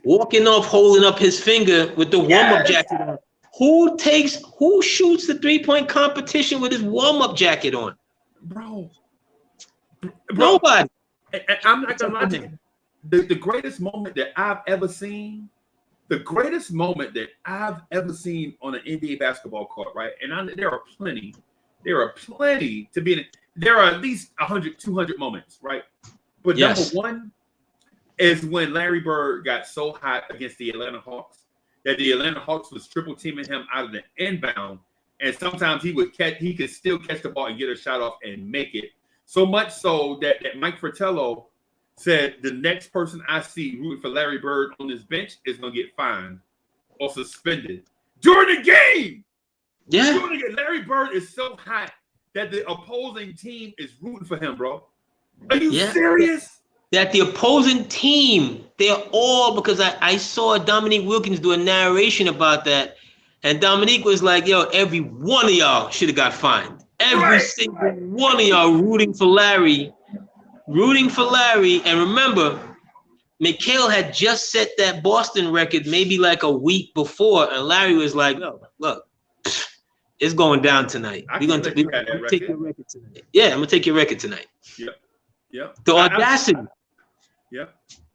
S2: walking off, holding up his finger with the warm-up jacket on. Who shoots the 3-point competition with his warm-up jacket on?
S1: Bro.
S2: Nobody.
S1: I'm not gonna lie to you. The greatest moment that I've ever seen on an NBA basketball court, right? And there are plenty to be in. There are at least 100, 200 moments, right? But number one is when Larry Bird got so hot against the Atlanta Hawks that the Atlanta Hawks was triple teaming him out of the inbound, and sometimes he could still catch the ball and get a shot off and make it. So much so that Mike Fratello said, the next person I see rooting for Larry Bird on this bench is gonna get fined or suspended during the game.
S2: Yeah,
S1: Larry Bird is so hot that the opposing team is rooting for him, bro. Are you serious?
S2: That the opposing team, they're all, because I saw Dominique Wilkins do a narration about that, and Dominique was like, yo, every one of y'all should have got fined. Every single one of y'all rooting for Larry. And remember, Mikhail had just set that Boston record maybe like a week before, and Larry was like, oh, look, it's going down tonight. We're gonna take your record tonight. Yeah, I'm gonna take your record tonight.
S1: Yeah.
S2: The audacity.
S1: Yeah.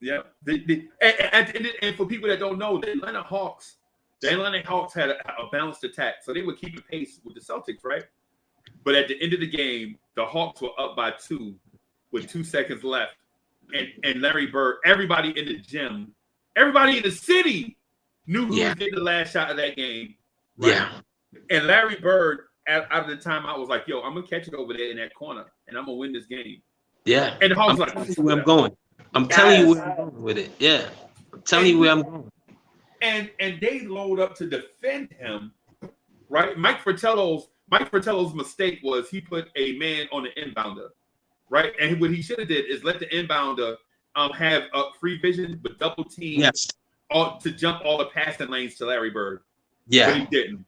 S1: And for people that don't know, the Atlanta Hawks had a balanced attack, so they were keeping pace with the Celtics, right? But at the end of the game, the Hawks were up by 2 with 2 seconds left, and Larry Bird, everybody in the gym, everybody in the city knew who was getting the last shot of that game. Right?
S2: Yeah.
S1: And Larry Bird, out of the timeout, was like, "Yo, I'm gonna catch it over there in that corner, and I'm gonna win this game."
S2: Yeah.
S1: And I was
S2: I'm
S1: like,
S2: telling you where I'm going. I'm telling you where I'm going with it. Yeah. I'm telling you where I'm going.
S1: And they load up to defend him, right? Mike Fratello's mistake was he put a man on the inbounder, right? And what he should have did is let the inbounder have free vision, but double team to jump all the passing lanes to Larry Bird.
S2: Yeah.
S1: But he didn't.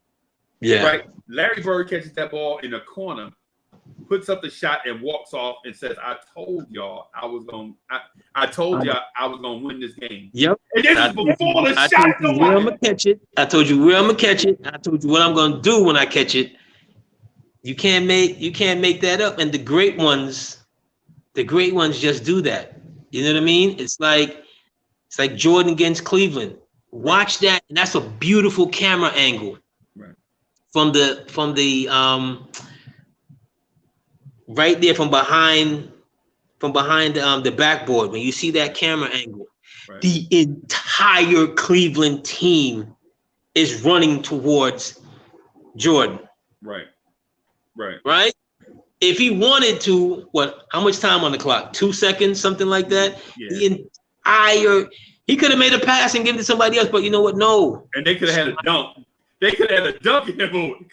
S2: Yeah.
S1: Right? Larry Bird catches that ball in the corner, puts up the shot and walks off and says, I told y'all I was gonna win this game.
S2: Yep.
S1: And this is before the shot.
S2: I told you where I'm gonna catch it. I told you where I'm gonna catch it. I told you what I'm gonna do when I catch it. You can't make that up. And the great ones just do that. You know what I mean? It's like Jordan against Cleveland. Watch that, and that's a beautiful camera angle.
S1: Right.
S2: From the right there from behind the backboard. When you see that camera angle, right, the entire Cleveland team is running towards Jordan.
S1: Right.
S2: If he wanted to, how much time on the clock? 2 seconds, something like that. Yeah. He could have made a pass and given it to somebody else, but you know what? No.
S1: And they could have had a dunk. They could have had a dunk in that moment.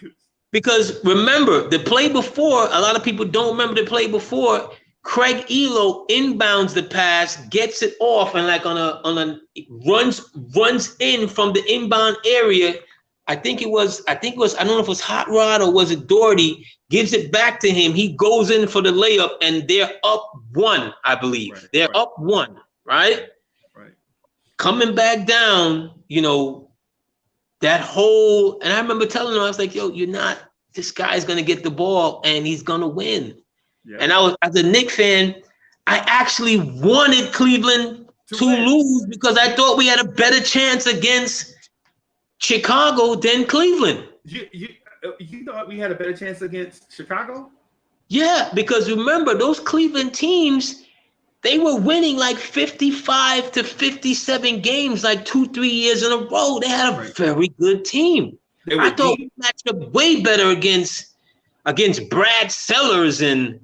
S2: Because remember, the play before, a lot of people don't remember the play before. Craig Elo inbounds the pass, gets it off, and like runs in from the inbound area. I think it was, I don't know if it was Hot Rod or was it Doherty, gives it back to him. He goes in for the layup, and they're up 1, I believe. Right, they're up 1, right?
S1: Right.
S2: Coming back down, that whole, and I remember telling him, I was like, yo, this guy's going to get the ball and he's going to win. Yeah. And I was, as a Knicks fan, I actually wanted Cleveland to lose because I thought we had a better chance against Chicago than Cleveland.
S1: You thought we had a better chance against Chicago?
S2: Yeah, because remember, those Cleveland teams, they were winning like 55 to 57 games like 2-3 years in a row. They had a very good team. I thought we matched up way better against Brad Sellers and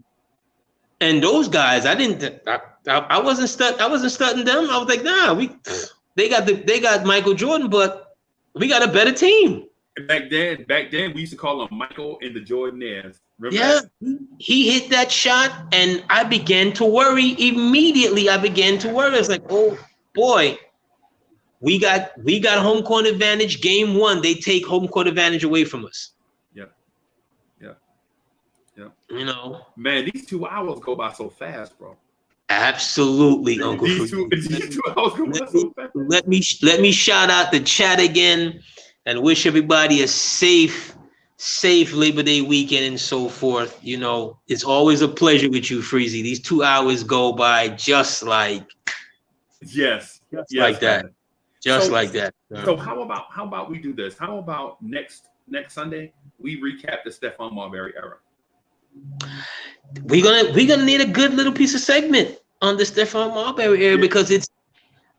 S2: those guys. I wasn't studying them. I was like, nah, they got Michael Jordan, but we got a better team.
S1: Back then we used to call them Michael and the Jordanaires.
S2: Remember that? He hit that shot, and I began to worry immediately. I was like, oh boy, we got home court advantage. Game 1, they take home court advantage away from us. Yeah.
S1: Man, these 2 hours go by so fast, bro.
S2: Absolutely, Uncle.
S1: These two hours go by so fast.
S2: Let me shout out the chat again and wish everybody a safe Labor Day weekend and so forth. It's always a pleasure with you, Freezie. These 2 hours go by just like like that. Like that.
S1: So how about we do this? How about next Sunday we recap the Stephon Marbury era?
S2: We're gonna need a good little piece of segment on the Stephon Marbury era because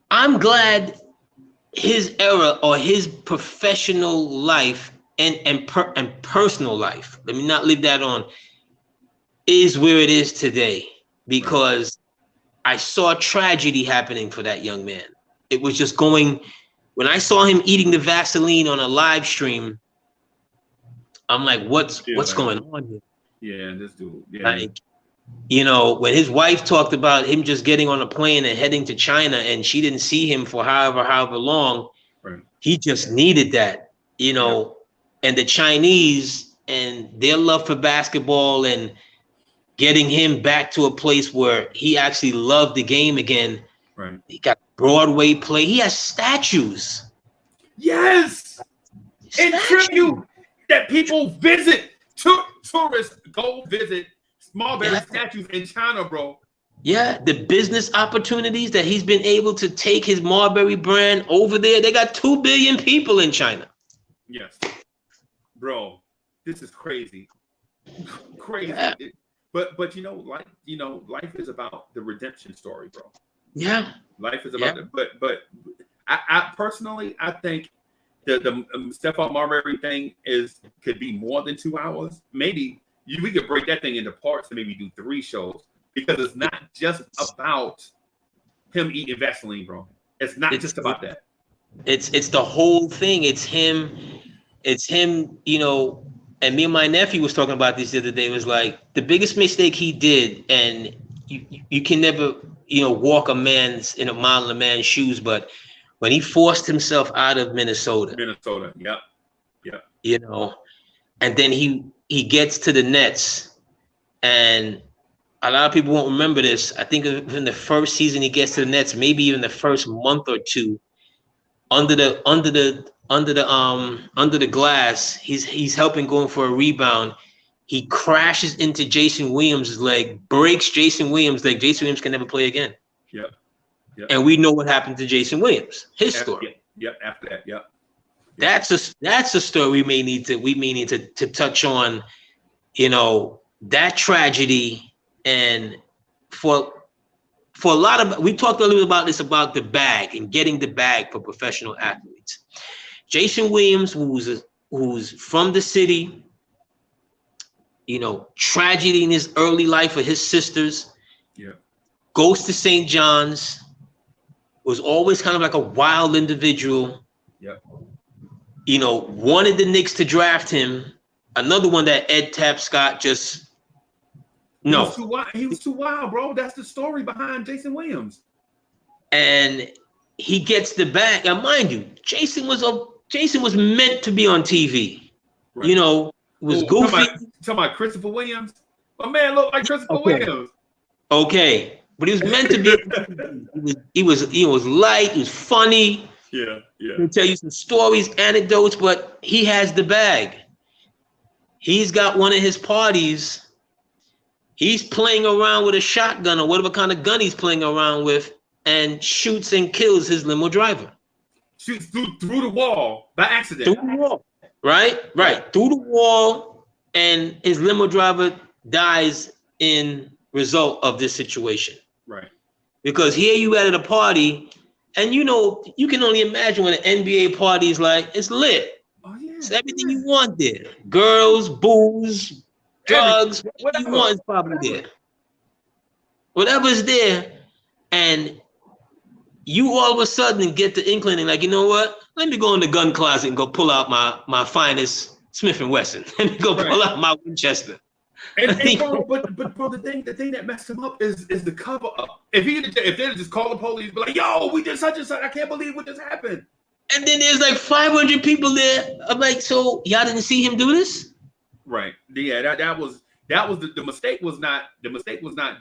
S2: I'm glad his era or his professional life and personal life, let me not leave that on, is where it is today because I saw tragedy happening for that young man. It was just when I saw him eating the Vaseline on a live stream, I'm like, what's going on here?
S1: Yeah, this dude. Yeah.
S2: When his wife talked about him just getting on a plane and heading to China and she didn't see him for however long, he just needed that, and the Chinese and their love for basketball and getting him back to a place where he actually loved the game again.
S1: Right.
S2: He got Broadway play. He has statues.
S1: Yes. In tribute that people visit. Tourists go visit Marbury statues in China, bro.
S2: Yeah, the business opportunities that he's been able to take his Marbury brand over there. They got 2 billion people in China.
S1: Yes. Bro, this is crazy. Crazy.
S2: Yeah.
S1: But life is about the redemption story, bro.
S2: Yeah.
S1: Life is about it. But I personally, I think the Stephon Marbury thing could be more than 2 hours. Maybe we could break that thing into parts and maybe do 3 shows, because it's not just about him eating Vaseline, bro. It's not just about that.
S2: It's the whole thing. It's him. And me and my nephew was talking about this the other day. It was like the biggest mistake he did, and you can never walk a mile in a man's shoes, but when he forced himself out of Minnesota, and then he gets to the Nets, and a lot of people won't remember this. I think in the first season he gets to the Nets, maybe even the first month or two, under the glass, he's helping going for a rebound. He crashes into Jason Williams' leg, breaks Jason Williams' leg. Jason Williams can never play again.
S1: Yep.
S2: And we know what happened to Jason Williams. His story.
S1: After that. Yep.
S2: That's a story we may need to touch on. That tragedy, and for a lot of, we talked a little bit about this, about the bag and getting the bag for professional athletes. Jason Williams, who's from the city, tragedy in his early life with his sisters, goes to St. John's, was always kind of like a wild individual. Wanted the Knicks to draft him. Another one that Ed Tapscott just no.
S1: He was too wild, bro. That's the story behind Jason Williams.
S2: And he gets the bag. Now, mind you, Jason was meant to be on TV. Right. Was goofy.
S1: Talking about Christopher Williams. My man looked like Christopher Williams.
S2: Okay, but he was meant to be. He was light. He was funny.
S1: Yeah.
S2: He'll tell you some stories, anecdotes, but he has the bag. He's got one of his parties. He's playing around with a shotgun or whatever kind of gun he's playing around with, and shoots and kills his limo driver.
S1: Shoots through the wall by accident.
S2: Through the wall. Right. Through the wall, and his limo driver dies in result of this situation.
S1: Right. Because
S2: here you at a party, and you can only imagine when an NBA party is like, it's lit.
S1: Oh yeah.
S2: It's everything you want there. Girls, booze, drugs, whatever you want is probably there. Whatever's there, and you all of a sudden get the inkling, like, you know what? Let me go in the gun closet and go pull out my finest Smith & Wesson. Let me go pull out my Winchester.
S1: But bro, the thing that messed him up is the cover up. If they just call the police, be like, yo, we did such and such. I can't believe what just happened.
S2: And then there's like 500 people there. I'm like, so y'all didn't see him do this?
S1: Right. Yeah, that was the mistake was not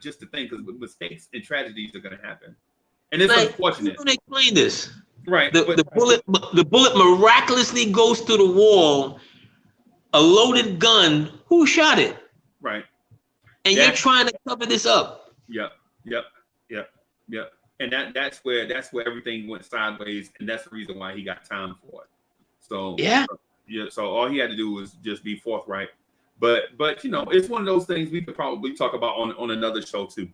S1: just the thing, because mistakes and tragedies are gonna happen. And it's unfortunate.
S2: How do they explain this?
S1: Right.
S2: The bullet miraculously goes through the wall. A loaded gun. Who shot it?
S1: Right.
S2: And you're trying to cover this up.
S1: Yep. And that's where everything went sideways, and that's the reason why he got time for it. So so all he had to do was just be forthright. But it's one of those things we could probably talk about on another show too.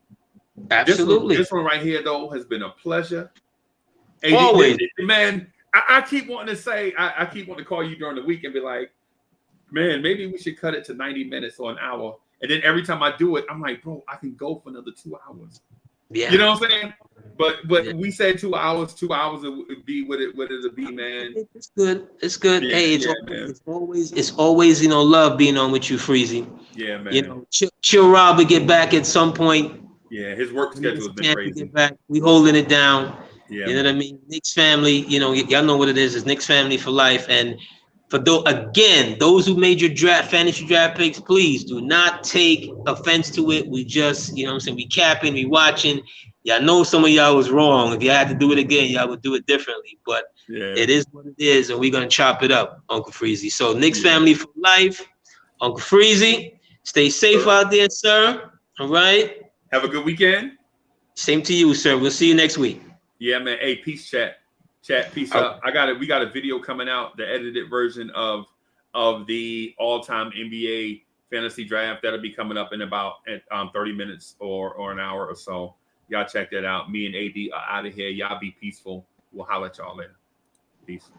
S2: Absolutely.
S1: This one right here though has been a pleasure.
S2: Always.
S1: Man, I keep wanting to say, I keep wanting to call you during the week and be like, man, maybe we should cut it to 90 minutes or an hour. And then every time I do it, I'm like, bro, I can go for another 2 hours.
S2: Yeah.
S1: You know what I'm saying? But we said 2 hours. 2 hours would be what it'll be, man.
S2: It's good. Yeah, hey, it's always love being on with you, Freezie.
S1: Yeah, man.
S2: Chill Rob will get back at some point.
S1: Yeah, his work schedule has been crazy.
S2: Get back. We holding it down.
S1: Yeah,
S2: you know what I mean? Knicks family, y'all know what it is. It's Knicks family for life. And for those who made your fantasy draft picks, please do not take offense to it. We just, we capping, we watching. Y'all know some of y'all was wrong. If you had to do it again, y'all would do it differently. But it is what it is, and we're gonna chop it up, Uncle Freezie. So Knicks family for life, Uncle Freezie. Stay safe out there, sir. All right.
S1: Have a good weekend.
S2: Same to you, sir. We'll see you next week.
S1: Yeah, man. Hey, peace, chat. Peace up. We got a video coming out, the edited version of the all-time NBA fantasy draft that'll be coming up in about 30 minutes or an hour or so. Y'all check that out. Me and AD are out of here. Y'all be peaceful. We'll holler at y'all later. Peace.